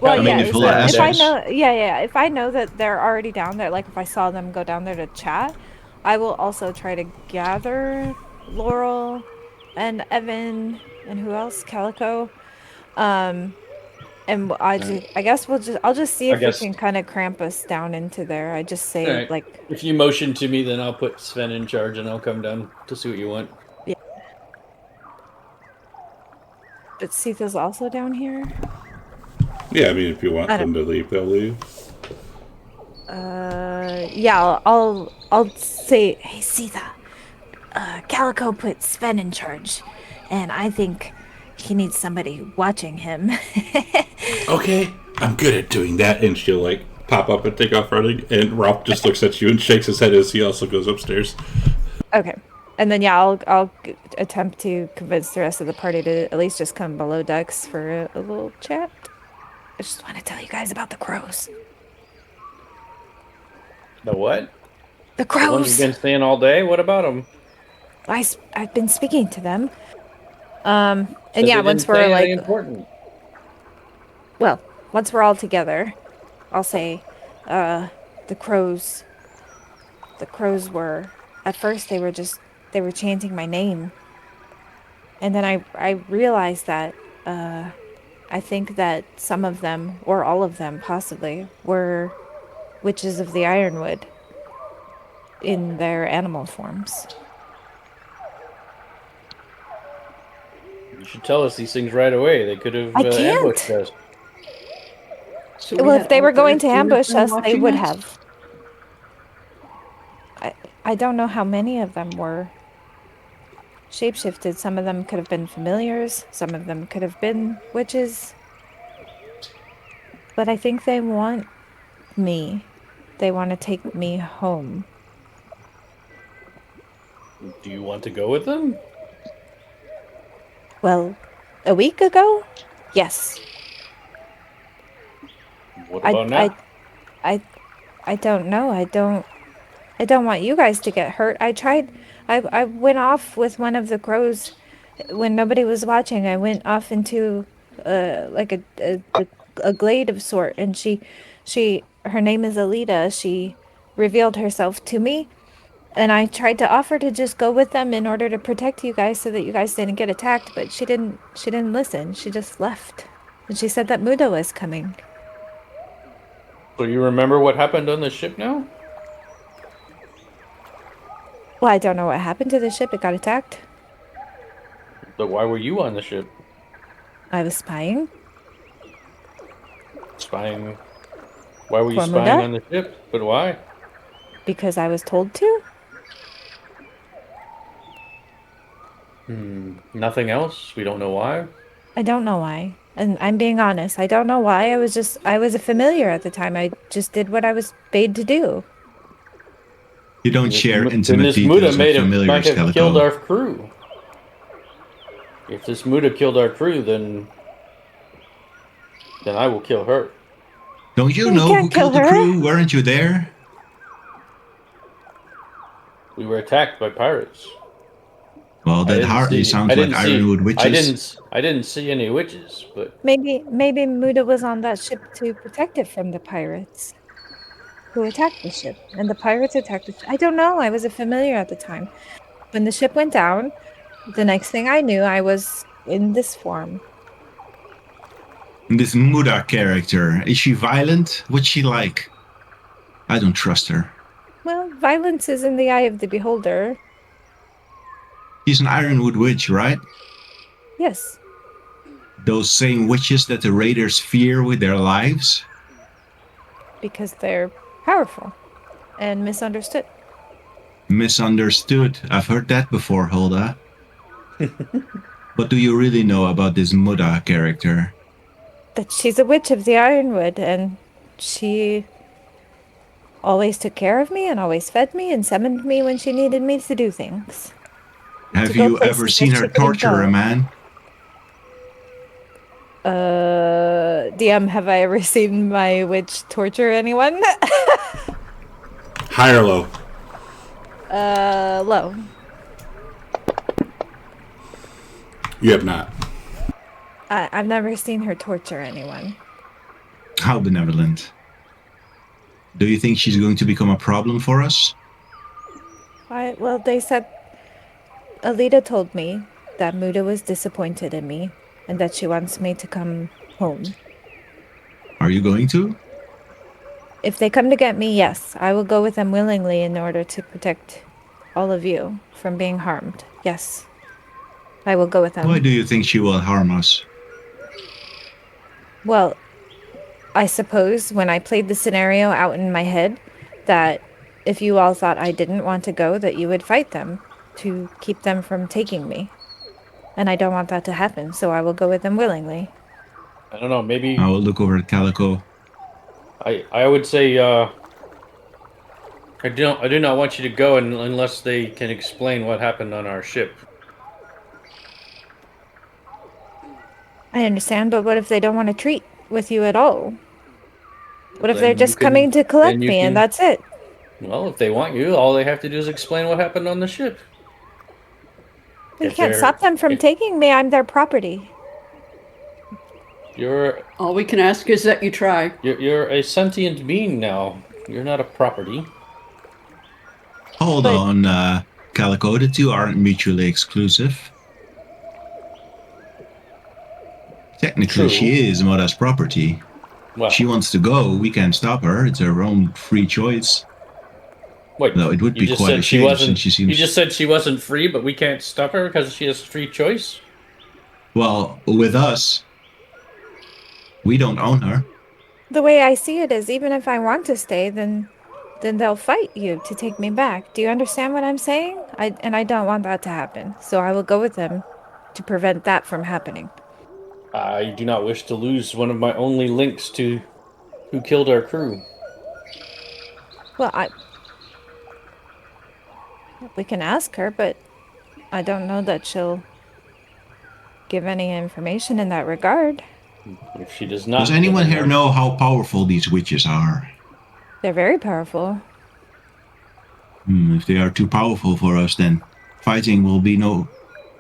Well, I mean, yeah. if If, we'll ask if I us. know, if I know that they're already down there, like if I saw them go down there to chat, I will also try to gather Laurel and Evan and who else? Calico. And I guess I'll just see if we can kind of cramp us down into there. I just say Alright. like, If you motion to me, then I'll put Sven in charge and I'll come down to see what you want. but Sitha's also down here. Yeah, I mean, if you want I don't- them to leave, they'll leave. Yeah, I'll say, hey Sitha, Calico put Sven in charge, and I think he needs somebody watching him. Okay, I'm good at doing that. And she'll like pop up and take off running. And Ralph just looks at you and shakes his head as he also goes upstairs. Okay. And then, yeah, attempt to convince the rest of the party to at least just come below decks for a little chat. I just want to tell you guys about the crows. The what? The The ones crows! you've been seeing all day? What about them? I've been speaking to them. And yeah, once we're like, important. well, once we're all together, I'll say, the crows were, at first they were chanting my name. And then I realized that, I think that some of them, or all of them possibly, were witches of the Ironwood in their animal forms. You should tell us these things right away. They could have I can't. ambushed us. So Well, if had they were all going to 13 of ambush them us, they watching would us? have. I don't know how many of them were shapeshifted. Some of them could have been familiars. Some of them could have been witches. But I think they want me. They want to take me home. Do you want to go with them? Well, a week ago? Yes. What about now? I don't know. I don't want you guys to get hurt. I went off with one of the crows when nobody was watching. I went off into like a glade of sort, and her name is Alita. She revealed herself to me, and I tried to offer to just go with them in order to protect you guys so that you guys didn't get attacked, but she didn't listen. She just left. And she said that Muda was coming. So you remember what happened on the ship now? Well, I don't know what happened to the ship. It got attacked. But why were you on the ship? I was spying. Spying. Why were you For spying Muda? on the ship? But why? Because I was told to. Nothing else? We don't know why? I don't know why. And I'm being honest. I don't know why. I was a familiar at the time. I just did what I was bade to do. You don't share Then intimate this Muda details with might familiars, have killed Calico. our crew. If this Muda killed our crew, then I will kill her. Don't you You know can't who kill killed the her. crew? Weren't you there? We were attacked by pirates. Well, I that didn't hardly see- sounds I like didn't see- Ironwood witches. I didn't see any witches, but Maybe Muda was on that ship to protect it from the pirates who attacked the ship. And the pirates attacked the ship. I don't know. I was a familiar at the time. When the ship went down, the next thing I knew, I was in this form. And this Muda character, is she violent? What's she like? I don't trust her. Well, violence is in the eye of the beholder. She's an Ironwood witch, right? Yes. Those same witches that the raiders fear with their lives? Because they're powerful and misunderstood. Misunderstood. I've heard that before, Hulda. What do you really know about this Muda character? That she's a witch of the Ironwood, and she always took care of me and always fed me and summoned me when she needed me to do things. Have To go you ever places seen that her she couldn't torture go. a man? DM, have I ever seen my witch torture anyone? High or low? Low. You have not. I've never seen her torture anyone. How benevolent. Do you think she's going to become a problem for us? Well, they said... Alita told me that Muda was disappointed in me and that she wants me to come home. Are you going to? If they come to get me, yes, I will go with them willingly in order to protect all of you from being harmed. Yes, I will go with them. Why do you think she will harm us? Well, I suppose when I played the scenario out in my head, that if you all thought I didn't want to go, that you would fight them to keep them from taking me. And I don't want that to happen, so I will go with them willingly. I don't know. Maybe I will look over at Calico. I would say I do not want you to go unless they can explain what happened on our ship. I understand, but what if they don't want to treat with you at all? What if they're Then you just can- coming to then collect you me and can- that's it? Well, if they want you, all they have to do is explain what happened on the ship. We If can't they're- stop them from if- taking me. I'm their property. You're All we can ask is that you try. you're a sentient being now. You're not a property. Hold But- on, Calico. The two aren't mutually exclusive. Technically, True. she is Moda's property. Well, She wants to go. We can't stop her. It's her own free choice. wait. No, it would you be just quite said a she shame wasn't. since she seems. You just said she wasn't free, but we can't stop her because she has free choice. Well, with us, we don't own her. The way I see it is, even if I want to stay, then they'll fight you to take me back. Do you understand what I'm saying? I don't want that to happen. So I will go with them to prevent that from happening. I do not wish to lose one of my only links to who killed our crew. Well, we can ask her, but I don't know that she'll give any information in that regard. If she does not, Does anyone then here know how powerful these witches are? They're very powerful. If they are too powerful for us, then fighting will be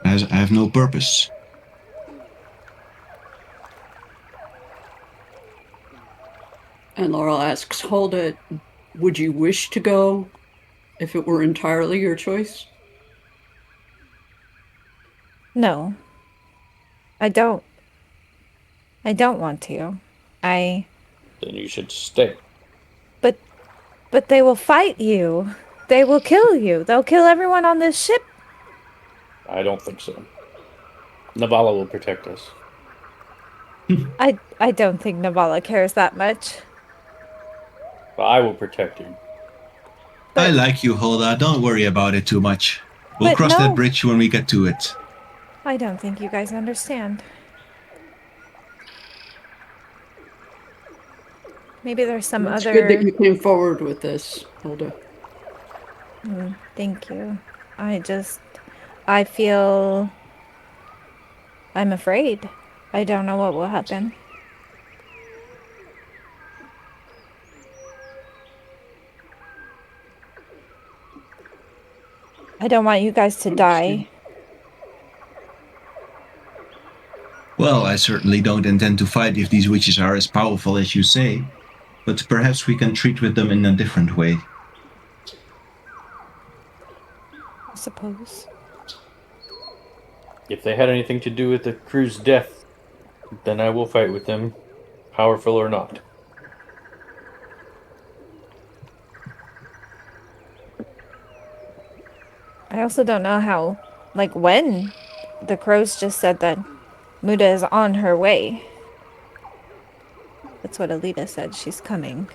have no purpose. And Laurel asks, Hulda, would you wish to go if it were entirely your choice? No. I don't. I don't want to. Then you should stay. But they will fight you. They will kill you. They'll kill everyone on this ship. I don't think so. Navala will protect us. I don't think Navala cares that much. But I will protect you. I like you, Hulda. Don't worry about it too much. We'll But cross no. that bridge when we get to it. I don't think you guys understand. Maybe there's some It's other... good that you came forward with this, Hulda. Thank you. I feel... I'm afraid. I don't know what will happen. I don't want you guys to die. Well, I certainly don't intend to fight if these witches are as powerful as you say, but perhaps we can treat with them in a different way. I suppose. If they had anything to do with the crew's death, then I will fight with them, powerful or not. I also don't know how, like when. The crows just said that Muda is on her way. That's what Alita said. She's coming.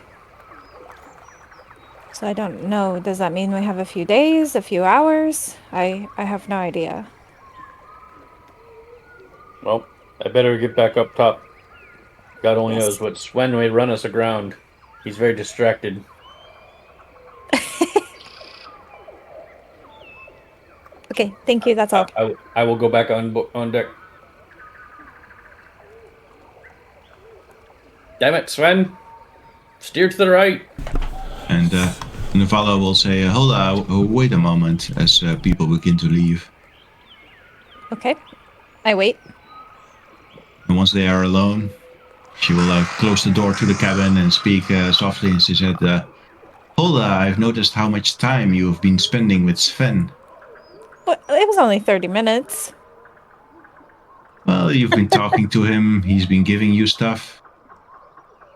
So I don't know. Does that mean we have a few days, a few hours? I have no idea. Well, I better get back up top. God only Yes. knows what Sven may run us aground. He's very distracted. Okay, thank you. That's all. I will go back on deck. Damn it, Sven! Steer to the right. And Navala will say, Hulda, wait a moment, as people begin to leave. Okay. I wait. And once they are alone, she will close the door to the cabin and speak softly, and she said, Hulda, I've noticed how much time you have been spending with Sven. Well, it was only 30 minutes. Well, you've been talking to him, he's been giving you stuff.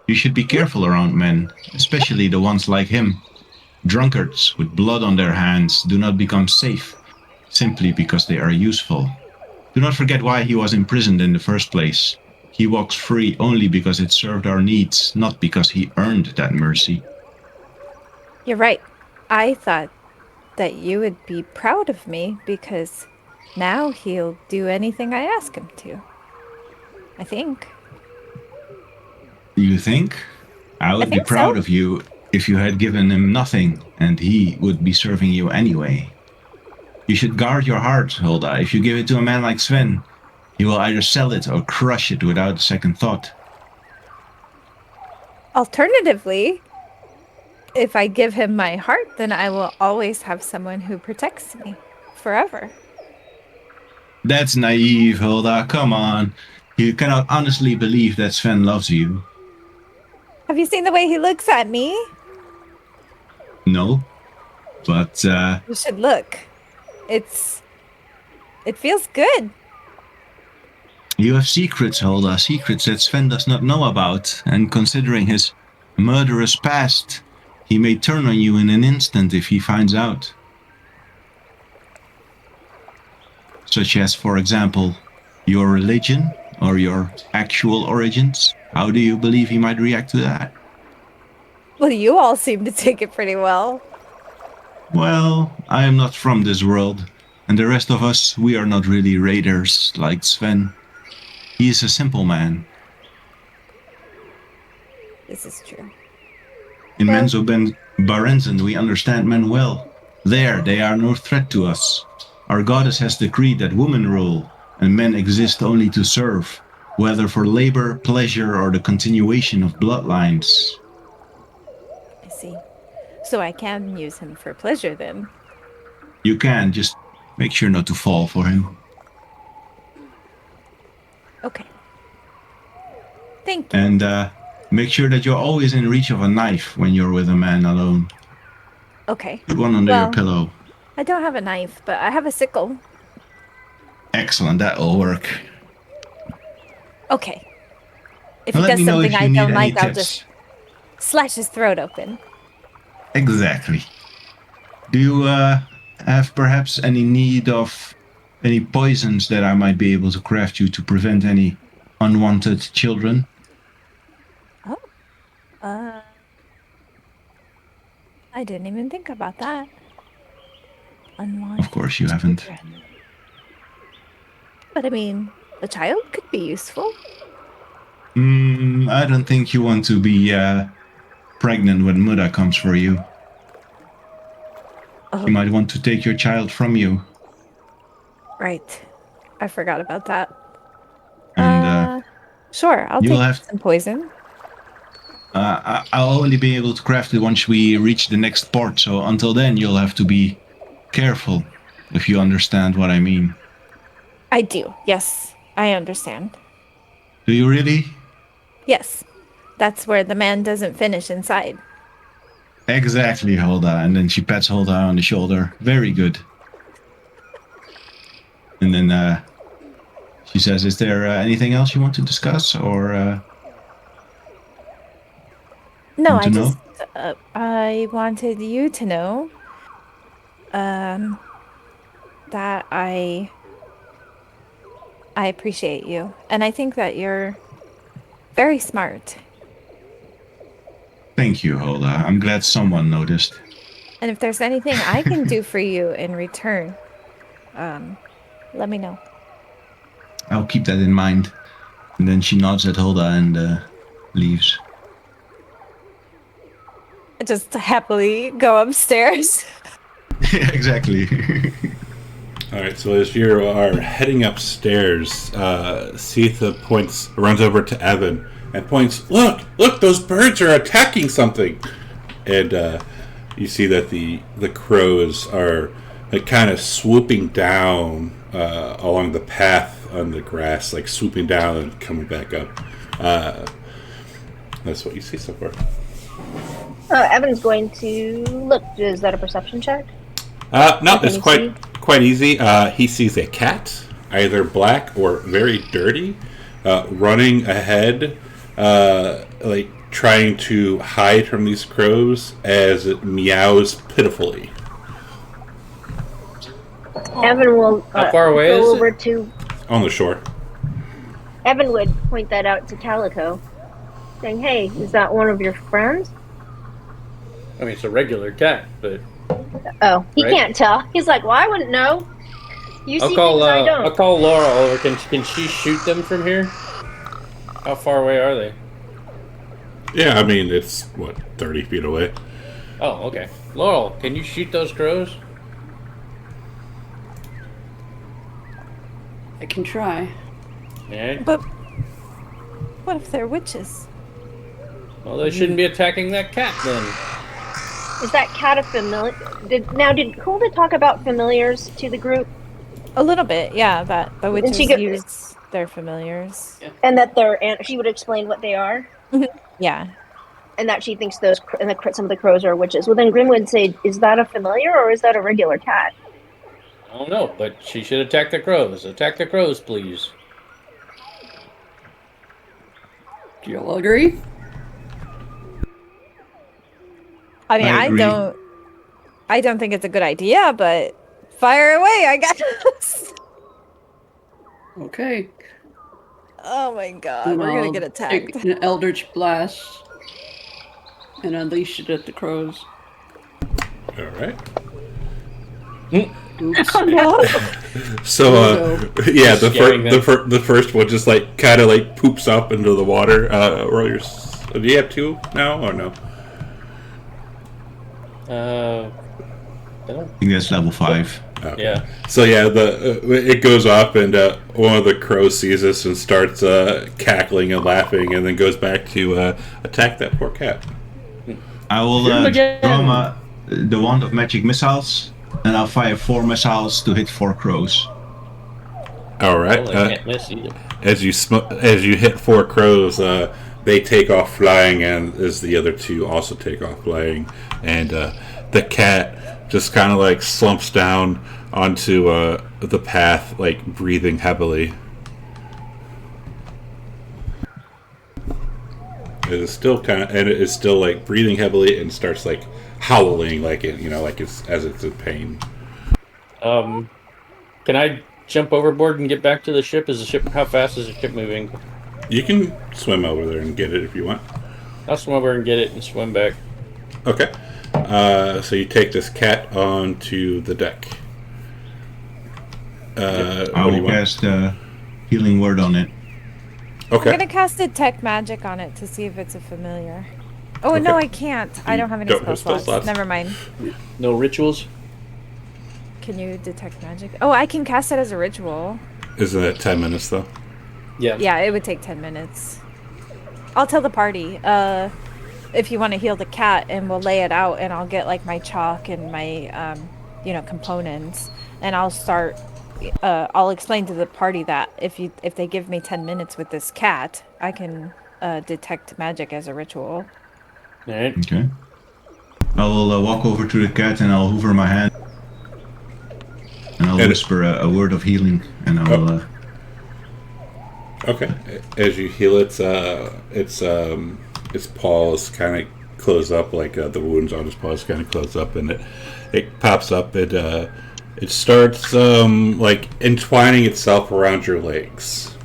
You should be careful around men, especially the ones like him. Drunkards with blood on their hands do not become safe, simply because they are useful. Do not forget why he was imprisoned in the first place. He walks free only because it served our needs, not because he earned that mercy. You're right. I thought that you would be proud of me because now he'll do anything I ask him to. I think. You think? I would be think proud so. of you if you had given him nothing and he would be serving you anyway. You should guard your heart, Hulda. If you give it to a man like Sven, he will either sell it or crush it without a second thought. Alternatively, if I give him my heart, then I will always have someone who protects me forever. That's naive, Hulda. Come on. You cannot honestly believe that Sven loves you. Have you seen the way he looks at me? No. But, You should look. It feels good. you have secrets, Hulda. Secrets that Sven does not know about. And considering his murderous past, he may turn on you in an instant if he finds out. Such as, for example, your religion or your actual origins. How do you believe he might react to that? Well, you all seem to take it pretty well. Well, I am not from this world, and the rest of us, we are not really raiders like Sven. He is a simple man. This is true. In Well- Menzo Ben Barenzen, we understand men well. There, they are no threat to us. Our goddess has decreed that women rule, and men exist only to serve, whether for labor, pleasure, or the continuation of bloodlines. I see. So I can use him for pleasure then. You can, just make sure not to fall for him. Okay. Thank you. And make sure that you're always in reach of a knife when you're with a man alone. Okay. Put one under Well- your pillow. I don't have a knife, but I have a sickle. Excellent, that'll work. Okay. If Now he let does me know something if I you need don't any like, I'll tips. just slash his throat open. Exactly. Do you have perhaps any need of any poisons that I might be able to craft you to prevent any unwanted children? I didn't even think about that. Unwanted Of course you haven't. children. But I mean, a child could be useful. I don't think you want to be pregnant when Muda comes for you. Oh, She might want to take your child from you. right. I forgot about that. And Sure, I'll you'll take have- some poison. I'll only be able to craft it once we reach the next port, so until then you'll have to be careful, if you understand what I mean. I do. Yes, I understand. Do you really? Yes. That's where the man doesn't finish inside. Exactly, Hulda. And then she pats Hulda on the shoulder. Very good. And then she says, is there anything else you want to discuss? Or No, Want I to just I wanted you to know that I appreciate you, and I think that you're very smart. thank you, Hulda. I'm glad someone noticed. And if there's anything I can do for you in return, let me know. I'll keep that in mind. And then she nods at Hulda and leaves. I just happily go upstairs. Yeah, exactly. All right, so as you are heading upstairs, Seetha runs over to Evan and points, look, those birds are attacking something. And you see that the crows are like kind of swooping down along the path on the grass, like swooping down and coming back up. That's what you see so far. Evan's going to look. Is that a perception check? No, What it's can you quite easy. He sees a cat, either black or very dirty, running ahead, like trying to hide from these crows as it meows pitifully. Evan will How far away go is it? over to. On the shore. Evan would point that out to Calico, saying, "Hey, is that one of your friends?" I mean, it's a regular cat, but Oh, he Right. can't tell. He's like, "Well, I wouldn't know." You I'll see call. things I don't. I'll call Laura over. Can she shoot them from here? How far away are they? Yeah, I mean, it's, what, 30 feet away? Oh, okay. Laurel, can you shoot those crows? I can try. Alright. But what if they're witches? Well, they shouldn't be attacking that cat then. Is that cat a familiar? Did Hulda talk about familiars to the group? A little bit, yeah. That the witches she go- use their familiars. And that she would explain what they are? Yeah. And that she thinks some of the crows are witches. Well, then Grim would say, is that a familiar or is that a regular cat? I don't know, but she should attack the crows. Attack the crows, please. Do you all agree? I mean, I agree. I don't think it's a good idea, but fire away, I guess. Okay. Oh my god, Then we're gonna I'll get attacked. take an Eldritch Blast and unleash it at the crows. All right. Oops. Oh no! So, yeah, Scaring them. the first one just like kind of like poops up into the water. Do you have two now or no? I don't. I think that's level 5. Yeah. So yeah, it goes up and one of the crows sees this and starts cackling and laughing, and then goes back to attack that poor cat. I will Shoot 'em again. draw the wand of magic missiles, and I'll fire 4 missiles to hit 4 crows. All right. Well, I can't miss either. As you hit 4 crows, they take off flying, and as the other 2 also take off flying, and the cat just kind of like slumps down onto the path, like breathing heavily. It is still like breathing heavily and starts like howling, like it's as it's in pain. Can I jump overboard and get back to the ship? How fast is the ship moving? You can swim over there and get it if you want. I'll swim over and get it and swim back. Okay. So you take this cat onto the deck. I What do you will want? cast healing word on it. I'm Okay. gonna cast detect magic on it to see if it's a familiar. Oh Okay. no, I can't. I don't have any Don't spell have spell slots. slots. Never mind. No rituals? Can you detect magic? Oh, I can cast it as a ritual. Isn't it 10 minutes though? Yeah. Yeah, it would take 10 minutes. I'll tell the party if you want to heal the cat, and we'll lay it out, and I'll get like my chalk and my components, and I'll start. I'll explain to the party that if they give me 10 minutes with this cat, I can detect magic as a ritual. Alright. Okay. I will walk over to the cat and I'll hoover my hand. And I'll And- whisper a word of healing, and I will. Okay. As you heal it, its paws kind of close up, like the wounds on its paws kind of close up, and it pops up. It starts like entwining itself around your legs.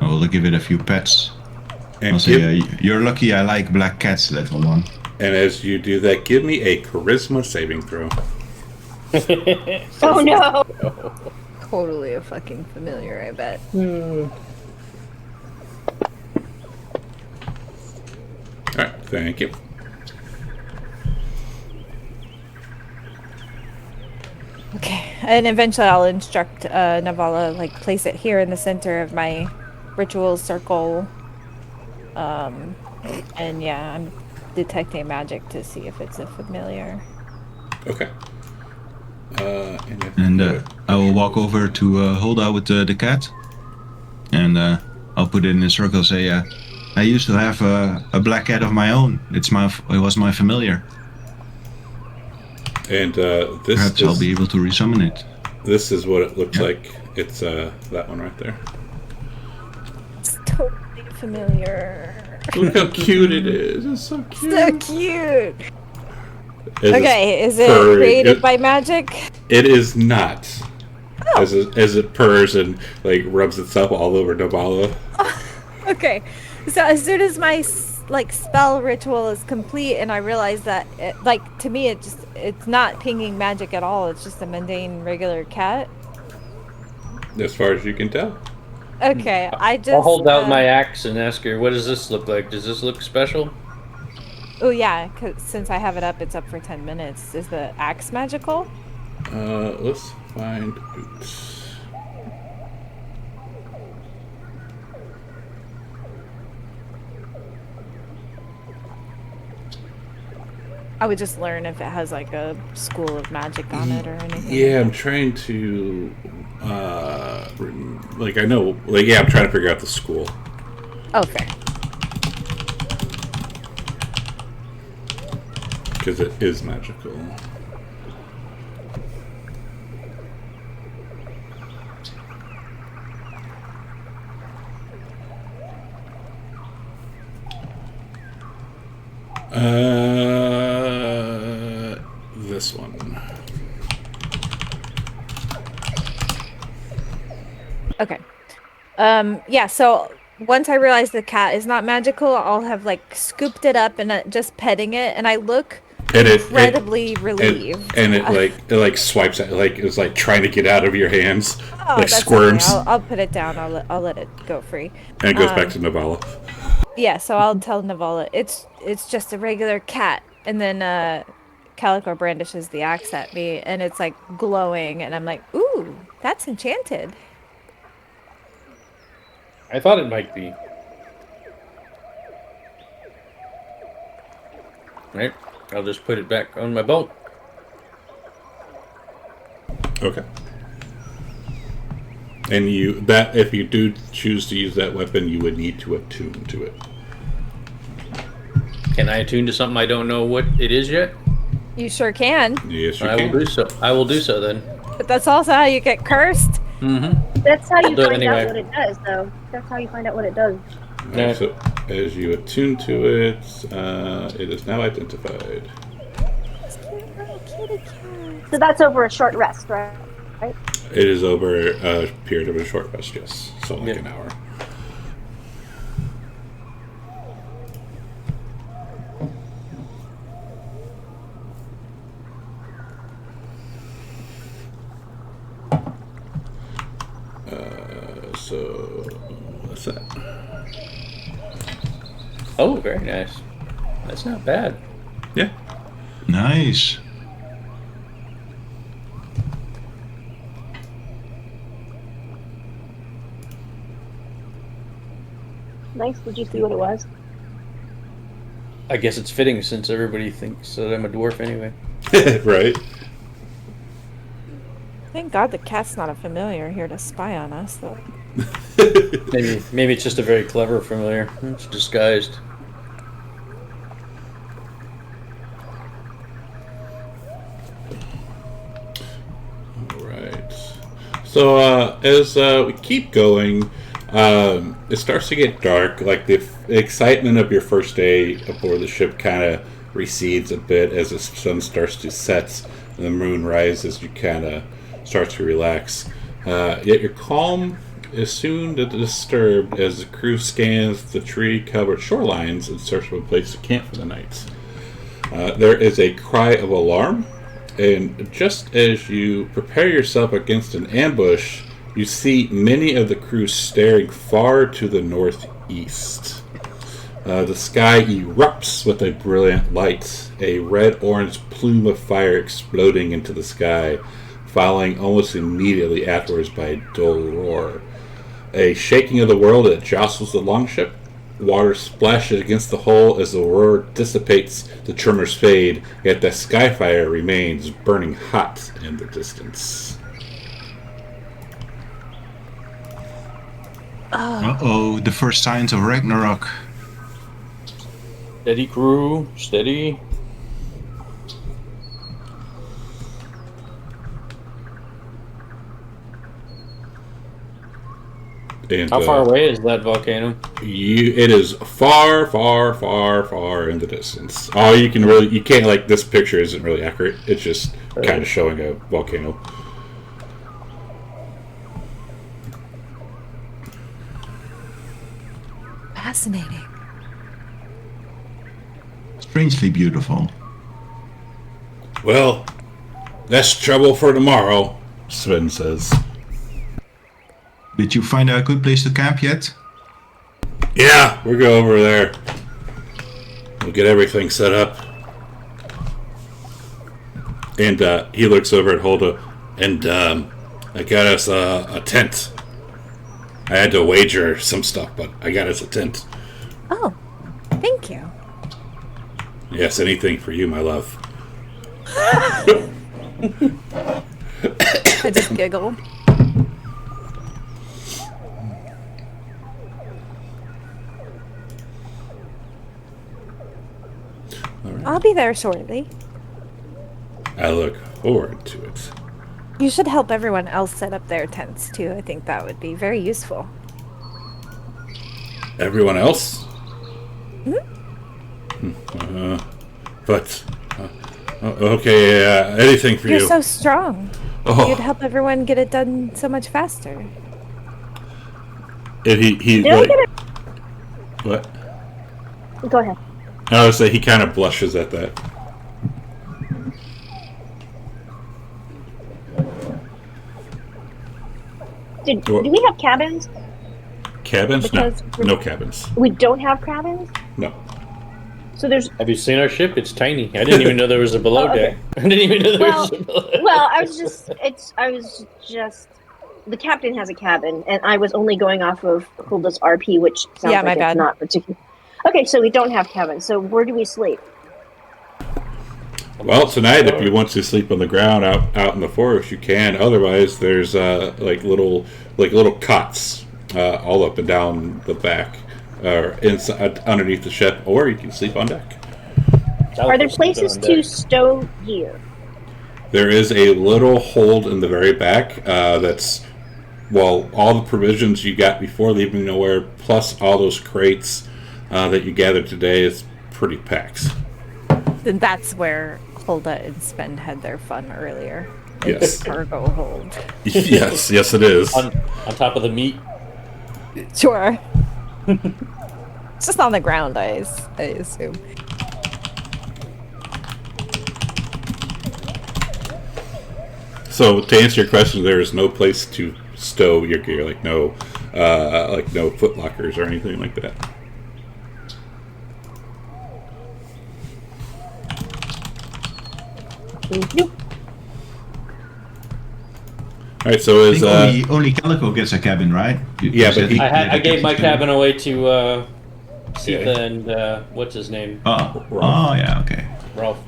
I will give it a few pets. And I'll say, "You're lucky. I like black cats, little one." and as you do that, give me a charisma saving throw. Oh no! Totally a fucking familiar, I bet. All right. Thank you. Okay, and eventually I'll instruct Navala, like, place it here in the center of my ritual circle. And yeah, I'm detecting magic to see if it's a familiar. Okay. And I will walk over to Hulda with the cat, and I'll put it in a circle. And say, "I used to have a black cat of my own. It was my familiar. And this Perhaps I'll be able to resummon it." This is what it looks like. It's that one right there. It's totally familiar. Look how cute it is. It's so cute. So cute. As Okay, it's is it purring. created by magic? It is not. Oh. As it purrs and like rubs itself all over Nabala. Okay, so as soon as my like spell ritual is complete, and I realize that to me it's not pinging magic at all. It's just a mundane regular cat. As far as you can tell. Okay, I just I'll hold out my axe and ask her, what does this look like? Does this look special? Oh yeah, 'cause since I have it up, it's up for 10 minutes. Is the axe magical? Let's find boots. I would just learn if it has like a school of magic on it or anything. Yeah, I'm trying to, I know, I'm trying to figure out the school. Oh, fair. Because it is magical. This one. Okay. Yeah, so once I realize the cat is not magical, I'll have like scooped it up and just petting it, and I look incredibly relieved. And it swipes at, it's like trying to get out of your hands, that's squirms. Okay. I'll put it down. I'll let it go free. And it goes back to Navala. Yeah, so I'll tell Navala it's just a regular cat, and then Calico brandishes the axe at me, and it's like glowing, and I'm like, ooh, that's enchanted. I thought it might be. Right, I'll just put it back on my boat. Okay. And if you do choose to use that weapon, you would need to attune to it. Can I attune to something I don't know what it is yet? You sure can. Yes, you I can. will do so. I will do so then. But that's also how you get cursed. Mm-hmm. That's how you do it find anyway. out what it does, though. That's how you find out what it does. Right, so as you attune to it, it is now identified. Kitty cat. So that's over a short rest, right? It is over a period of a short rest, yes. So like an hour. So what's that? Oh, very nice. That's not bad. Yeah. Nice. Nice. Did you see what it was? I guess it's fitting since everybody thinks that I'm a dwarf anyway. Right. Thank God the cat's not a familiar here to spy on us, though. Maybe it's just a very clever familiar. It's disguised. Right. So as we keep going, it starts to get dark. Like the excitement of your first day aboard the ship kind of recedes a bit as the sun starts to set and the moon rises. You kind of start to relax. Yet your calm is soon disturbed as the crew scans the tree-covered shorelines in search of a place to camp for the night. There is a cry of alarm, and just as you prepare yourself against an ambush, you see many of the crew staring far to the northeast. The sky erupts with a brilliant light, a red-orange plume of fire exploding into the sky, following almost immediately afterwards by a dull roar. A shaking of the world that jostles the longship. Water splashes against the hull as the roar dissipates, the tremors fade, yet the skyfire remains burning hot in the distance. Uh-oh, the first signs of Ragnarok. Steady, crew. Steady. And, How far away is that volcano? It is far, far, far, far in the distance. All you can't, like, this picture isn't really accurate. It's just kind of showing a volcano. Fascinating. strangely beautiful. Well, that's trouble for tomorrow, Sven says. Did you find a good place to camp yet? Yeah, we'll go over there. We'll get everything set up. And he looks over at Hulda, and I got us a tent. I had to wager some stuff, but I got us a tent. Oh, thank you. Yes, anything for you, my love. I just giggle. I'll be there shortly. I look forward to it. You should help everyone else set up their tents too. I think that would be very useful. Everyone else? Okay, anything for You're you. so strong. Oh. You'd help everyone get it done so much faster. And he Did I like, get it? what? Go ahead. I would say he kind of blushes at that. Do we have cabins? Cabins? Because No cabins. We don't have cabins? No. So there's... Have you seen our ship? It's tiny. I didn't even know there was a below Oh, okay. deck. I didn't even know there Well, was a below deck. well, I was just... The captain has a cabin, and I was only going off of Hulda's RP, which sounds Yeah, like my it's bad. not particular. Okay, so we don't have cabins. So where do we sleep? Well, tonight, if you want to sleep on the ground out in the forest, you can. Otherwise, there's like little cots all up and down the back, or inside underneath the ship, or you can sleep on deck. Are there places to stow gear? There is a little hold in the very back that's, well, all the provisions you got before leaving nowhere, plus all those crates that you gathered today is pretty packed. Then that's where Hulda and Sven had their fun earlier. Yes. Cargo hold. yes, it is. On top of the meat. Sure. It's just on the ground, I assume. So to answer your question, there is no place to stow your gear, like no foot lockers or anything like that. Nope. All right, so I is think only Calico gets a cabin, right? Yeah, but he- I gave my cabin away to Yeah. Sita and what's his name? Oh, yeah, okay. Ralph.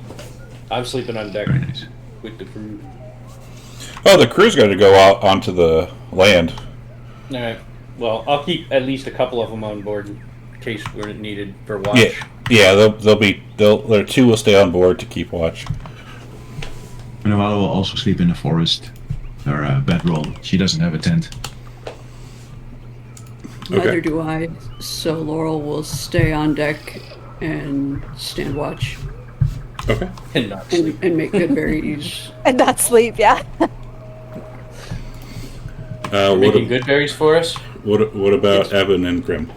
I'm sleeping on deck Very nice. with the crew. the crew's going to go out onto the land. All right. Well, I'll keep at least a couple of them on board in case we're needed for watch. Yeah, their two will stay on board to keep watch. And Navala will also sleep in the forest. Her bedroll. She doesn't have a tent. Neither Okay. do I. So Laurel will stay on deck and stand watch Okay. And not sleep. and make good berries. And not sleep, yeah. Making good berries for us. What about Evan and Grim?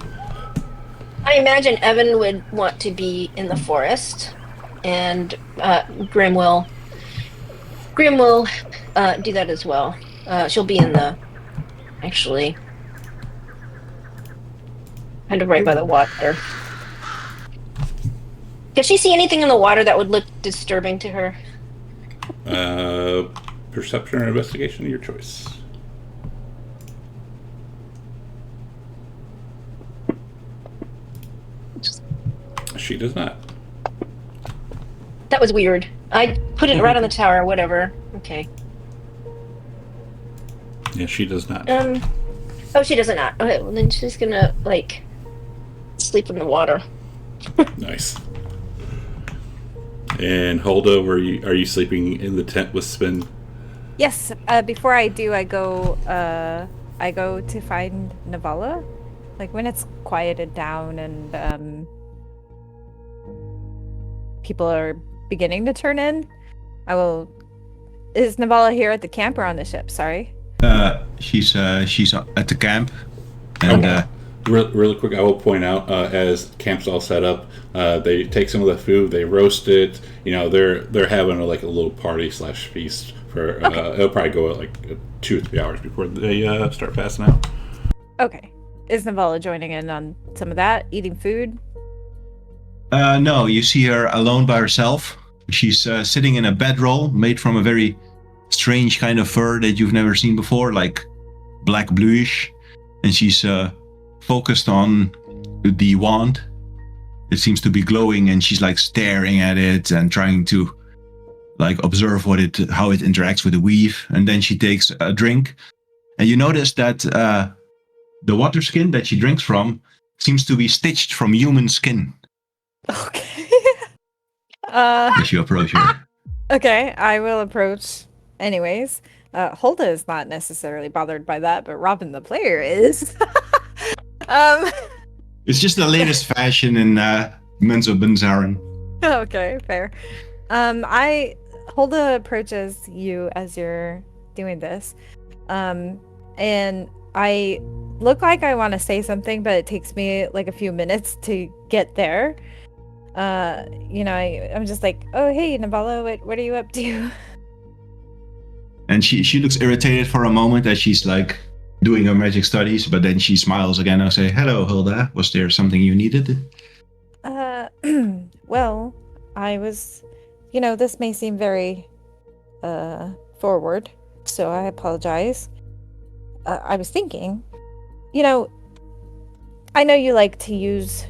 I imagine Evan would want to be in the forest, and Grim will do that as well. She'll be in the, actually, kind of right by the water. Does she see anything in the water that would look disturbing to her? Perception or investigation, your choice. She does not. That was weird. I put it right on the tower, whatever. Okay. Yeah, she does not. Oh, she does not. Okay, well then she's gonna, like, sleep in the water. Nice. And Hulda, are you sleeping in the tent with Sven? Yes. Before I do, I go to find Navala. Like when it's quieted down and people are beginning to turn in, I will. Is Navala here at the camp or on the ship? Sorry. She's at the camp, and Really quick, I will point out as camp's all set up, they take some of the food, they roast it. They're having a little party / feast for. It'll probably go like 2 or 3 hours before they start passing out. Okay. Is Navala joining in on some of that? Eating food? No, you see her alone by herself. She's sitting in a bedroll made from a very strange kind of fur that you've never seen before, like black bluish. And she's focused on the wand. It seems to be glowing, and she's staring at it and trying to observe how it interacts with the weave. And then she takes a drink, and you notice that the water skin that she drinks from seems to be stitched from human skin. Okay. As you approach her. Okay, I will approach anyways. Hulda is not necessarily bothered by that, but Robin the player is. It's just the latest fashion in Menzo Benzaren. Okay, fair. Hulda approaches you as you're doing this. And I look like I want to say something, but it takes me a few minutes to get there. I'm just like, oh, hey, Navala, what are you up to? And she looks irritated for a moment as she's doing her magic studies, but then she smiles again and say, hello, Hulda. Was there something you needed? Well, I was, this may seem very, forward, so I apologize. I was thinking, I know you like to use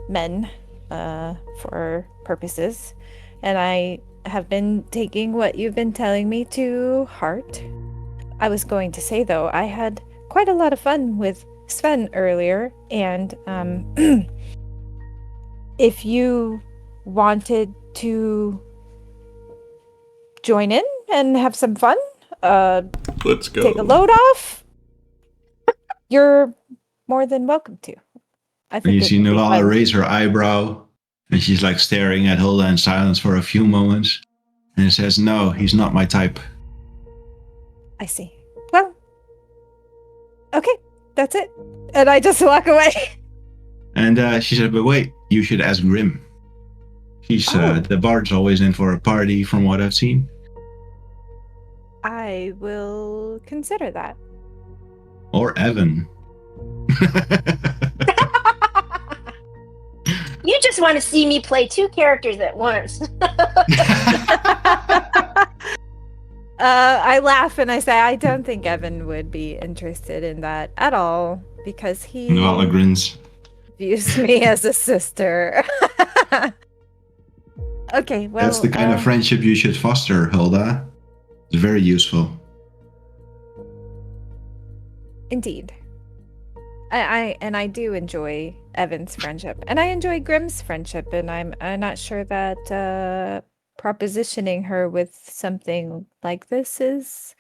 men, for purposes, and I have been taking what you've been telling me to heart. I was going to say, though, I had quite a lot of fun with Sven earlier, and if you wanted to join in and have some fun, Let's go. take a load off, you're more than welcome to. I think You see Navala raise her eyebrow, and she's staring at Hulda in silence for a few moments, and says, no, he's not my type. I see. Well, okay, that's it. And I just walk away. And she said, but wait, you should ask Grim. He's the bard's always in for a party from what I've seen. I will consider that. Or Evan. You just want to see me play 2 characters at once. I laugh and I say, I don't think Evan would be interested in that at all, because he Navala grins. views me as a sister. Okay, well... That's the kind of friendship you should foster, Hulda. It's very useful. Indeed. I do enjoy Evan's friendship, and I enjoy Grim's friendship, and I'm not sure that propositioning her with something like this is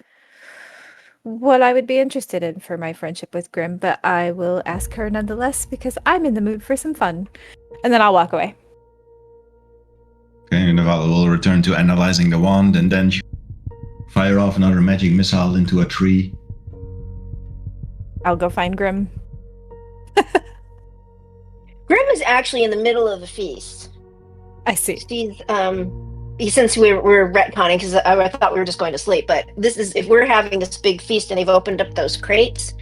what I would be interested in for my friendship with Grim, but I will ask her nonetheless because I'm in the mood for some fun. And then I'll walk away. Okay, Navala will return to analyzing the wand, and then fire off another magic missile into a tree. I'll go find Grim. Grim is actually in the middle of a feast. I see. She's since we're retconning, because I thought we were just going to sleep, but this is if we're having this big feast and they've opened up those crates,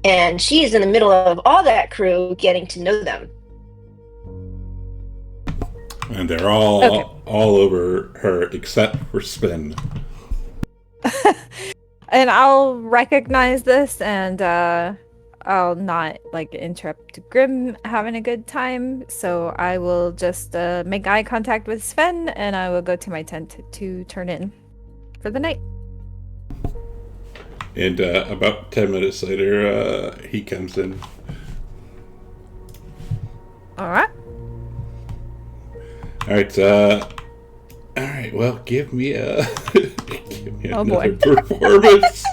and she's in the middle of all that crew getting to know them. And they're all over her except for Sven. And I'll recognize this, and I'll not interrupt Grim having a good time, so I will just make eye contact with Sven, and I will go to my tent to turn in for the night. And about 10 minutes later, he comes in. All right. All right. Well, give me Oh, another boy. performance.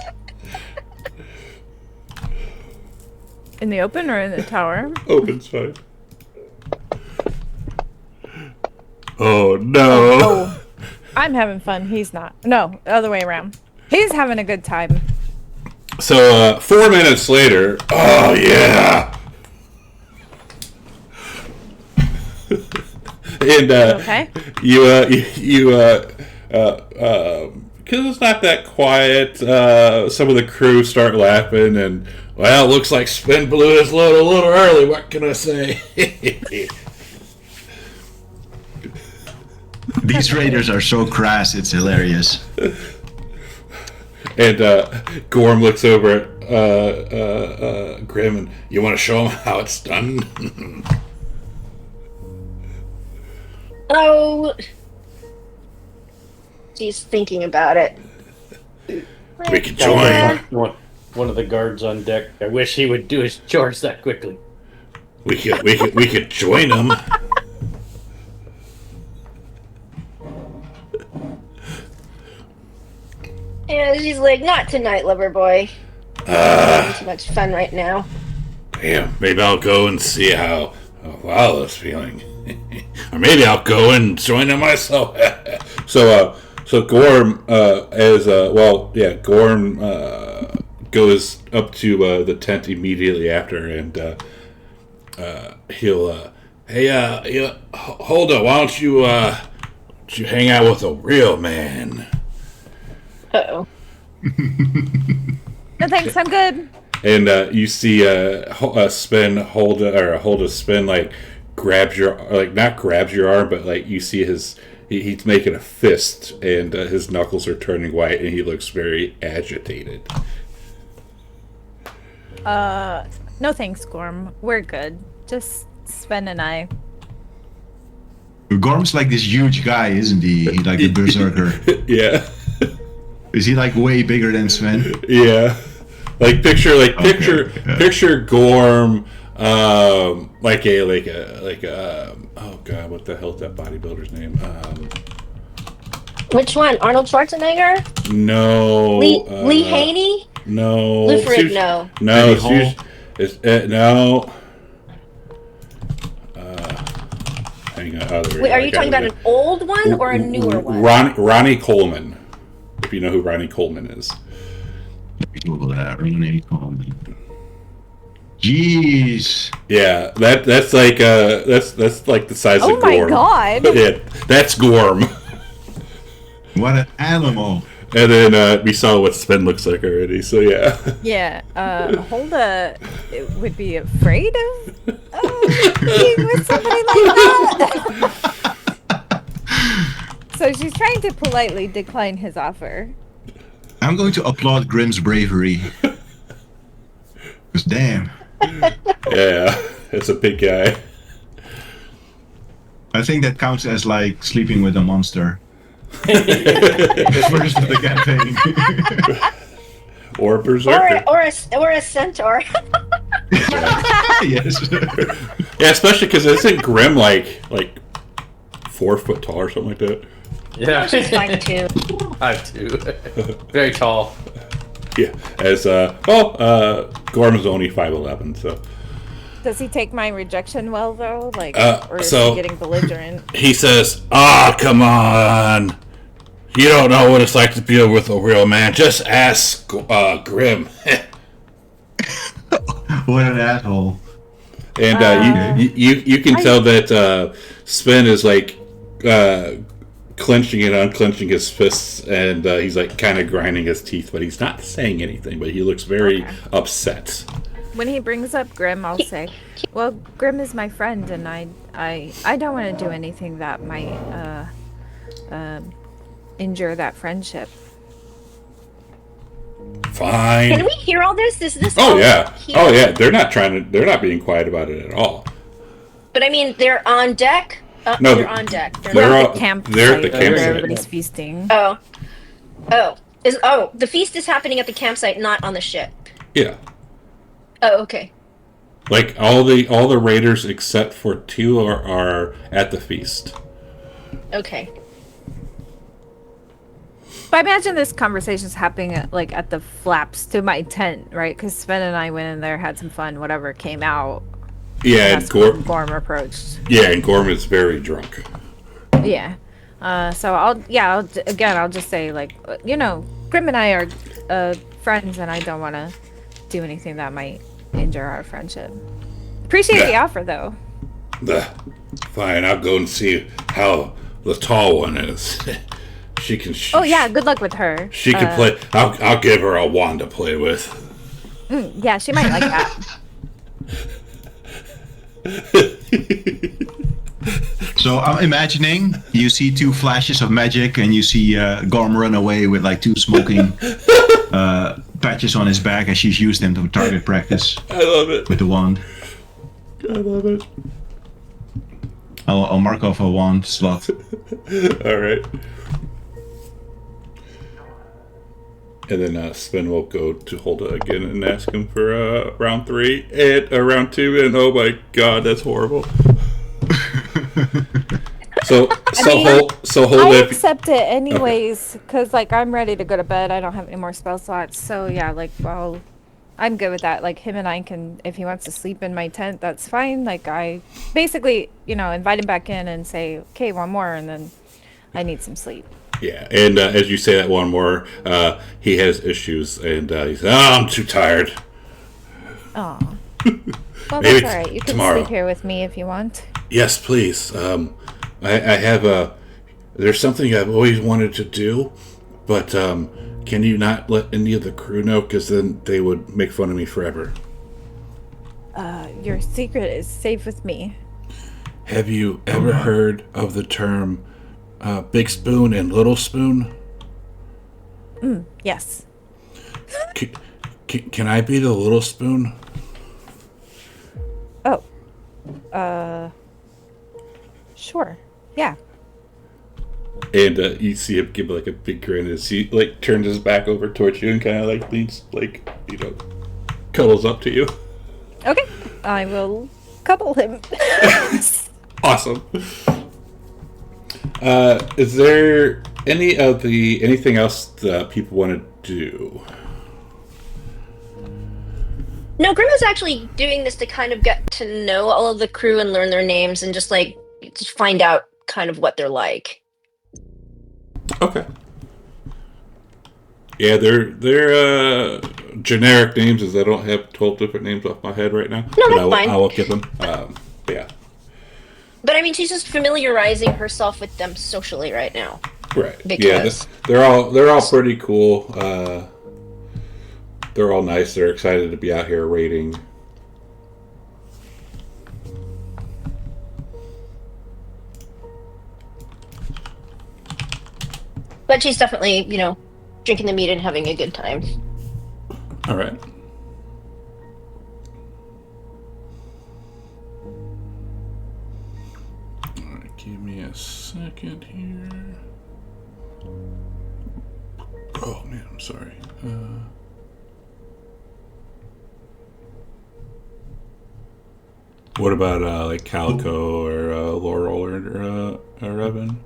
In the open or in the tower? Open's fine. Oh no! Oh, I'm having fun. He's not. No, other way around. He's having a good time. So 4 minutes later, oh yeah, and Okay. because it's not that quiet, some of the crew start laughing, and well, looks like Spin blew his load a little early. What can I say? These raiders are so crass, it's hilarious. And Gorm looks over at Grim, and you want to show him how it's done? Oh, she's thinking about it. We could join. One of the guards on deck. I wish he would do his chores that quickly. We could join him. And she's like, not tonight, lover boy. Having too much fun right now. Damn, maybe I'll go and see how Lala's feeling. Or maybe I'll go and join him myself. So Gorm, Gorm goes up to the tent immediately after, and he'll, Hulda, why don't you hang out with a real man? Uh-oh. No thanks, I'm good. And you see Hulda Spin, like, grabs your, like, not grabs your arm, but, like, you see he's making a fist, and his knuckles are turning white, and he looks very agitated. No thanks, Gorm. We're good. Just Sven and I. Gorm's like this huge guy, isn't he? He's like a berserker. Yeah. Is he like way bigger than Sven? Yeah. Picture Gorm, like a oh god, what the hell's that bodybuilder's name? Which one? Arnold Schwarzenegger? No. Lee Haney? No. Lou Ferrigno? No. No. Hang on. Wait, are you talking about an old one or a newer one? Ronnie Coleman. If you know who Ronnie Coleman is. Google that. Ronnie Coleman. Jeez. Yeah, that's like the size of Gorm. Oh my god. Yeah, that's Gorm. What an animal. And then we saw what Sven looks like already, so yeah. Yeah, Hulda would be afraid of being with somebody like that. So she's trying to politely decline his offer. I'm going to applaud Grim's bravery. Because damn. Yeah, it's a big guy. I think that counts as like sleeping with a monster. First of the campaign. Or a berserker. Or a centaur. Yes. Yeah, especially because isn't Grim like 4 foot tall or something like that? Yeah. She's 5'2". 5'2". Very tall. Yeah, Gorm is only 5'11", so. Does he take my rejection well, though? Like, or is so- he getting belligerent? He says, come on. You don't know what it's like to be with a real man. Just ask Grim. What an asshole. And you can tell that Sven is like clenching and unclenching his fists, and he's like kind of grinding his teeth, but he's not saying anything, but he looks very upset. When he brings up Grim, I'll say, well, Grim is my friend, and I don't want to do anything that might injure that friendship. Fine. Can we hear all this? Is this? Oh all yeah. here? Oh yeah. They're not being quiet about it at all. But I mean, they're on deck. No, they're on deck. they're We're all- at the campsite they're at the where campsite. everybody's feasting. Oh, the feast is happening at the campsite, not on the ship. Yeah. Oh, okay. Like all the raiders except for 2 are at the feast. Okay. But I imagine this conversation's happening at the flaps to my tent, right? Because Sven and I went in there, had some fun, whatever came out. Yeah, and That's when Gorm approached. Yeah, and Gorm is very drunk. Yeah. So I'll just say, like, Grim and I are friends, and I don't want to do anything that might injure our friendship. Appreciate the offer, though. Fine, I'll go and see how the tall one is. She can. Oh yeah, good luck with her. She can play. I'll give her a wand to play with. Yeah, she might like that. So I'm imagining you see 2 flashes of magic, and you see Gorm run away with like 2 smoking patches on his back as she's used them to target practice. I love it. With the wand. I love it. I'll mark off a wand slot. All right. And then Sven will go to Hulda again and ask him for round 3 and round 2, and oh my god, that's horrible. So Hulda. I accept it anyways, because like I'm ready to go to bed. I don't have any more spell slots, so yeah, like I'm good with that. Like him and I can, if he wants to sleep in my tent, that's fine. Like I basically, invite him back in and say, okay, one more, and then I need some sleep. Yeah, and as you say that one more, he has issues, and he says, I'm too tired. Oh. Well, Maybe that's all right. You can tomorrow. sleep here with me if you want. Yes, please. I have there's something I've always wanted to do, but can you not let any of the crew know, because then they would make fun of me forever. Your secret is safe with me. Have you ever heard of the term big spoon and little spoon? Yes. Can I be the little spoon? Oh. Sure. Yeah. And you see him give like a big grin as he like turns his back over towards you and kind of like leans, like, cuddles up to you. Okay. I will couple him. Awesome. Is there anything else that people want to do? No, Grim is actually doing this to kind of get to know all of the crew and learn their names and just find out kind of what they're like. Okay. Yeah, they're generic names, as I don't have 12 different names off my head right now. No, but that's fine. I will give them. Yeah. But I mean, she's just familiarizing herself with them socially right now. Right. Because they're all pretty cool. They're all nice. They're excited to be out here raiding. But she's definitely, drinking the meat and having a good time. All right. All right, give me a second here. Oh man, I'm sorry. What about like Calico or Laurel or Evan?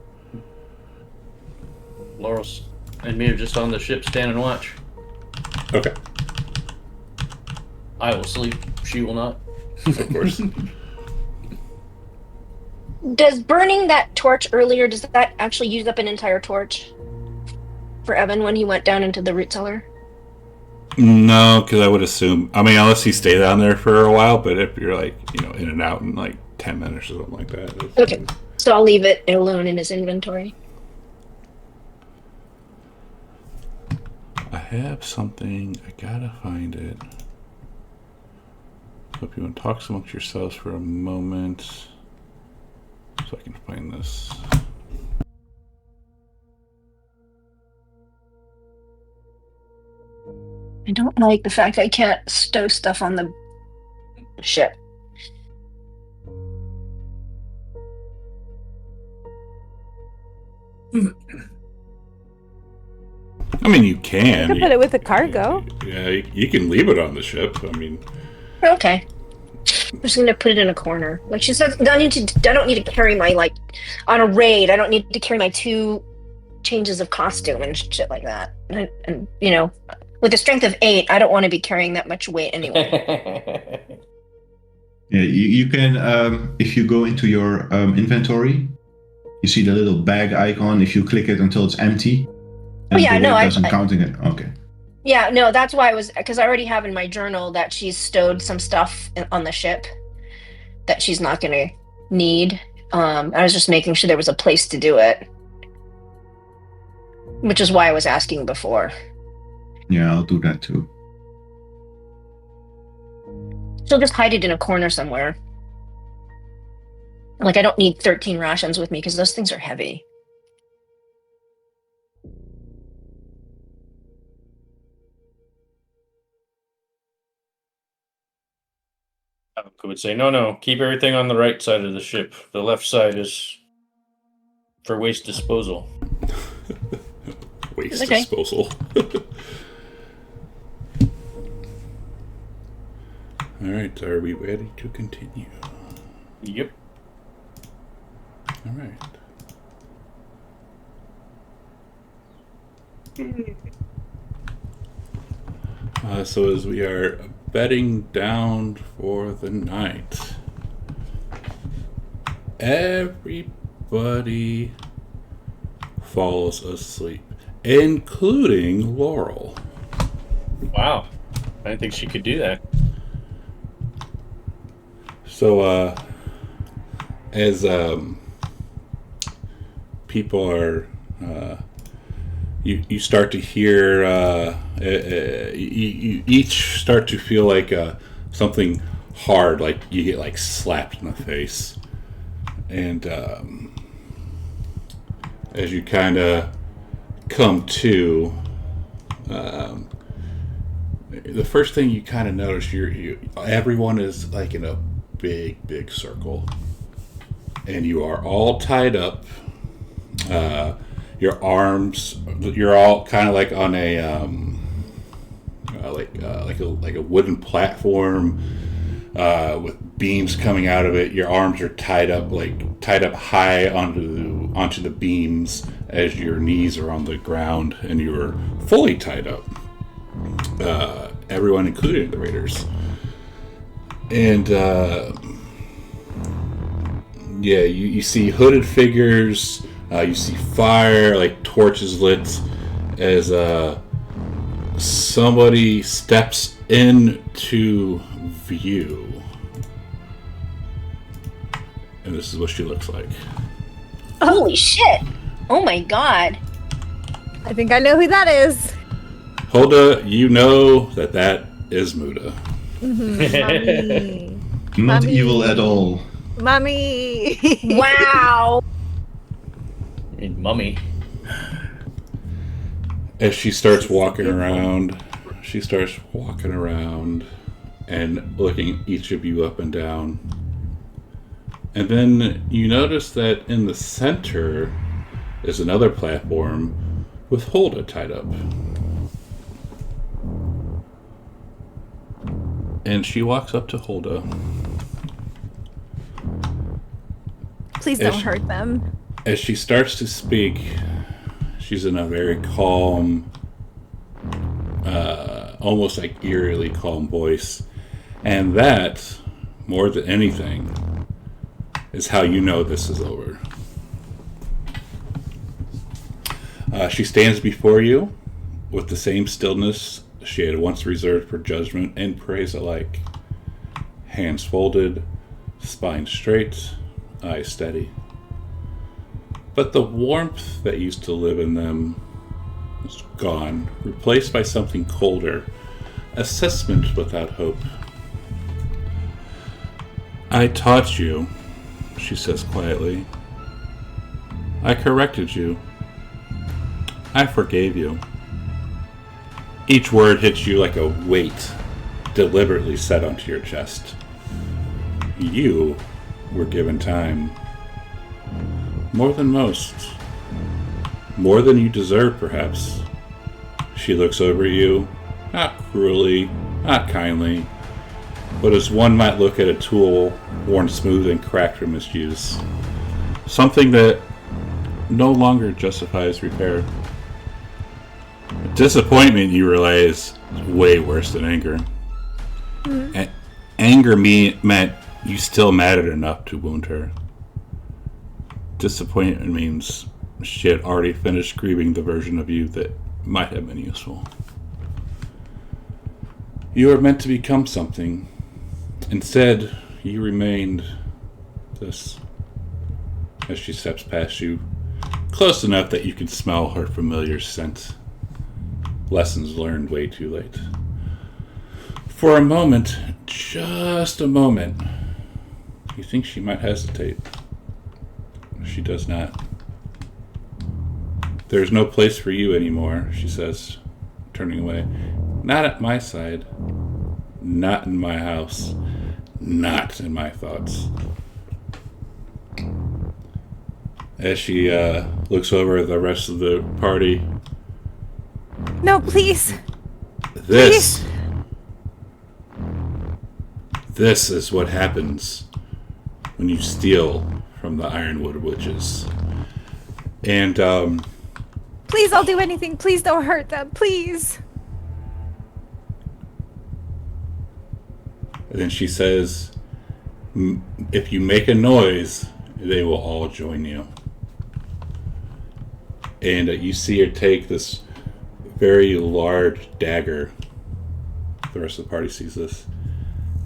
Laurel's and me are just on the ship stand and watch. Okay. I will sleep. She will not. Of course. Does burning that torch earlier, does that actually use up an entire torch for Evan when he went down into the root cellar? No, because I would assume, unless he stayed down there for a while, but if you're like, in and out in like 10 minutes or something like that. Okay, so I'll leave it alone in his inventory. I have something, I gotta find it. So if you want to talk amongst yourselves for a moment, so I can find this. I don't like the fact I can't stow stuff on the ship. You can. You can put it with the cargo. Yeah, you can leave it on the ship. Okay. I'm just gonna put it in a corner. Like she said, I don't need to carry my, on a raid, I don't need to carry my 2 changes of costume and shit like that. And with a strength of 8, I don't want to be carrying that much weight anyway. Yeah, you can, if you go into your inventory, you see the little bag icon. If you click it until it's empty, Oh yeah, no, it doesn't counting it. Okay. Yeah, no, that's why I was, because I already have in my journal that she's stowed some stuff on the ship that she's not going to need. I was just making sure there was a place to do it, which is why I was asking before. Yeah, I'll do that too. She'll just hide it in a corner somewhere. Like, I don't need 13 rations with me because those things are heavy. I would say, no, keep everything on the right side of the ship. The left side is for waste disposal. Waste Okay. disposal. All right, are we ready to continue? Yep. All right. So as we are bedding down for the night, everybody falls asleep, including Laurel. Wow. I didn't think she could do that. So, as people are, you start to hear, you each start to feel like something hard, like you get like slapped in the face, and as you kind of come to, the first thing you kind of notice, everyone is like in a big circle, and you are all tied up. Your arms, you're all kind of like on a like a wooden platform with beams coming out of it. Your arms are tied up high onto the beams as your knees are on the ground, and you're fully tied up. Everyone, including the raiders. And you see hooded figures. You see fire, like torches lit, as somebody steps into view. And this is what she looks like. Holy shit! Oh my god! I think I know who that is. Hulda, you know that is Muda. Mommy. Not Mommy. evil at all. Mommy. Wow! I mean, mummy. As she starts walking around, and looking each of you up and down. And then you notice that in the center is another platform with Hulda tied up. And she walks up to Hulda. Please don't hurt them. As she starts to speak, she's in a very calm, almost like eerily calm voice. And that, more than anything, is how you know this is over. She stands before you with the same stillness she had once reserved for judgment and praise alike. Hands folded, spine straight, eyes steady. But the warmth that used to live in them is gone, replaced by something colder, assessment without hope. I taught you, she says quietly. I corrected you. I forgave you. Each word hits you like a weight deliberately set onto your chest. You were given time. More than most. More than you deserve, perhaps. She looks over at you, not cruelly, not kindly, but as one might look at a tool worn smooth and cracked from misuse. Something that no longer justifies repair. Disappointment, you realize, is way worse than anger. Anger meant you still mattered enough to wound her. Disappointment means she had already finished grieving the version of you that might have been useful. You were meant to become something. Instead, you remained this. As she steps past you, close enough that you can smell her familiar scent. Lessons learned way too late. For a moment, just a moment, you think she might hesitate. She does not. There's no place for you anymore, she says, turning away. Not at my side. Not in my house. Not in my thoughts. As she looks over at the rest of the party. No, please. This is what happens when you steal from the Ironwood Witches. And, Please, I'll do anything. Please don't hurt them. Please. and then she says, if you make a noise, they will all join you. And you see her take this very large dagger. The rest of the party sees this.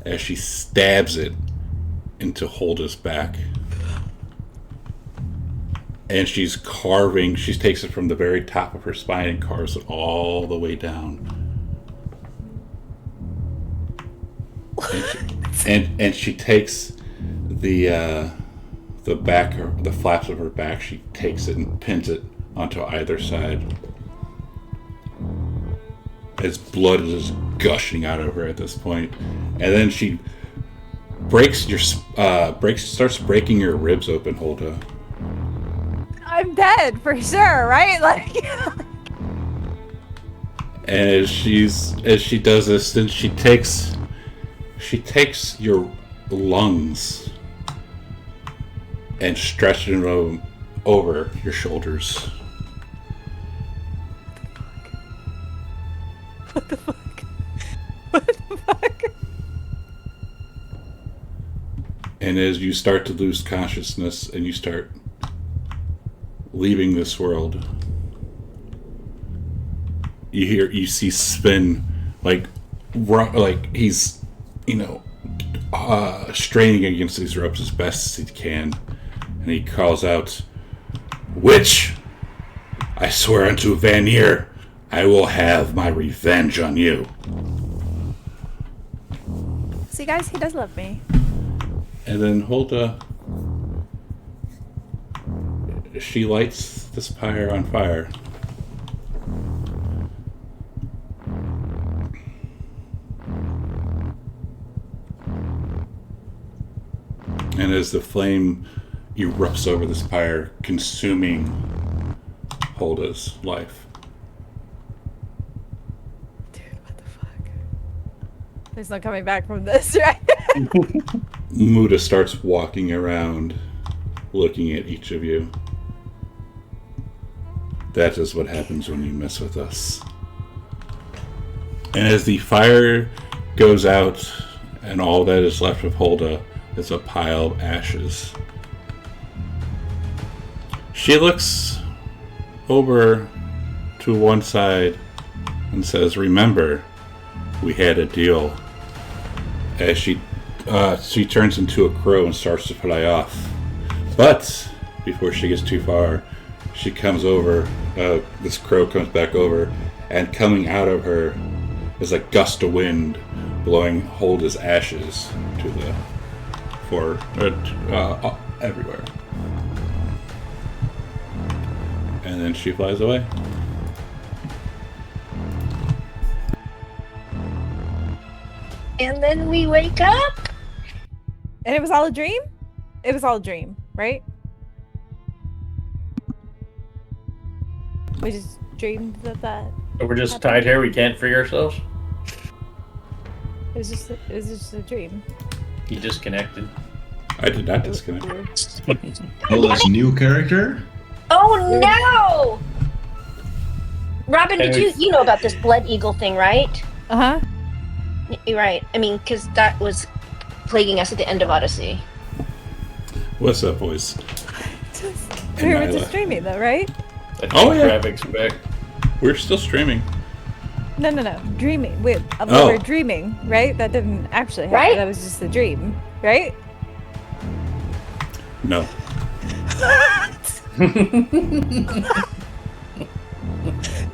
As she stabs it into Hulda's back. And she's carving, she takes it from the very top of her spine and carves it all the way down. And she takes the back, the flaps of her back, she takes it and pins it onto either side. As blood is gushing out of her at this point. And then she starts breaking your ribs open, Hulda. I'm dead for sure, right? Like. And as she does this, then she takes your lungs and stretches them over your shoulders. What the fuck? What the fuck? And as you start to lose consciousness and you start leaving this world, you see Sven like he's straining against these ropes as best as he can, and he calls out, "Witch, I swear unto Vanir, I will have my revenge on you." See, guys, he does love me. And then Hulda, she lights this pyre on fire. And as the flame erupts over this pyre, consuming Hulda's life. Dude, what the fuck? There's no coming back from this, right? Muda starts walking around, looking at each of you. That is what happens when you mess with us. And as the fire goes out, and all that is left of Hulda is a pile of ashes. She looks over to one side and says, "Remember, we had a deal." As she turns into a crow and starts to fly off. But before she gets too far, she comes over, this crow comes back over, and coming out of her is a gust of wind blowing Hulda's ashes to the everywhere. And then she flies away. And then we wake up. And it was all a dream? It was all a dream, right? We just dreamed that. So we're just tied here. We can't free ourselves. It was just a dream. He disconnected. I did not disconnect. Hulda's new character? Oh no! Robin, did you know about this blood eagle thing, right? Uh-huh. You're right. I mean, because that was plaguing us at the end of Odyssey. What's up, boys? We were Nyla. just streaming though, right? Oh, yeah. Graphics back. We're still streaming. No. Dreaming. We Oh. were dreaming, right? That didn't actually happen. Right? That was just a dream, right? No.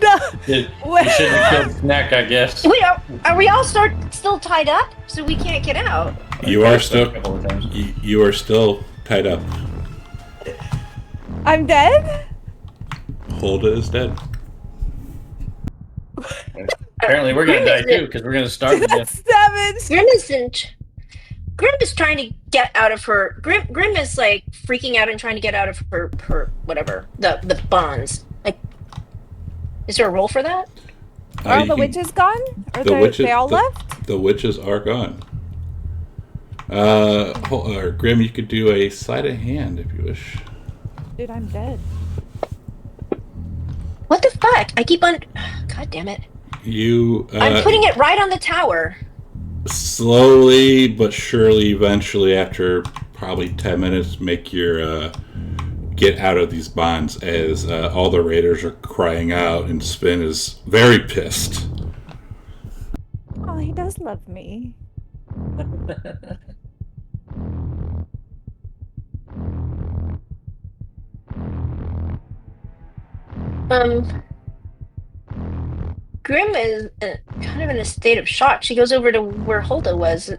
No. You Wait. shouldn't have killed Snack, I guess. Wait, are we all still tied up? So we can't get out? You are still. A couple of times. You are still tied up. I'm dead? Hulda is dead. Apparently, we're gonna die too because we're gonna starve to death. That's savage. Grim is trying to get out of her. Grim is like freaking out and trying to get out of her whatever the bonds. Like, is there a role for that? Are You the can- witches gone? Or the witches, they all the, left? The witches are gone. Or Grim, you could do a sleight of hand if you wish. Dude, I'm dead. What the fuck? I keep on. God damn it! You. I'm putting it right on the tower. Slowly but surely, eventually, after probably 10 minutes, make your get out of these bonds as all the raiders are crying out, and Spin is very pissed. Oh, he does love me. Grim is kind of in a state of shock. She goes over to where Hulda was.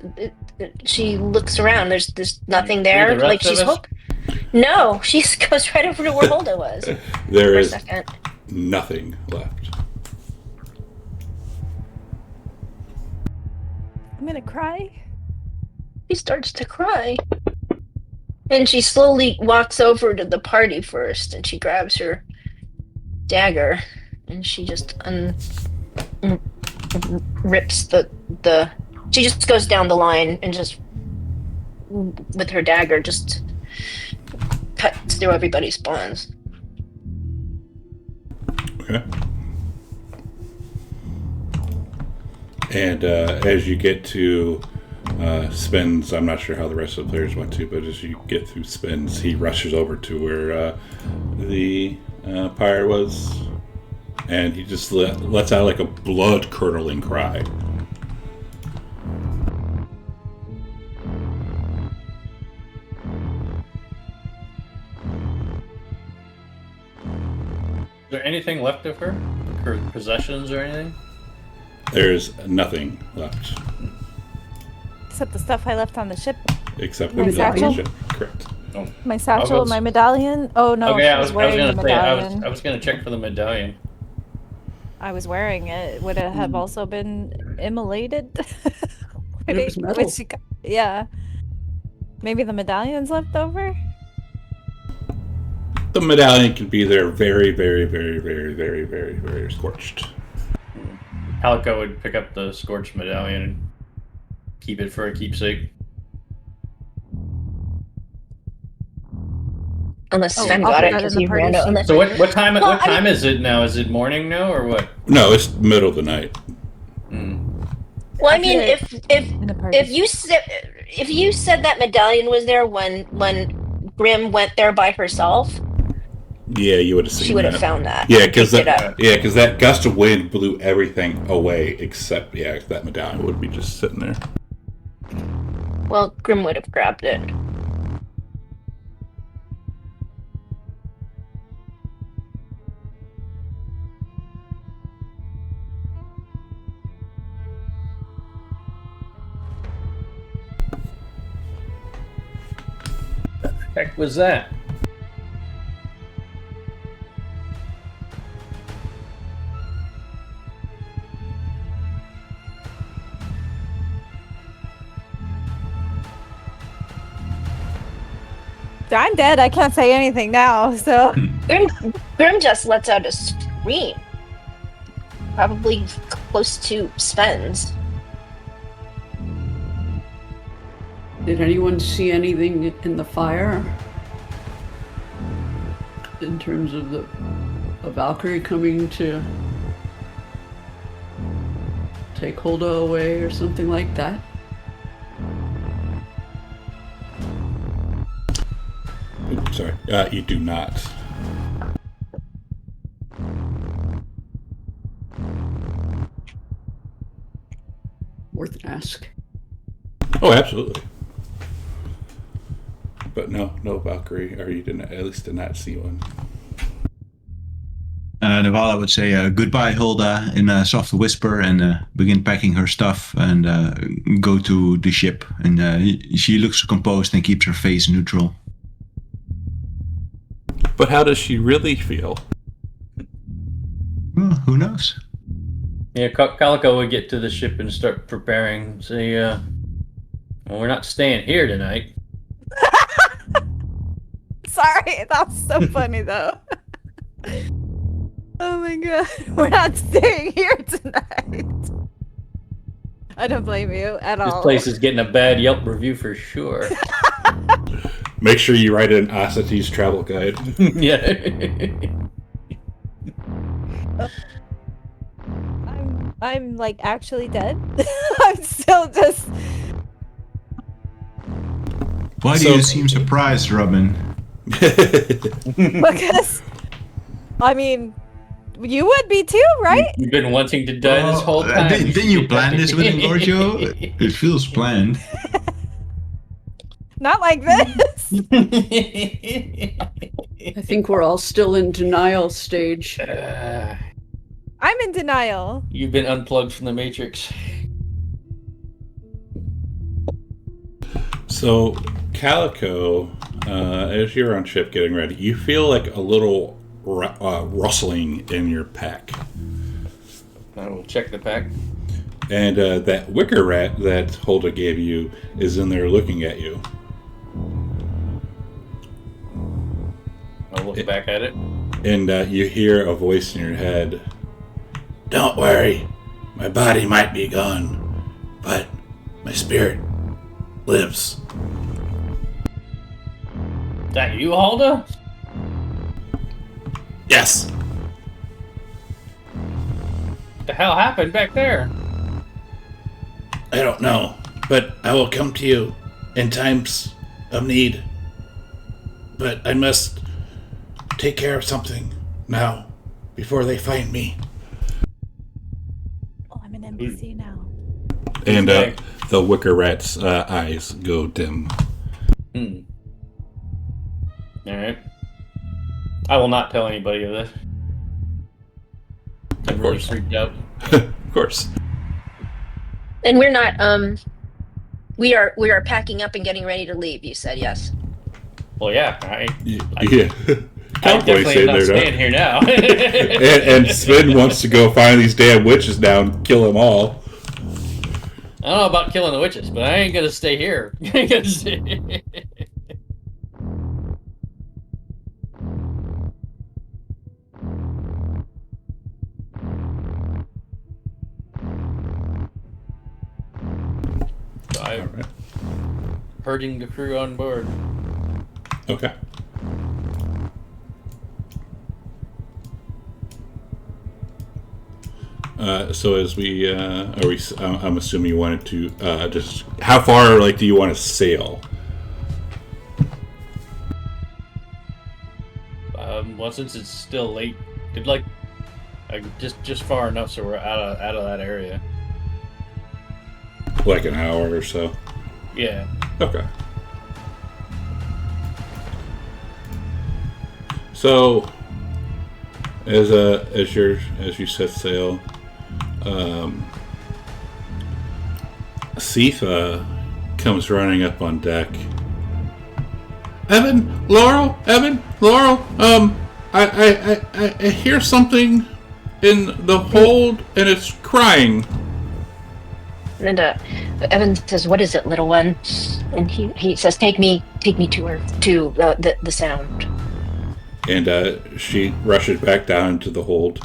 She looks around. There's nothing there. the Like rest of she's us? No, she goes right over to where Hulda was. There For a is second. nothing left. I'm gonna cry. She starts to cry. And she slowly walks over to the party first, and she grabs her dagger, and she just rips the. She just goes down the line and just, with her dagger, just cuts through everybody's bonds. Okay. And as you get to Spins, I'm not sure how the rest of the players went to, but as you get through Spins, he rushes over to where the pyre was, and he just lets out like a blood-curdling cry. Is there anything left of her? Her possessions or anything? There's nothing left Except the stuff I left on the ship. except My the satchel? ship. Correct. My satchel, I'll go- my medallion. Oh no, Okay, she I was was wearing gonna the say medallion. I was gonna check for the medallion. I was wearing it. Would it have also been immolated? It was metal. Yeah. Maybe the medallion's left over? The medallion can be there very, very, very, very, very, very, very scorched. Calico would pick up the scorched medallion and keep it for a keepsake. Unless Oh, Sven I'll got put it that because in the he party ran out. sheet. Unless, So what time Well, what I time is it now? Is it morning now or what? No, it's middle of the night. well, I mean, I'll put it in the party if you said that medallion was there when Grim went there by herself, Yeah, you would have seen she would have that. found that. Yeah, because Picked it up. that gust of wind blew everything away except that medallion would be just sitting there. Well, Grim would have grabbed it. Heck was that? I'm dead. I can't say anything now, so. Grim just lets out a scream. Probably close to Sven's. Did anyone see anything in the fire? In terms of a Valkyrie coming to take Hulda away or something like that? Oops, sorry, you do not. ask. Oh, absolutely. But no Valkyrie, or you didn't, at least did not see one. Navala would say goodbye, Hulda, in a soft whisper, and begin packing her stuff and go to the ship. And she looks composed and keeps her face neutral. But how does she really feel? Well, who knows? Yeah, Calico would get to the ship and start preparing. Say, well, we're not staying here tonight. Sorry, that's so funny though. Oh my god, we're not staying here tonight. I don't blame you at all. This place is getting a bad Yelp review for sure. Make sure you write an Ossety's travel guide. Yeah. I'm like actually dead. I'm still just. Why do you seem surprised, Robin? Because, I mean, you would be too, right? You've been wanting to die this whole time. Didn't you plan this with Giorgio? It feels planned. Not like this. I think we're all still in denial stage. I'm in denial. You've been unplugged from the Matrix. So, Calico, as you're on ship getting ready, you feel like a little rustling in your pack. I will check the pack. And that wicker rat that Hulda gave you is in there looking at you. I'll look back at it. And you hear a voice in your head. Don't worry, my body might be gone, but my spirit lives. Is that you, Hulda? Yes. What the hell happened back there? I don't know, but I will come to you in times of need. But I must take care of something now before they find me. Oh, I'm an NPC now. And the wicker rat's eyes go dim. Alright. I will not tell anybody of this. I'm really freaked out. Of course. And we're not. We are packing up and getting ready to leave. You said yes. Well, yeah. Yeah. I definitely am not staying here now. and Sven wants to go find these damn witches now and kill them all. I don't know about killing the witches, but I ain't gonna stay here. I ain't gonna stay. I'm herding the crew on board. Okay. So as we, I'm assuming you wanted to just, how far do you want to sail? Well, since it's still late, could just far enough so we're out of that area. Like an hour or so. Yeah. Okay. So, as you set sail, Sitha comes running up on deck. Evan, Laurel, I hear something in the hold, and it's crying. And Evan says, "What is it, little one?" And he says, "Take me to her, to the sound." And she rushes back down to the hold,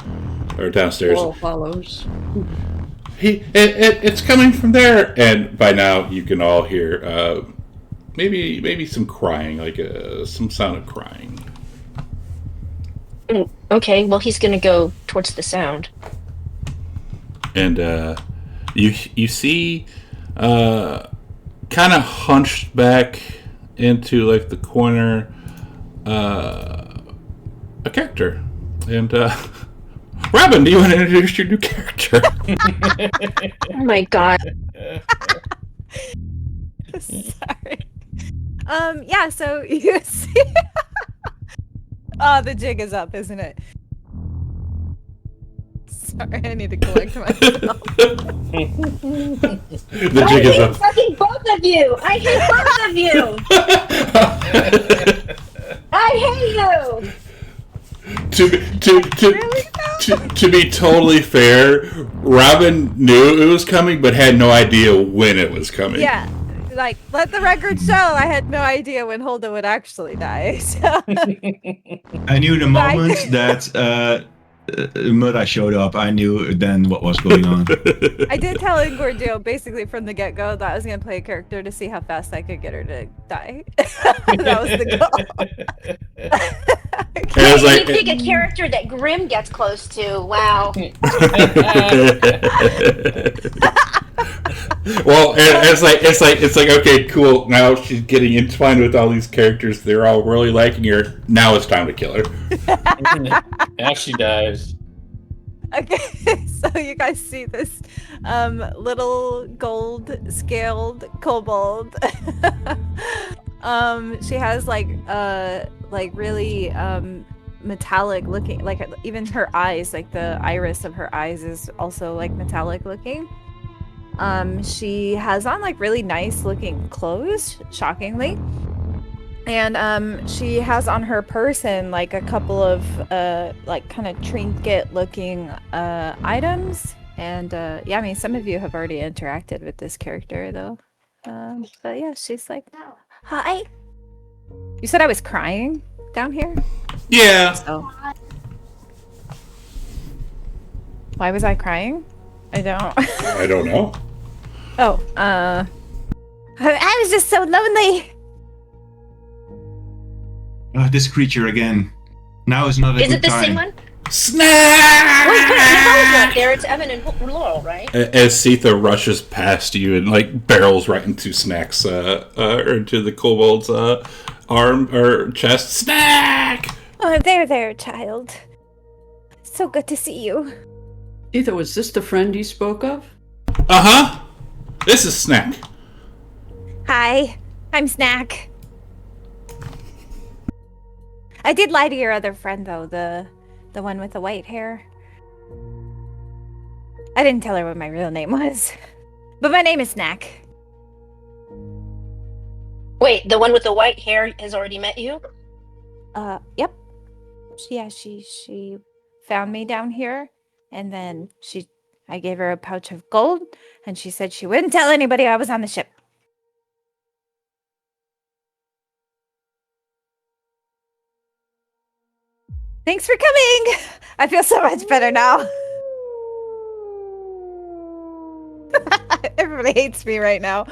or downstairs. All follows. It's coming from there. And by now you can all hear maybe some crying, like some sound of crying. Okay, well, he's gonna go towards the sound. And you see kind of hunched back into like the corner a character, and Robin, do you want to introduce your new character? Oh my god. Sorry. Yeah, so you see oh, the jig is up, isn't it? Sorry, I need to collect myself. The jig is up. Fucking both of you! I hate both of you! I hate you! To be totally fair, Robin knew it was coming, but had no idea when it was coming. Yeah, like, let the record show I had no idea when Hulda would actually die. So. I knew the moment that Mura showed up, I knew then what was going on. I did tell Ingordio basically from the get-go that I was going to play a character to see how fast I could get her to die. That was the goal. And I was like, you pick a character that Grim gets close to. Wow. well, and it's like okay, cool. Now she's getting entwined with all these characters. They're all really liking her. Now it's time to kill her. Now she dies. Okay, so you guys see this little gold scaled kobold. She has like really metallic looking, like even her eyes, like the iris of her eyes is also like metallic looking. She has on like really nice looking clothes, shockingly. And she has on her person like a couple of like kind of trinket looking items. And yeah, I mean, some of you have already interacted with this character though. But yeah, she's like, hi. You said I was crying down here? Yeah. So why was I crying? I don't know. Oh, I was just so lonely. Oh, this creature again. Now is not a Is good it the time. same one? Snack! Wait, Nicole's not there. It's Evan and Laurel, right? As Sitha rushes past you and like barrels right into Snack's or into the kobold's arm or chest. Snack! Oh, there, child. So good to see you. Ether, was this the friend you spoke of? Uh-huh. This is Snack. Hi, I'm Snack. I did lie to your other friend though, the one with the white hair. I didn't tell her what my real name was. But my name is Snack. Wait, the one with the white hair has already met you? Yep. She found me down here, and then I gave her a pouch of gold, and she said she wouldn't tell anybody I was on the ship. Thanks for coming! I feel so much better now. Everybody hates me right now.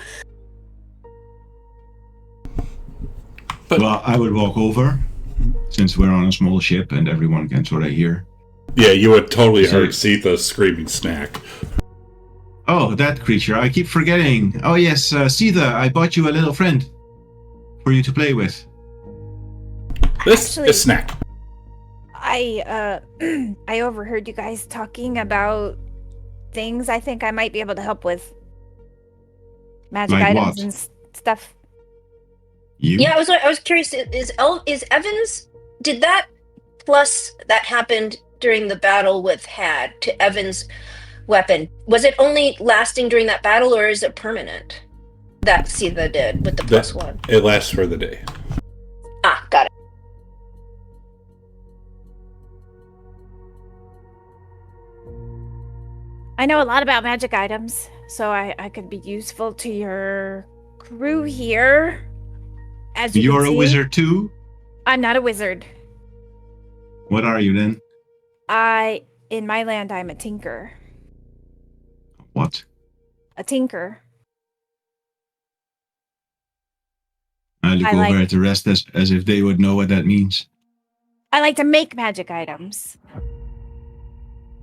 Well, I would walk over, since we're on a small ship and everyone can sort of hear. Yeah, you would totally heard Sitha screaming Snack. Oh, that creature. I keep forgetting. Oh, yes, Sitha, I bought you a little friend for you to play with. This is Snack. I overheard you guys talking about things I think I might be able to help with. Magic Like items what? and stuff. You? Yeah, I was curious. Is Evans? Did that plus that happened during the battle with Had to Evans' weapon? Was it only lasting during that battle, or is it permanent? That Sitha did with the +1. It lasts for the day. Ah, got it. I know a lot about magic items, so I could be useful to your crew here. As you You're can a see, wizard too? I'm not a wizard. What are you then? In my land, I'm a tinker. What? A tinker. I look over at the rest as if they would know what that means. I like to make magic items.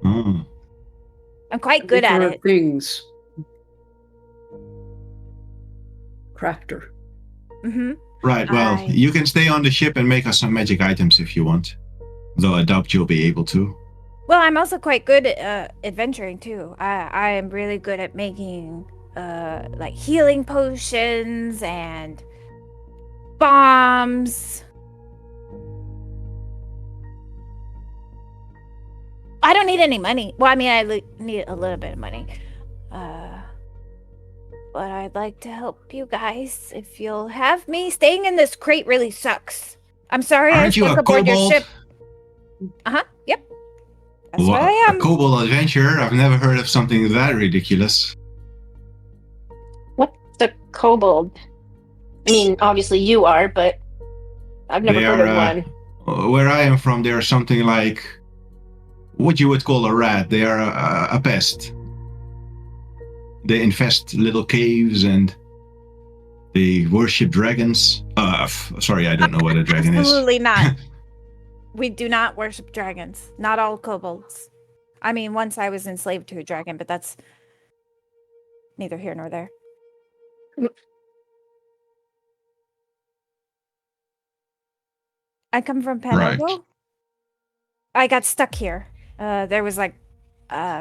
Oh. I'm quite good at it. Things. Crafter. Mm-hmm. Right, well, you can stay on the ship and make us some magic items if you want. Though I doubt you'll be able to. Well, I'm also quite good at adventuring too. I am really good at making like healing potions and bombs. I don't need any money. Well, I mean, need a little bit of money. But I'd like to help you guys if you'll have me. Staying in this crate really sucks. I'm sorry Aren't I you snuck a aboard your kobold? ship. Yep. That's what I A am. kobold adventurer? I've never heard of something that ridiculous. What's the kobold? I mean, obviously you are, but I've never They heard are, of one. where I am from, they are something like what you would call a rat. They are a pest. They infest little caves and they worship dragons. Sorry, I don't know what a dragon is. Absolutely not. We do not worship dragons. Not all kobolds. I mean, once I was enslaved to a dragon, but that's neither here nor there. I come from Right. Panovo. I got stuck here. There was like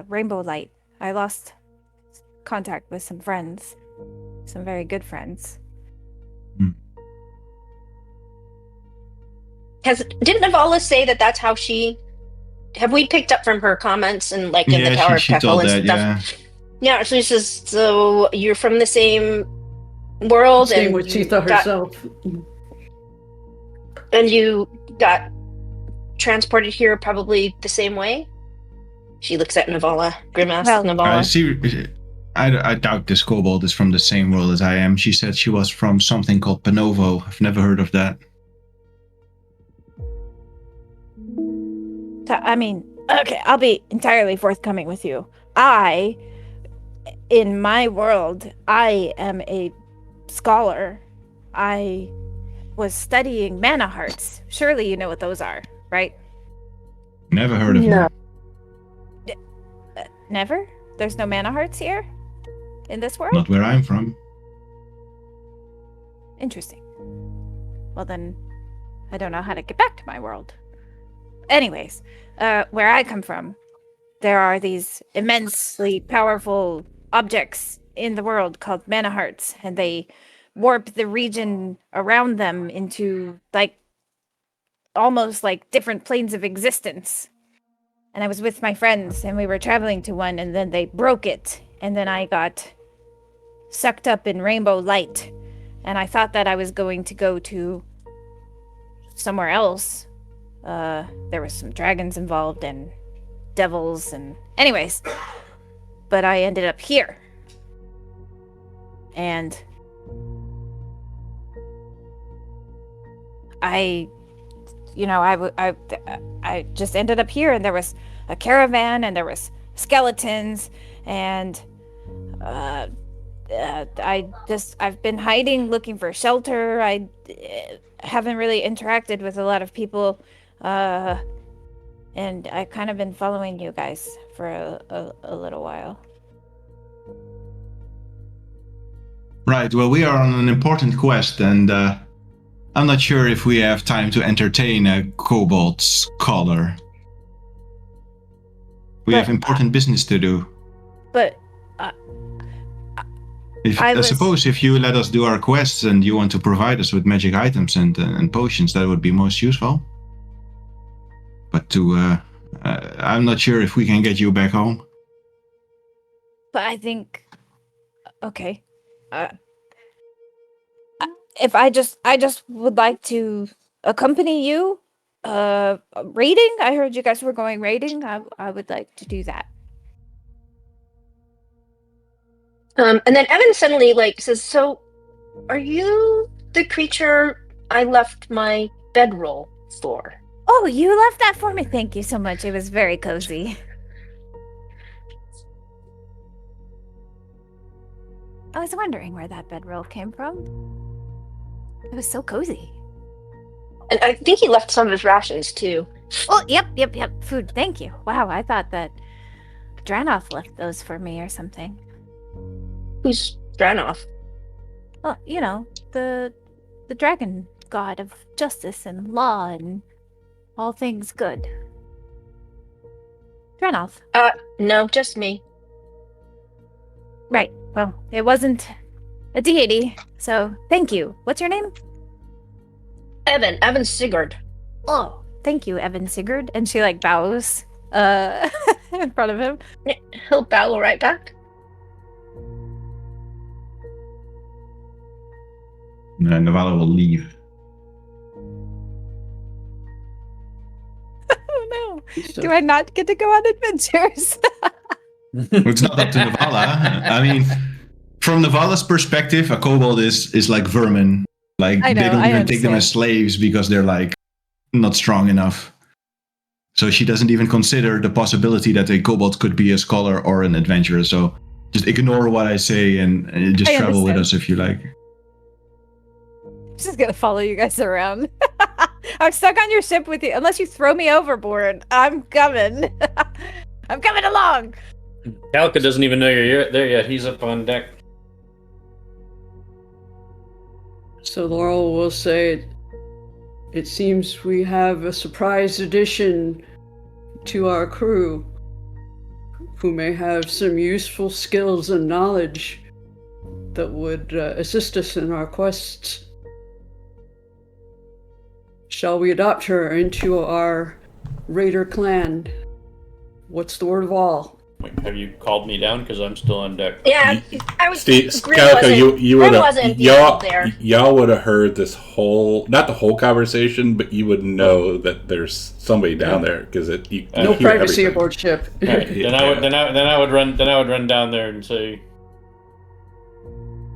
rainbow light. I lost contact with some friends. Some very good friends. Didn't Navala say that that's how she? Have we picked up from her comments and like in the Tower of she Keckle told and that, stuff? yeah. Yeah, so she says, so you're from the same world, Same and with you Chitha got, herself. and you got transported here probably the same way. She looks at Navala, grimace Well, Navala. I doubt this kobold is from the same world as I am. She said she was from something called Panovo. I've never heard of that. I mean, okay, I'll be entirely forthcoming with you. In my world, I am a scholar. I was studying mana hearts. Surely you know what those are, right? Never heard of No. them. Never? There's no mana hearts here? In this world? Not where I'm from. Interesting. Well then, I don't know how to get back to my world. Anyways, where I come from, there are these immensely powerful objects in the world called mana hearts, and they warp the region around them into like almost like different planes of existence. And I was with my friends and we were traveling to one, and then they broke it, and then I got sucked up in rainbow light, and I thought that I was going to go to somewhere else. There was some dragons involved and devils and anyways, but I ended up here. And I just ended up here, and there was a caravan and there was skeletons, and I've been hiding, looking for shelter. I haven't really interacted with a lot of people, and I've kind of been following you guys for a little while. Right, well, we are on an important quest, and I'm not sure if we have time to entertain a kobold scholar. We have important business to do. But I suppose if you let us do our quests and you want to provide us with magic items and potions, that would be most useful. But I'm not sure if we can get you back home. But I think, okay, if I just would like to accompany you, raiding. I heard you guys were going raiding. I would like to do that. And then Evan suddenly says, "So, are you the creature I left my bedroll for?" Oh, you left that for me. Thank you so much. It was very cozy. I was wondering where that bedroll came from. It was so cozy. And I think he left some of his rations too. Oh, yep. Food. Thank you. Wow, I thought that Dranoth left those for me or something. Who's Dranoth? Well, you know, the dragon god of justice and law and all things good. Dranoth. No, just me. Right. Well, it wasn't a deity, so thank you. What's your name? Evan Sigurd. Oh, thank you, Evan Sigurd. And she like bows in front of him. He'll bow right back. Navala will leave. Oh no. Do I not get to go on adventures? It's not up to Navala. I mean, from Navala's perspective, a kobold is like vermin. Like I know, they don't I even take them as slaves because they're like not strong enough. So she doesn't even consider the possibility that a kobold could be a scholar or an adventurer. So just ignore what I say and just travel with us if you like. I'm just gonna follow you guys around. I'm stuck on your ship with you. Unless you throw me overboard, I'm coming. I'm coming along. Calico doesn't even know you're there yet. He's up on deck. So Laurel will say, it seems we have a surprise addition to our crew who may have some useful skills and knowledge that would assist us in our quests. Shall we adopt her into our raider clan? What's the word of all? Wait, have you called me down? Because I'm still on deck. Yeah, I was. Steve, Grim Calico, wasn't- you Grim would wasn't have being there. y'all would have heard this whole, not the whole conversation, but you would know that there's somebody down there because you No hear privacy everything. aboard ship. Right, then I would run down there and say,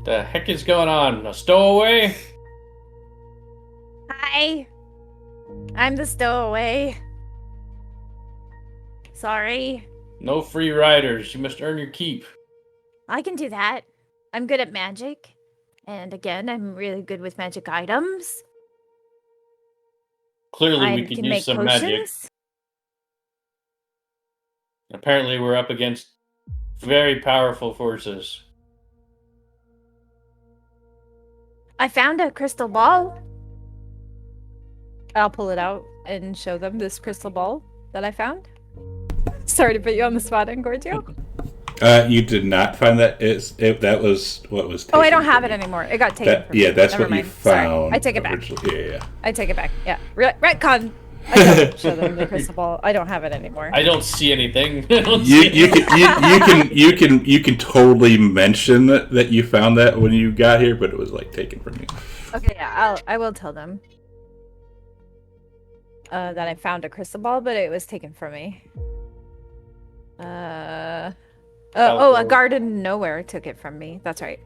"The heck is going on? A stowaway?" Hi. I'm the stowaway. Sorry. No free riders. You must earn your keep. I can do that. I'm good at magic. And again, I'm really good with magic items. Clearly, I we could can use make some potions. magic. Apparently, we're up against very powerful forces. I found a crystal ball. I'll pull it out and show them this crystal ball that I found. Sorry to put you on the spot, Engorgio. You did not find that. That was what was. Oh, I taken don't have from it you. anymore. It got taken from me. Yeah, that's Never what mind. you Sorry. found. I take it back. originally. Yeah. I take it back. Yeah. Retcon. I don't show them the crystal ball. I don't have it anymore. I don't see anything. I don't see You can totally mention that you found that when you got here, but it was like taken from you. Okay, yeah, I will tell them that I found a crystal ball, but it was taken from me. A garden nowhere took it from me. That's right.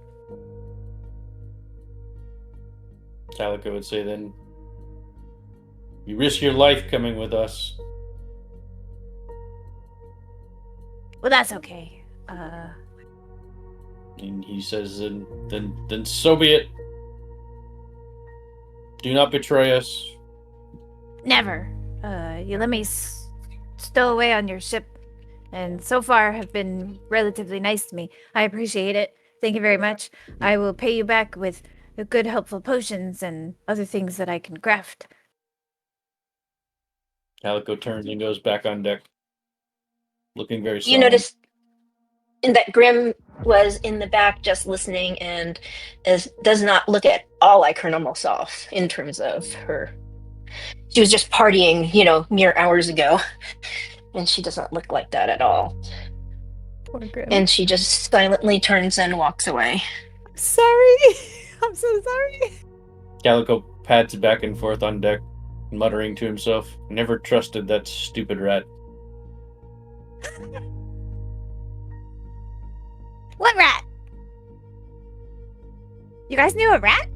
Calico would say then, "You risk your life coming with us." Well, that's okay. And he says, then so be it. Do not betray us. Never. You let me stow away on your ship, and so far have been relatively nice to me. I appreciate it. Thank you very much. I will pay you back with good, helpful potions and other things that I can craft. Calico turns and goes back on deck, looking very solemn. You notice that Grim was in the back just listening and does not look at all like her normal self in terms of her. She was just partying, mere hours ago. And she doesn't look like that at all. Poor Grim. And she just silently turns and walks away. Sorry. I'm so sorry. Calico pads back and forth on deck, muttering to himself, "Never trusted that stupid rat." What rat? You guys knew a rat?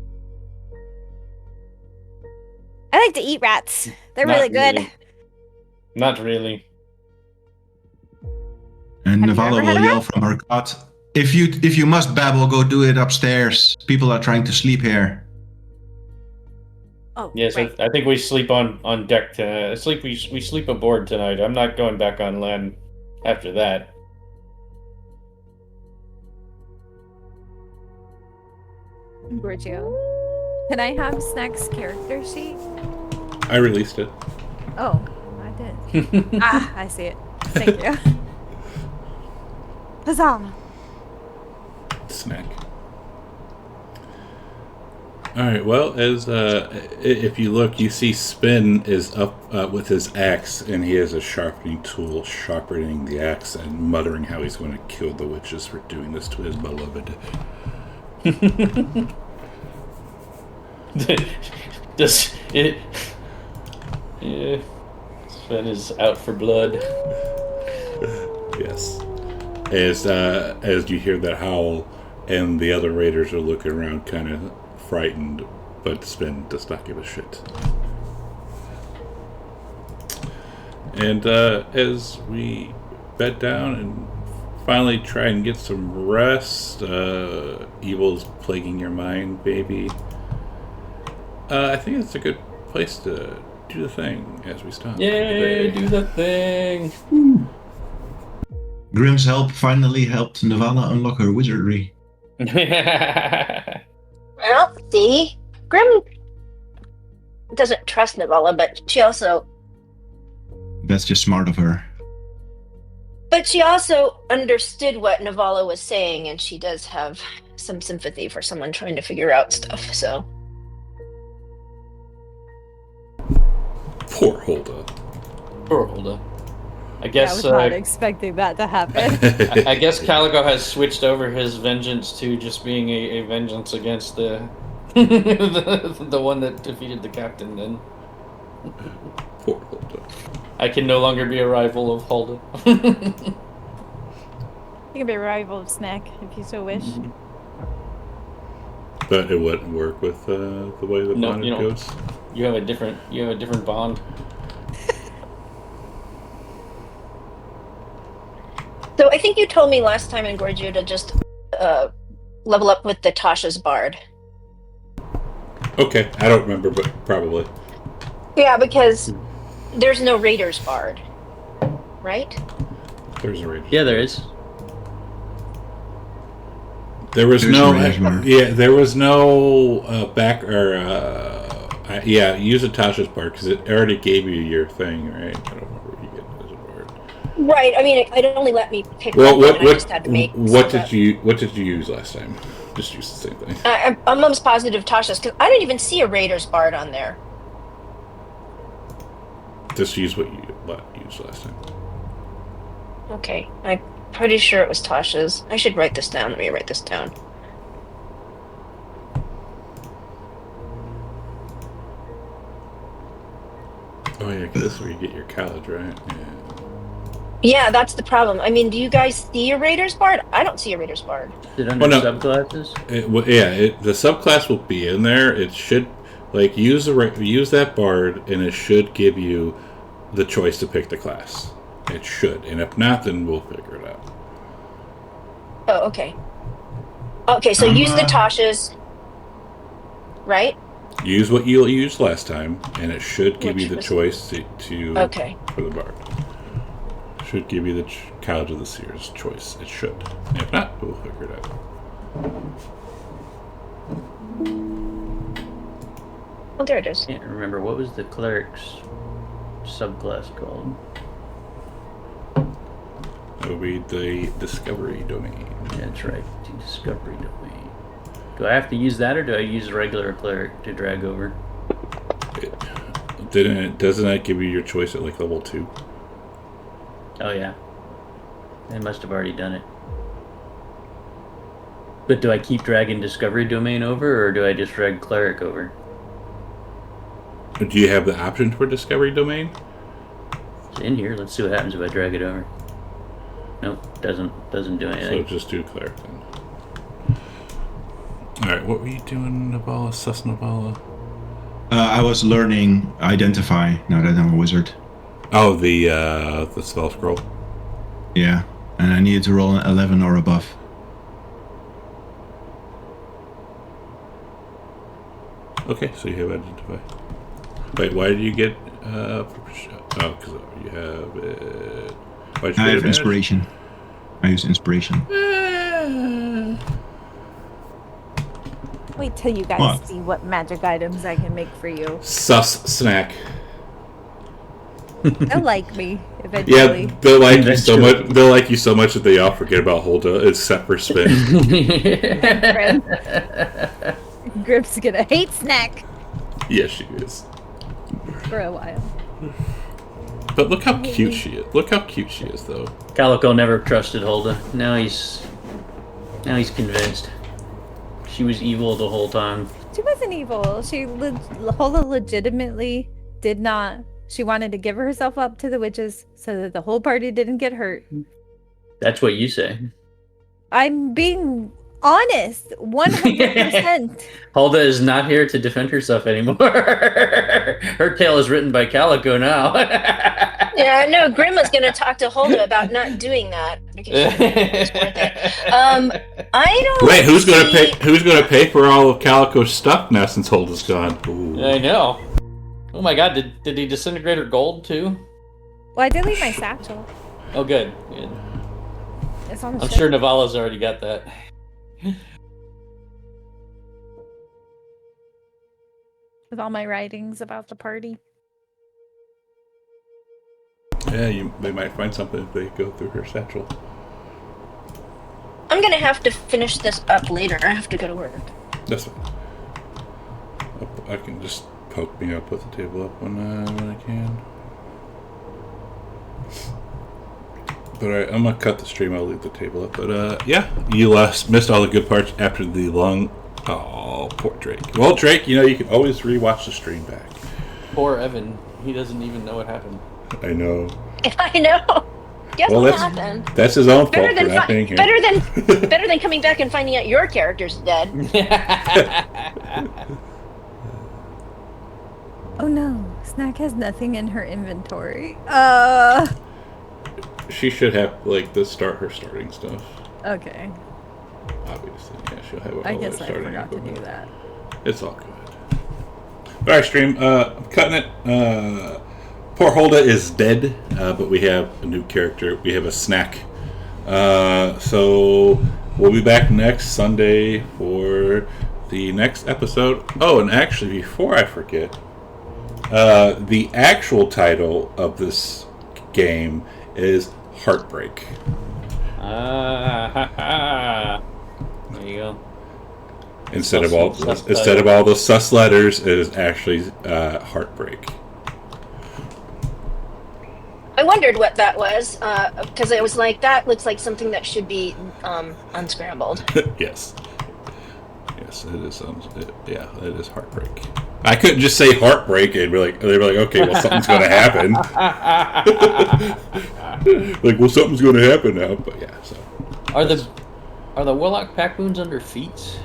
I like to eat rats. They're Not really good. really. Not really. And Have you Navala ever had will a yell rat? from her cot, if you must babble, go do it upstairs. People are trying to sleep here. Oh, Yes, right. I think we sleep on deck tonight. We sleep aboard tonight. I'm not going back on land after that. Giorgio. Can I have Snack's character sheet? I released it. Oh, I did. I see it. Thank you. Huzzah! Snack. All right. Well, as if you look, you see Spin is up with his axe, and he has a sharpening tool, sharpening the axe and muttering how he's going to kill the witches for doing this to his beloved. Does it? Yeah. Sven is out for blood. Yes. As you hear that howl, and the other raiders are looking around, kind of frightened, but Spin does not give a shit. And as we bed down and finally try and get some rest, evil's plaguing your mind, baby. I think it's a good place to do the thing as we stop. Yay, do the thing. Grimm's help finally helped Navala unlock her wizardry. Well, see, Grim doesn't trust Navala, but she also That's just smart of her. understood what Navala was saying, and she does have some sympathy for someone trying to figure out stuff. So Poor Hulda. Poor Hulda. I I guess was not expecting that to happen. I guess Calico has switched over his vengeance to just being a vengeance against the the one that defeated the captain. Then Poor Hulda. I can no longer be a rival of Hulda. You can be a rival of Snack if you so wish. But it wouldn't work with the way the No, bond you don't. goes. You have a different bond. So I think you told me last time in Gorgio to just level up with the Tasha's Bard. Okay, I don't remember, but probably. Yeah, because there's no Raider's Bard, right? There's a ranger. Yeah, there is. There was There's no. a Raider's Bard. Yeah, there was no back or. Yeah, use a Tasha's Bard because it already gave you your thing, right? I don't remember what you get as a bard. Right. I mean, it only let me pick Well, one, and I just had to make. what did you use last time? Just use the same thing. I'm almost positive Tasha's, because I didn't even see a Raider's Bard on there. Just use what you used last time. Okay, I'm pretty sure it was Tasha's. I should write this down. Let me write this down. Oh yeah, 'cause this is where you get your college, right? Yeah. Yeah, that's the problem. I mean, do you guys see a Raider's Bard? I don't see a Raider's Bard. Is it under Well, no. subclasses? The subclass will be in there. It should use that bard, and it should give you the choice to pick the class. It should, and if not, then we'll figure it out. Oh, okay. Okay, so use the Tasha's, right? Use what you used last time, and it should give Which you the was- choice to Okay. for the bard. Should give you the College of the Seers choice. It should. And if not, we'll figure it out. Oh, there it is. Can't remember what was the cleric's subclass called. That would be the Discovery Domain. That's right, the discovery domain. Do I have to use that, or do I use a regular cleric to drag over? Doesn't that give you your choice at level 2? Oh yeah, they must have already done it. But do I keep dragging discovery domain over, or do I just drag cleric over? Do you have the option for Discovery Domain? It's in here. Let's see what happens if I drag it over. Nope, doesn't do So anything. just do Cleric then. Alright, what were you doing, Navala? Sus Navala? I was learning Identify now that I'm a wizard. Oh, the spell scroll. Yeah, and I needed to roll an 11 or above. Okay, so you have Identify. Wait, why did you get... oh, because you have it... Why'd you I get have advantage? Inspiration. I use Inspiration. Wait till you guys What? see what magic items I can make for you. Sus Snack. They'll like me eventually. Yeah, they'll like you so much. They'll like you so much that they all forget about Hulda, except for Spin. Grip's gonna hate Snack Yes, she is. for a while. But look how cute she is. Look how cute she is, though. Calico never trusted Hulda. Now he's convinced. She was evil the whole time. She wasn't evil. Hulda legitimately did not. She wanted to give herself up to the witches so that the whole party didn't get hurt. That's what you say. I'm being honest, 100%. Hulda is not here to defend herself anymore. Her tale is written by Calico now. Yeah, no, Grim was going to talk to Hulda about not doing that because it's worth it. I don't. Wait, who's going to pay? Who's going to pay for all of Calico's stuff now since Hulda's gone? Ooh. I know. Oh my God! Did he disintegrate her gold too? Well, I did leave my satchel. Oh, good. Good. It's on the I'm ship sure Navala's already got that. with all my writings about the party. Yeah, they might find something if they go through her satchel. I'm going to have to finish this up later. I have to go to work. That's fine. I can just poke me. I'll put the table up when I can. But I'm gonna cut the stream. I'll leave the table up. But yeah, you missed all the good parts after the long. Oh, poor Drake. Well, Drake, you can always rewatch the stream back. Poor Evan. He doesn't even know what happened. I know. I know. Guess what happened? That's his own fault for not being here. Better than coming back and finding out your character's dead. Oh no, Snack has nothing in her inventory. She should have her starting stuff. Okay. Obviously, yeah, she'll have all I her guess I starting forgot to equipment. do that. It's all good. Alright, stream. I'm cutting it. Poor Hulda is dead, but we have a new character. We have a Snack. So we'll be back next Sunday for the next episode. Oh, and actually, before I forget, the actual title of this game is hEarTbreak. There you go. Instead of all the sus letters, it is actually hEarTbreak. I wondered what that was, because it was like, that looks like something that should be unscrambled. Yes, it is. It is hEarTbreak. I couldn't just say heartbreak and they were like, okay, well, something's going to happen. Something's going to happen now. But yeah, so are the Warlock pack wounds under feet?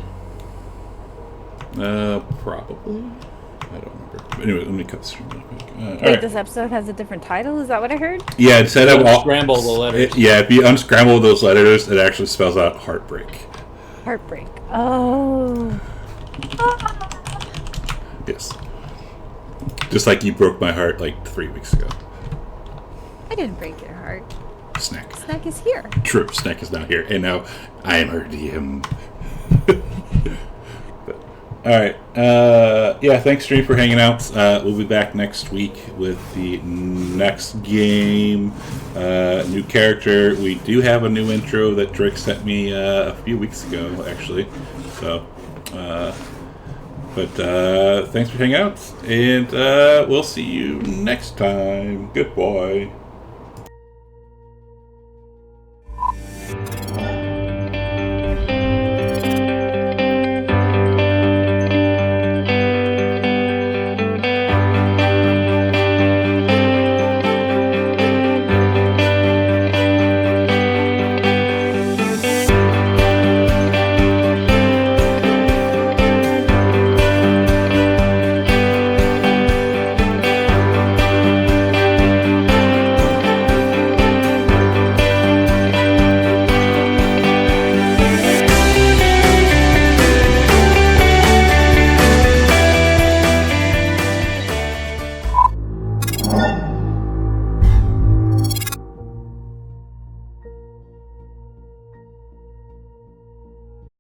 Probably. I don't remember. But anyway, let me cut the stream real quick. Wait, right. this episode has a different title? Is that what I heard? Yeah, instead of unscramble the letters. If you unscramble those letters, it actually spells out hEarTbreak. hEarTbreak. Oh. Yes. Just like you broke my heart 3 weeks ago. I didn't break your heart. Snack. Snack is here. True, Snack is not here, and now I am her DM. Alright, yeah, thanks stream for hanging out. We'll be back next week with the next game. New character. We do have a new intro that Drake sent me a few weeks ago, actually. So, but thanks for hanging out, and we'll see you next time. Goodbye.